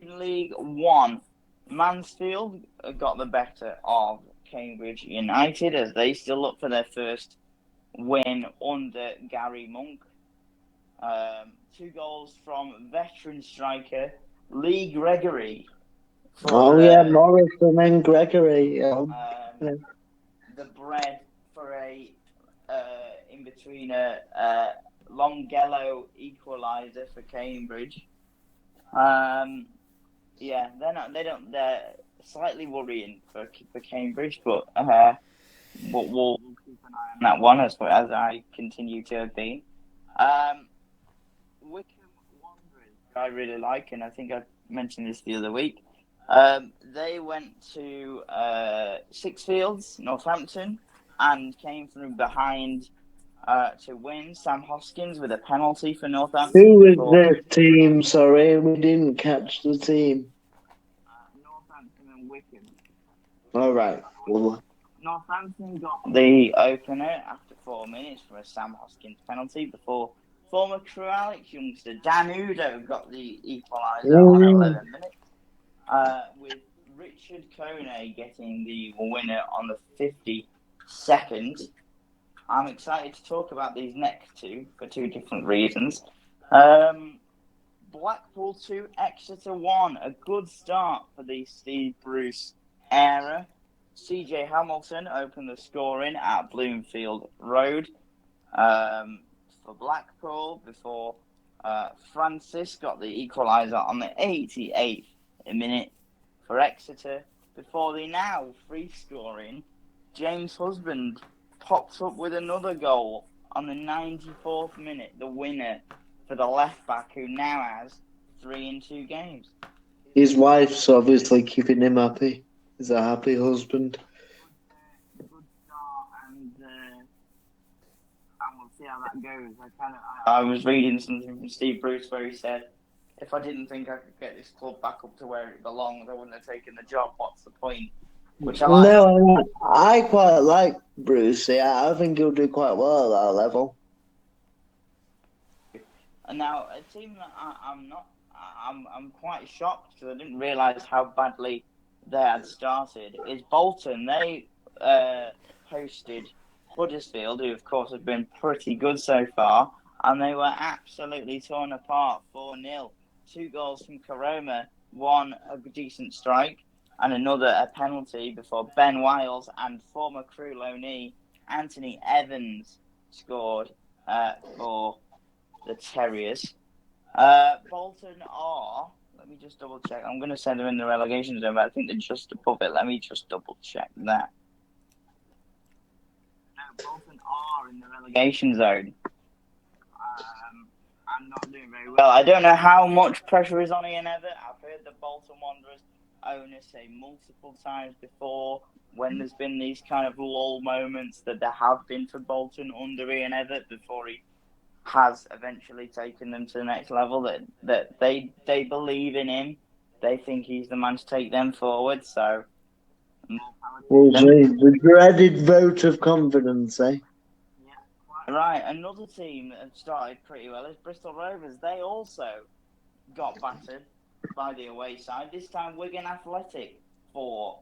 S2: In League One, Mansfield got the better of Cambridge United as they still look for their first win under Gary Monk. 2 goals from veteran striker Lee Gregory.
S1: Morrison and Gregory.
S2: The bread for a in between a Longello equaliser for Cambridge. They're slightly worrying for Cambridge, but we'll keep an eye on that one as I continue to have been. Wycombe Wanderers, I really like, and I think I mentioned this the other week. They went to Sixfields, Northampton, and came from behind to win. Sam Hoskins with a penalty for Northampton.
S1: Who was the team? Sorry, we didn't catch the team.
S2: Northampton and Wycombe.
S1: All right.
S2: Northampton got the opener after 4 minutes for a Sam Hoskins penalty before former Crewe Alex youngster Dan Udo got the equaliser on 11 minutes. With Richard Kone getting the winner on the 52nd. I'm excited to talk about these next two for 2 different reasons. Blackpool 2, Exeter 1. A good start for the Steve Bruce era. CJ Hamilton opened the scoring at Bloomfield Road for Blackpool before Francis got the equaliser on the 88th minute for Exeter before the now free scoring James Husband pops up with another goal on the 94th minute, the winner for the left back who now has 3 in 2 games.
S1: His wife's obviously keeping him happy. He's a happy husband.
S2: Good start, and we'll see how that goes. I was reading something from Steve Bruce where he said, if I didn't think I could get this club back up to where it belongs, I wouldn't have taken the job. What's the point? Which I like.
S1: No, I quite like Bruce. Yeah, I think he'll do quite well at that level.
S2: And now a team that I'm quite shocked because I didn't realise how badly they had started is Bolton. They hosted Huddersfield, who of course have been pretty good so far, and they were absolutely torn apart 4-0. 2 goals from Karoma, 1 a decent strike, and another a penalty before Ben Wiles and former Crewe loanee Anthony Evans scored for the Terriers. Bolton are, let me just double check. I'm going to send them in the relegation zone, but I think they're just above it. Let me just double check that. No, Bolton are in the relegation zone. I'm not doing very well. I don't know how much pressure is on Ian Evatt. I've heard the Bolton Wanderers owner say multiple times before when there's been these kind of lull moments that there have been for Bolton under Ian Evatt before he has eventually taken them to the next level, that they believe in him. They think he's the man to take them forward. So
S1: The dreaded vote of confidence, eh?
S2: Right, another team that have started pretty well is Bristol Rovers. They also got battered by the away side. This time, Wigan Athletic 4.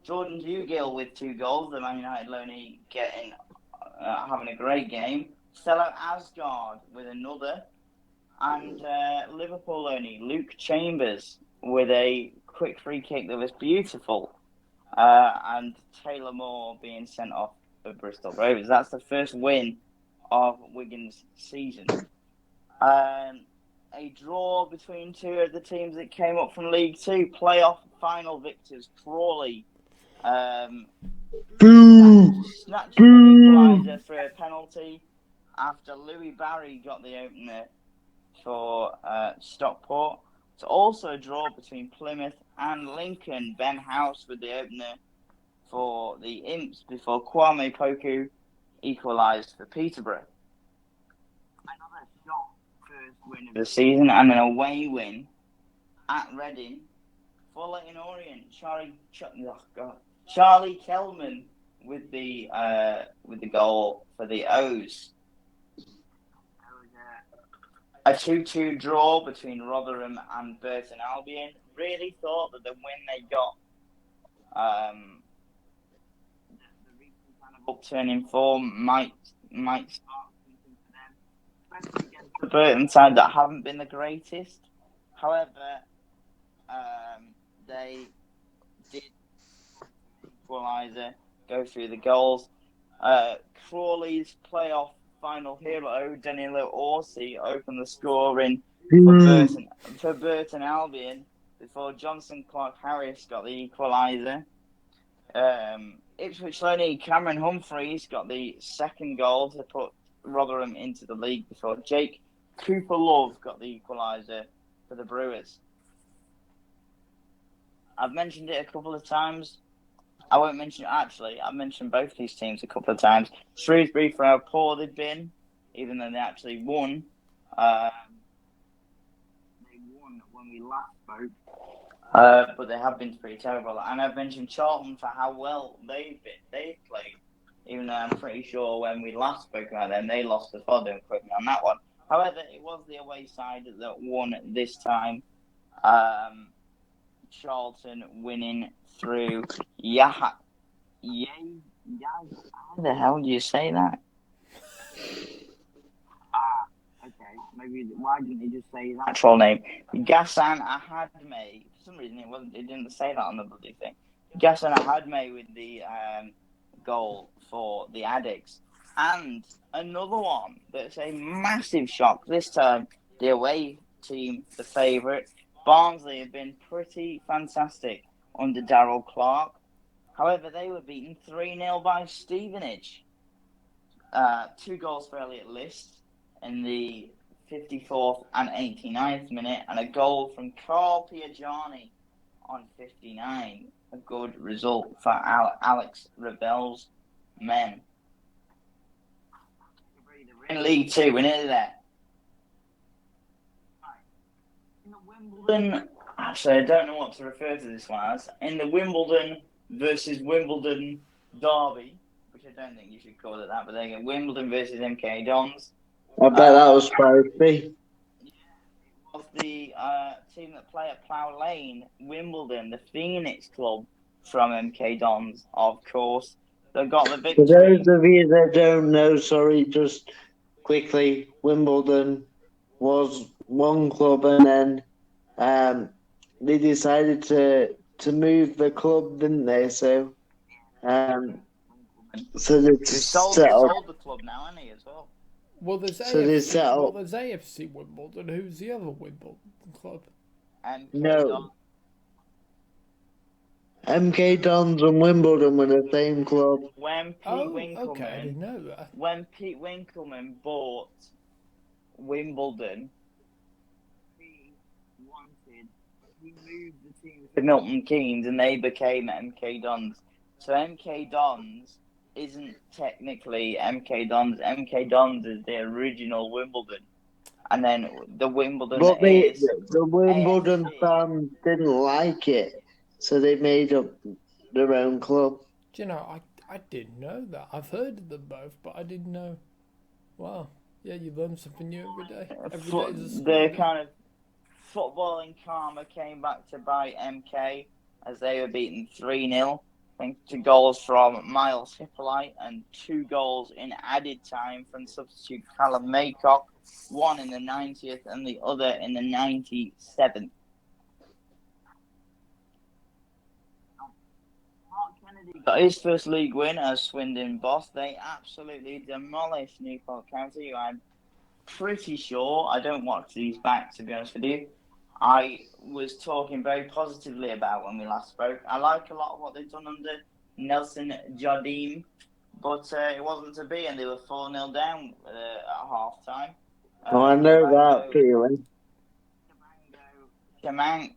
S2: Jordan Hugill with 2 goals. The Man United loanee having a great game. Stella Asgard with another. And Liverpool loanee Luke Chambers with a quick free kick that was beautiful. And Taylor Moore being sent off for Bristol Rovers. That's the first win of Wigan's season. A draw between 2 of the teams that came up from League 2. Playoff final victors, Crawley. Snatching an equaliser for a penalty after Louis Barry got the opener for Stockport. It's also a draw between Plymouth and Lincoln. Ben House with the opener for the Imps before Kwame Poku equalised for Peterborough. Another shock first win of the season and an away win at Reading for Leyton Orient. Charlie Kelman with the goal for the O's. A 2-2 draw between Rotherham and Burton Albion. Really thought that the win they got, the recent kind of upturn in form might start something for them, especially against the Burton side that haven't been the greatest. However, they did equaliser, go through the goals. Crawley's playoff final hero, Danilo Orsi, opened the scoring for Burton Albion before Johnson Clark Harris got the equaliser. Ipswich loanee Cameron Humphreys got the second goal to put Rotherham into the league before Jake Cooper Love got the equaliser for the Brewers. I've mentioned it a couple of times. I won't mention it, actually. I've mentioned both these teams a couple of times. Shrewsbury for how poor they've been, even though they actually won. They won when we last spoke, but they have been pretty terrible. And I've mentioned Charlton for how well they've played, even though I'm pretty sure when we last spoke about them, they lost the pod. Don't quote me on that one. However, it was the away side that won this time. Charlton winning through how the hell do you say that? Okay. Maybe why didn't he just say his actual name? Ghassan Ahadme. For some reason it didn't say that on the bloody thing. Ghassan Ahadme with the goal for the Addicts. And another one that's a massive shock. This time the away team, the favourite. Barnsley have been pretty fantastic under Darrell Clark. However, they were beaten 3-0 by Stevenage. 2 goals for Elliot List in the 54th and 89th minute, and a goal from Carl Piagiani on 59. A good result for Alex Rebel's men. We're in League 2, we're nearly there. Wimbledon, actually, I don't know what to refer to this one as. In the Wimbledon versus Wimbledon derby, which I don't think you should call it that, but there you go. Wimbledon versus MK Dons.
S1: I bet that was spicy.
S2: Yeah, it was the team that play at Plough Lane, Wimbledon, the Phoenix club from MK Dons, of course. They got the victory.
S1: For those of you that don't know, sorry, just quickly, Wimbledon was one club, and then they decided to move the club, didn't they? So they
S2: sold the club now, hasn't he, as well?
S3: Well, there's
S1: there's
S3: AFC Wimbledon. Who's the other Wimbledon club?
S1: MK Dons and Wimbledon were the same club.
S2: When
S3: okay, I didn't know that.
S2: When Pete Winkleman bought Wimbledon, he moved the team to Milton Keynes, and they became MK Dons. So MK Dons isn't technically MK Dons. MK Dons is the original Wimbledon, and then the Wimbledon.
S1: But the Wimbledon fans didn't like it, so they made up their own club.
S3: Do you know, I didn't know that. I've heard of them both, but I didn't know. Wow. Yeah, you learn something new every day. Every day is a school
S2: The
S3: day.
S2: kind of footballing karma came back to bite MK as they were beaten 3-0, thanks to goals from Miles Hippolyte and 2 goals in added time from substitute Callum Maycock, one in the 90th and the other in the 97th. Mark Kennedy got his first league win as Swindon boss. They absolutely demolished Newport County, who I'm pretty sure, I don't watch these back to be honest with you, I was talking very positively about when we last spoke. I like a lot of what they've done under Nelson Jardim, but it wasn't to be, and they were 4-0 down at half time.
S1: I know that feeling.
S2: Shamanga,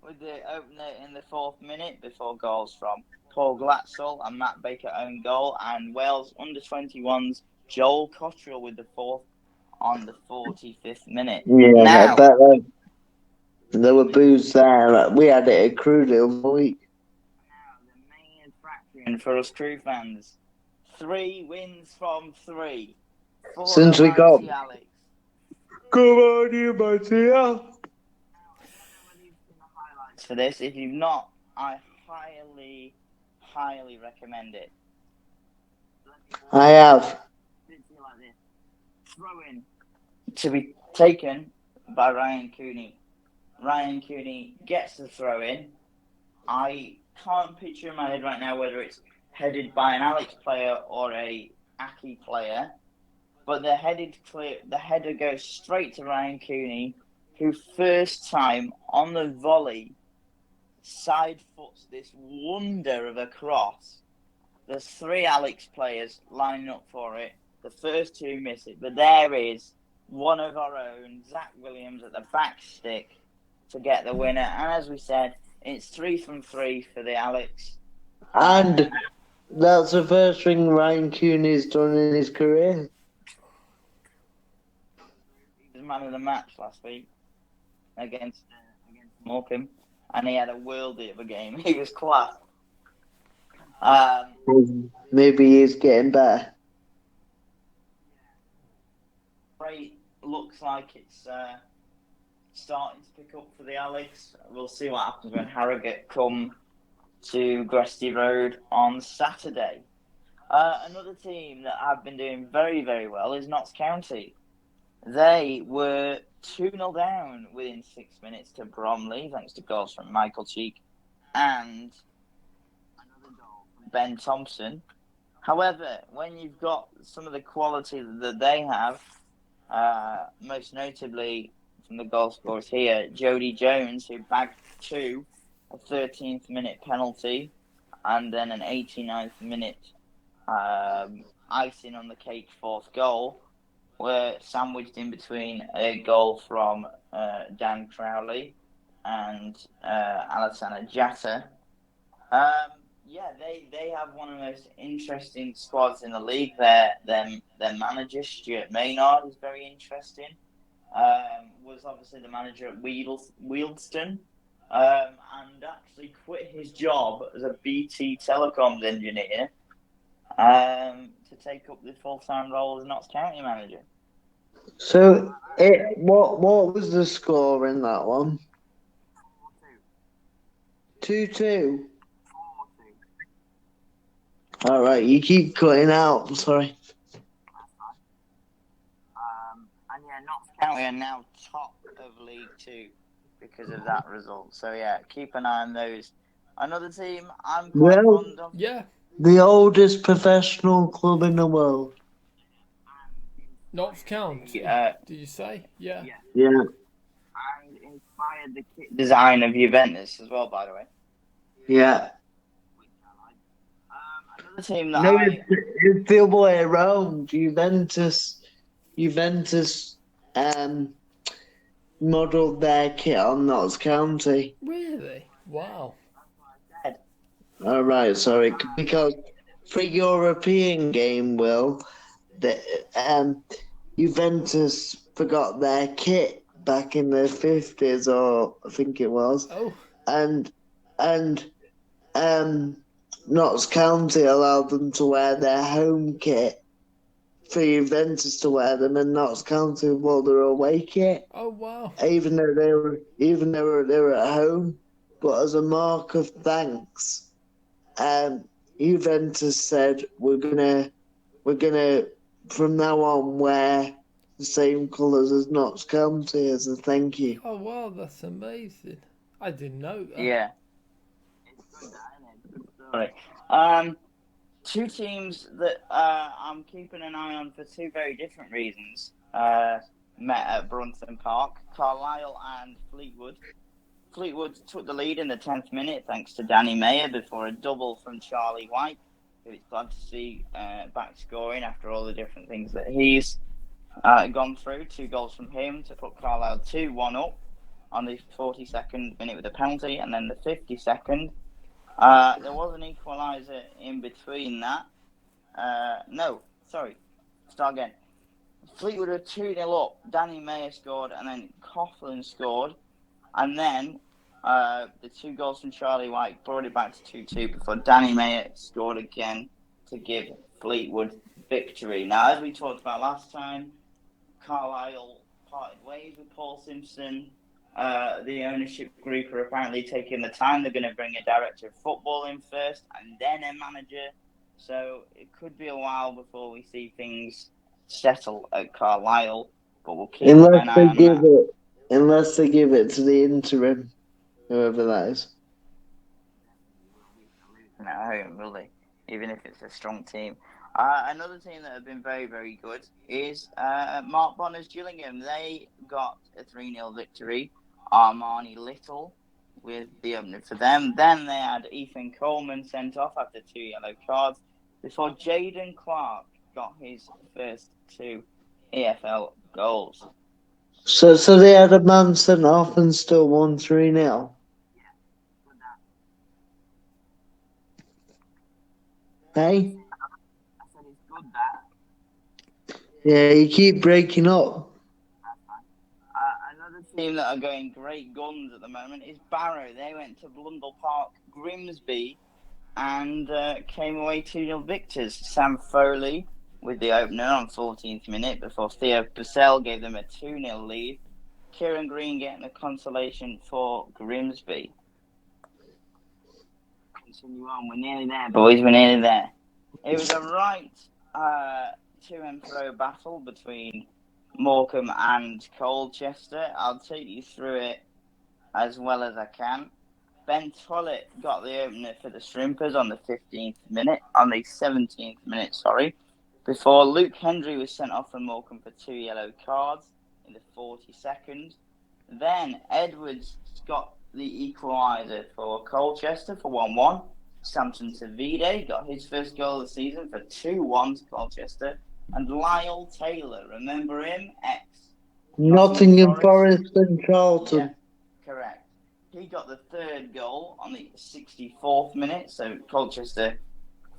S2: with the opener in the 4th minute before goals from Paul Glatzel and Matt Baker own goal, and Wales under-21's Joel Cottrell with the 4th on the 45th minute.
S1: Yeah,
S2: now,
S1: I bet there were boos there. We had it at Crew the other week.
S2: Now, the main attraction for us Crew fans. 3 wins from 3.
S1: Since we got...
S2: Alex.
S1: Come on, you mighty.
S2: For this, if you've not, I highly, highly recommend it.
S1: I have.
S2: Throw in to be taken by Ryan Cooney. Ryan Cooney gets the throw in. I can't picture in my head right now whether it's headed by an Alex player or a Aki player, but the header goes straight to Ryan Cooney, who first time on the volley side foots this wonder of a cross. There's 3 Alex players lining up for it. The first 2 miss it, but there is one of our own, Zach Williams, at the back stick to get the winner. And as we said, it's 3 from 3 for the Alex.
S1: And that's the first thing Ryan Cooney's done in his career.
S2: He was man of the match last week against Morecambe, and he had a worldie of a game. He was class.
S1: Maybe he's getting better.
S2: Great, looks like it's starting to pick up for the Alex. We'll see what happens when Harrogate come to Gresty Road on Saturday. Another team that have been doing very, very well is Notts County. They were 2-0 down within 6 minutes to Bromley, thanks to goals from Michael Cheek and another goal from Ben Thompson. However, when you've got some of the quality that they have, most notably from the goal scorers here, Jody Jones, who bagged 2, a 13th minute penalty, and then an 89th minute icing on the cake 4th goal, were sandwiched in between a goal from Dan Crowley and Alassana Jatta. They have one of the most interesting squads in the league. Their manager, Stuart Maynard, is very interesting. Was obviously the manager at Wealdstone, and actually quit his job as a BT Telecoms engineer to take up the full-time role as Notts County manager.
S1: So, what was the score in that one? 2-2. All right, you keep cutting out. I'm sorry.
S2: And yeah, Notts County are now top of League 2 because of that result. So yeah, keep an eye on those. Another team I'm quite fond of.
S3: Yeah.
S1: The oldest professional club in the world.
S3: Notts County. Did you say? Yeah.
S1: Yeah.
S2: And inspired the kit design of Juventus as well, by the way.
S1: Yeah.
S2: Another team that
S1: it's the other way around. Juventus modelled their kit on Notts County.
S3: Really? Wow.
S1: All right, sorry, because for European game, Juventus forgot their kit back in the 50s, or I think it was.
S3: Oh.
S1: and Notts County allowed them to wear their home kit for Juventus to wear them, and Notts County wore their away kit.
S3: Oh wow!
S1: Even though they were at home, but as a mark of thanks, Juventus said we're gonna from now on wear the same colours as Notts County as a thank you.
S3: Oh wow, that's amazing. I didn't know that.
S2: Yeah. It's good, isn't it? Good story. Two teams that I'm keeping an eye on for two very different reasons met at Brunton Park, Carlisle and Fleetwood. Fleetwood took the lead in the 10th minute thanks to Danny Mayer before a double from Charlie White, who it's glad to see back scoring after all the different things that he's gone through. 2 goals from him to put Carlisle 2-1 up on the 42nd minute with a penalty, and then the 52nd. There was an equaliser in between that. Start again. Fleetwood were 2-0 up. Danny Mayer scored, and then Coughlin scored. And then the 2 goals from Charlie White brought it back to 2-2 before Danny Mayer scored again to give Fleetwood victory. Now, as we talked about last time, Carlisle parted ways with Paul Simpson. The ownership group are apparently taking the time. They're going to bring a director of football in first and then a manager. So it could be a while before we see things settle at Carlisle. But we'll keep an eye on that.
S1: Unless they give it to the interim, whoever that is.
S2: At home, will they? Even if it's a strong team. Another team that have been very, very good is Mark Bonner's Gillingham. They got a 3-0 victory. Armani Little with the opener for them. Then they had Ethan Coleman sent off after 2 yellow cards before Jaden Clark got his first 2 EFL goals.
S1: So they had a man sent off and still won 3-0. Hey?
S2: I said it's good that.
S1: Yeah, you keep breaking up.
S2: Another team that are going great guns at the moment is Barrow. They went to Blundell Park, Grimsby, and came away 2-0 victors. Sam Foley with the opener on 14th minute before Theo Purcell gave them a 2-0 lead. Kieran Green getting a consolation for Grimsby. Continue on. We're nearly there, boys. We're nearly there. It was a right to and fro battle between Morecambe and Colchester. I'll take you through it as well as I can. Ben Tollett got the opener for the Shrimpers on the 17th minute, before Luke Hendry was sent off from Morecambe for 2 yellow cards in the 42nd. Then Edwards got the equaliser for Colchester for 1-1. Samson Tavide got his first goal of the season for 2-1 to Colchester. And Lyle Taylor, remember him?
S1: Nottingham Forest and Charlton.
S2: Yeah, correct. He got the 3rd goal on the 64th minute, so Colchester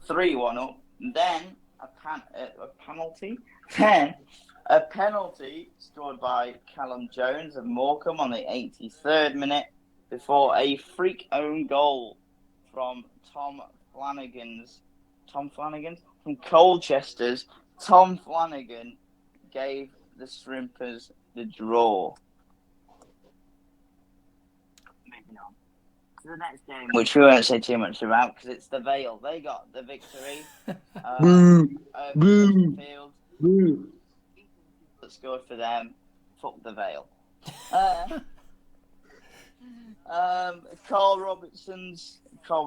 S2: 3-1 up. Then a penalty scored by Callum Jones of Morecambe on the 83rd minute before a freak own goal from from Colchester's Tom Flanagan gave the Shrimpers the draw. Moving on to the next game, which we won't say too much about because it's the Vale. They got the victory. Field. That scored for them. Fuck the Vale. Carl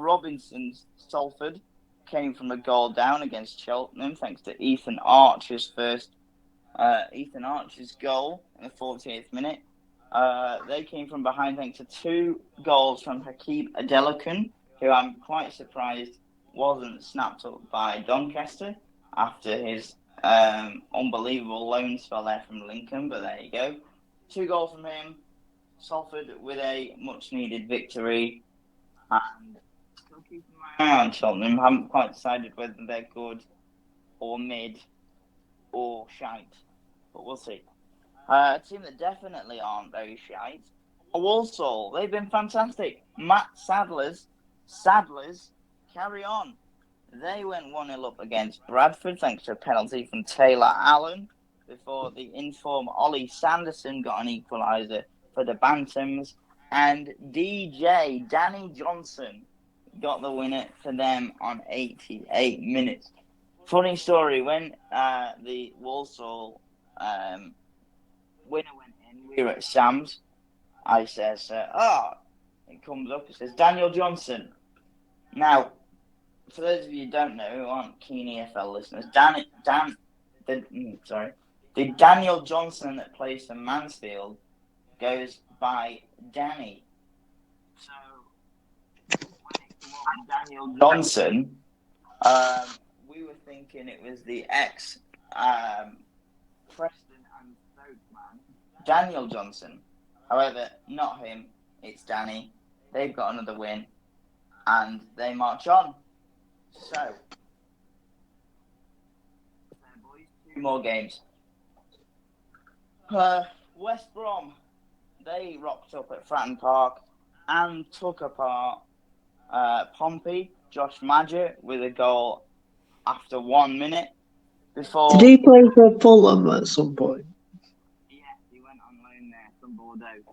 S2: Robinson's Salford came from a goal down against Cheltenham thanks to Ethan Archer's goal in the 48th minute. They came from behind thanks to 2 goals from Hakeem Adelakun, who I'm quite surprised wasn't snapped up by Doncaster after his unbelievable loan spell there from Lincoln, but there you go. 2 goals from him. Salford with a much-needed victory. And still keeping my eye on Cheltenham. Haven't quite decided whether they're good or mid or shite, but we'll see. A team that definitely aren't very shite Walsall, they've been fantastic. Matt Sadler's carry on. They went 1-0 up against Bradford thanks to a penalty from Taylor Allen before the informed Ollie Sanderson got an equaliser for the Bantams, and DJ Danny Johnson got the winner for them on 88 minutes. Funny story, when the Walsall winner went in, we were at Sam's. I says, it comes up, it says Daniel Johnson. Now, for those of you who don't know, who aren't keen EFL listeners, the Daniel Johnson that plays for Mansfield goes by Danny. So, when it came up Daniel Johnson, we were thinking it was the ex Preston and Stoke man, Daniel Johnson. However, not him, it's Danny. They've got another win, and they march on. So, boys, 2 more games. West Brom, they rocked up at Fratton Park and took apart Pompey, Josh Madger, with a goal after 1 minute. Before
S1: Did he play for Fulham at some point?
S2: Yeah, he went on loan there from Bordeaux.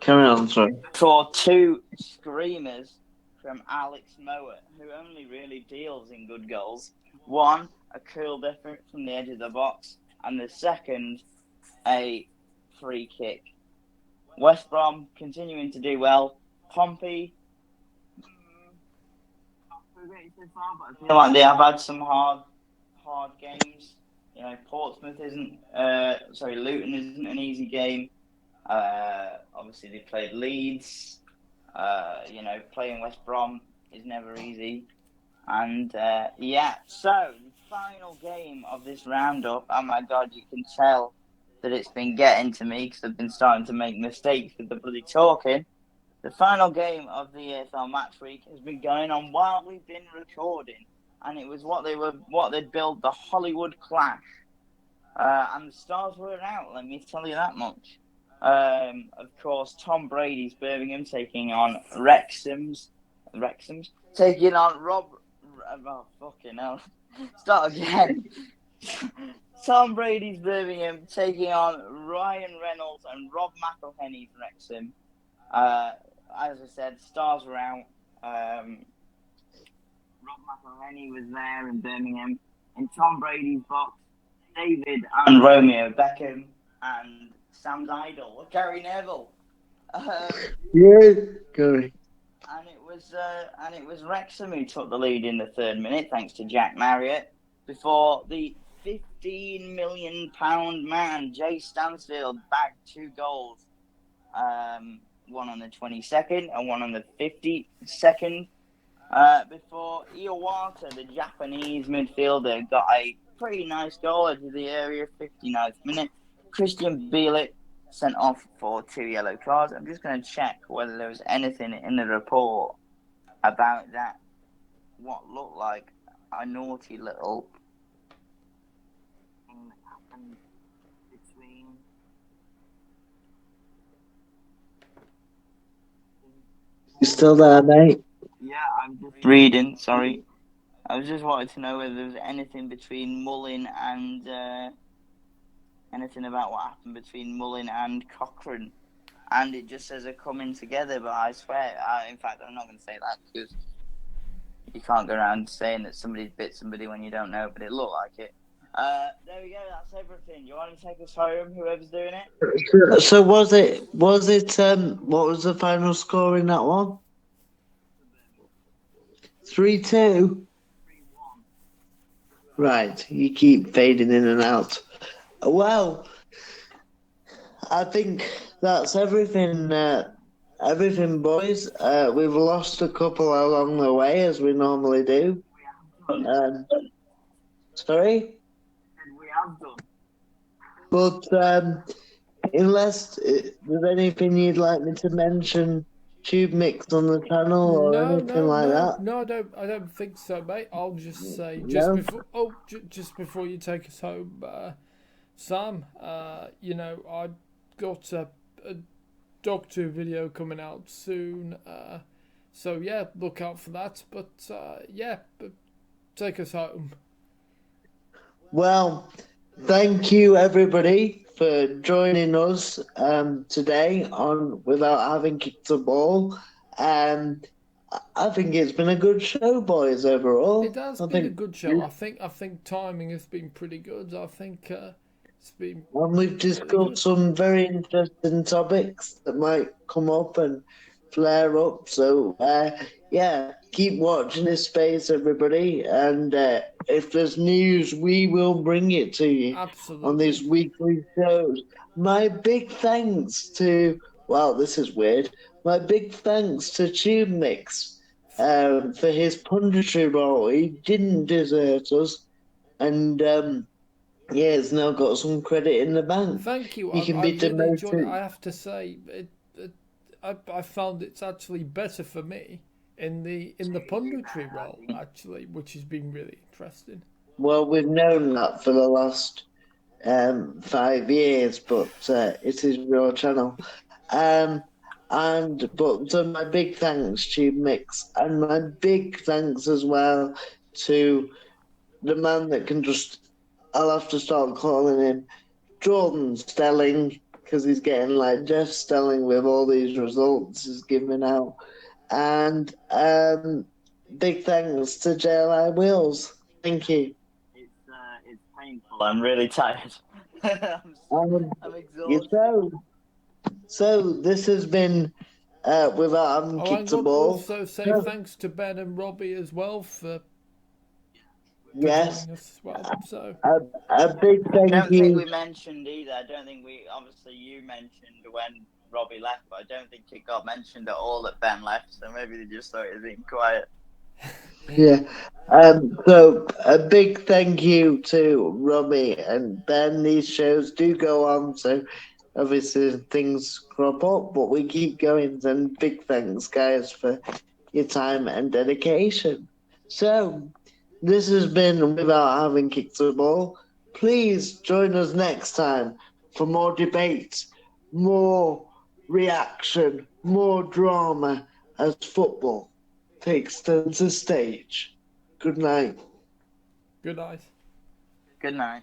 S1: Carry on, sorry.
S2: For 2 screamers from Alex Mowat, who only really deals in good goals. One, a curled effort from the edge of the box, and the second, a free kick. West Brom continuing to do well. Pompey, I feel like they have had some hard games. You know, Portsmouth Luton isn't an easy game. Obviously, they played Leeds. Playing West Brom is never easy. And, so the final game of this roundup, oh my God, you can tell that it's been getting to me because I've been starting to make mistakes with the bloody talking. The final game of the EFL match week has been going on while we've been recording, and it was what they'd billed the Hollywood Clash. And the stars were out, let me tell you that much. Of course, Tom Brady's Birmingham taking on Wrexham's taking on fucking hell. Start again. Tom Brady's Birmingham taking on Ryan Reynolds and Rob McElhenney's Wrexham. As I said, stars were out. Rob McElhenney was there in Birmingham. In Tom Brady's box, David and Romeo Beckham and Sam's idol, Gary Neville.
S1: Gary.
S2: And it was Wrexham who took the lead in the 3rd minute, thanks to Jack Marriott, before the £15 million man Jay Stansfield bagged 2 goals. One on the 22nd and one on the 52nd. Before Iwata, the Japanese midfielder, got a pretty nice goal into the area, 59th minute. Christian Bielik sent off for 2 yellow cards. I'm just going to check whether there was anything in the report about that, what looked like a naughty little thing that happened between...
S1: You still there, mate?
S2: Yeah, I'm just reading, sorry. I was just wanting to know whether there was anything between Mullin and... anything about what happened between Mullin and Cochrane. And it just says they're coming together, but I swear... in fact, I'm not going to say that, because you can't go around saying that somebody's bit somebody when you don't know, but it looked like it. There we go, that's everything. You want to take us home, whoever's doing it?
S1: So was it, what was the final score in that one? 3-2?
S2: 3-1.
S1: Right, you keep fading in and out. Well, I think that's everything, boys. We've lost a couple along the way, as we normally do. Sorry?
S2: We have done.
S1: But unless there's anything you'd like me to mention, TubeMix on the channel or anything like that?
S3: No, I don't think so, mate. I'll just say, just before you take us home, Sam, you know, I got a Doctor video coming out soon. So yeah, look out for that. But yeah, take us home.
S1: Well, thank you everybody for joining us today on Without Having Kicked a Ball. I think it's been a good show, boys, overall.
S3: It has been a good show. I think timing has been pretty good. I think it's been.
S1: And we've discussed
S3: really
S1: some very interesting topics that might come up and flare up. So, yeah, keep watching this space, everybody. And if there's news, we will bring it to you
S3: Absolutely.
S1: on these weekly shows. My big thanks to, well, this is weird. My big thanks to TubeMix for his punditry role. He didn't desert us. And, yeah, he's now got some credit in the bank.
S3: Thank you.
S1: He can be
S3: really
S1: demoted.
S3: enjoyed it. I have to say, I found it's actually better for me in the punditry role, actually, which has been really interesting.
S1: Well, we've known that for the last 5 years, but it is your channel. So my big thanks to Mix, and my big thanks as well to the man that can just, I'll have to start calling him Jordan Stelling, because he's getting like Jeff Stelling with all these results he's giving out. And big thanks to JLI Wheels. Thank you.
S2: It's painful. I'm really tired. I'm exhausted.
S1: So this has been Without Having Kicked a Ball.
S3: Also say thanks to Ben and Robbie as well for joining us as well. So
S1: a big thank you.
S2: I don't think we mentioned either. I don't think obviously you mentioned when Robbie left, but I don't think it got mentioned at all that Ben left, so maybe they just thought it was being quiet.
S1: Yeah. So a big thank you to Robbie and Ben. These shows do go on, so obviously things crop up, but we keep going. And big thanks, guys, for your time and dedication. So this has been Without Having Kicked a Ball. Please join us next time for more debate, more reaction, more drama as football takes center stage. Good night.
S3: Good night.
S2: Good night.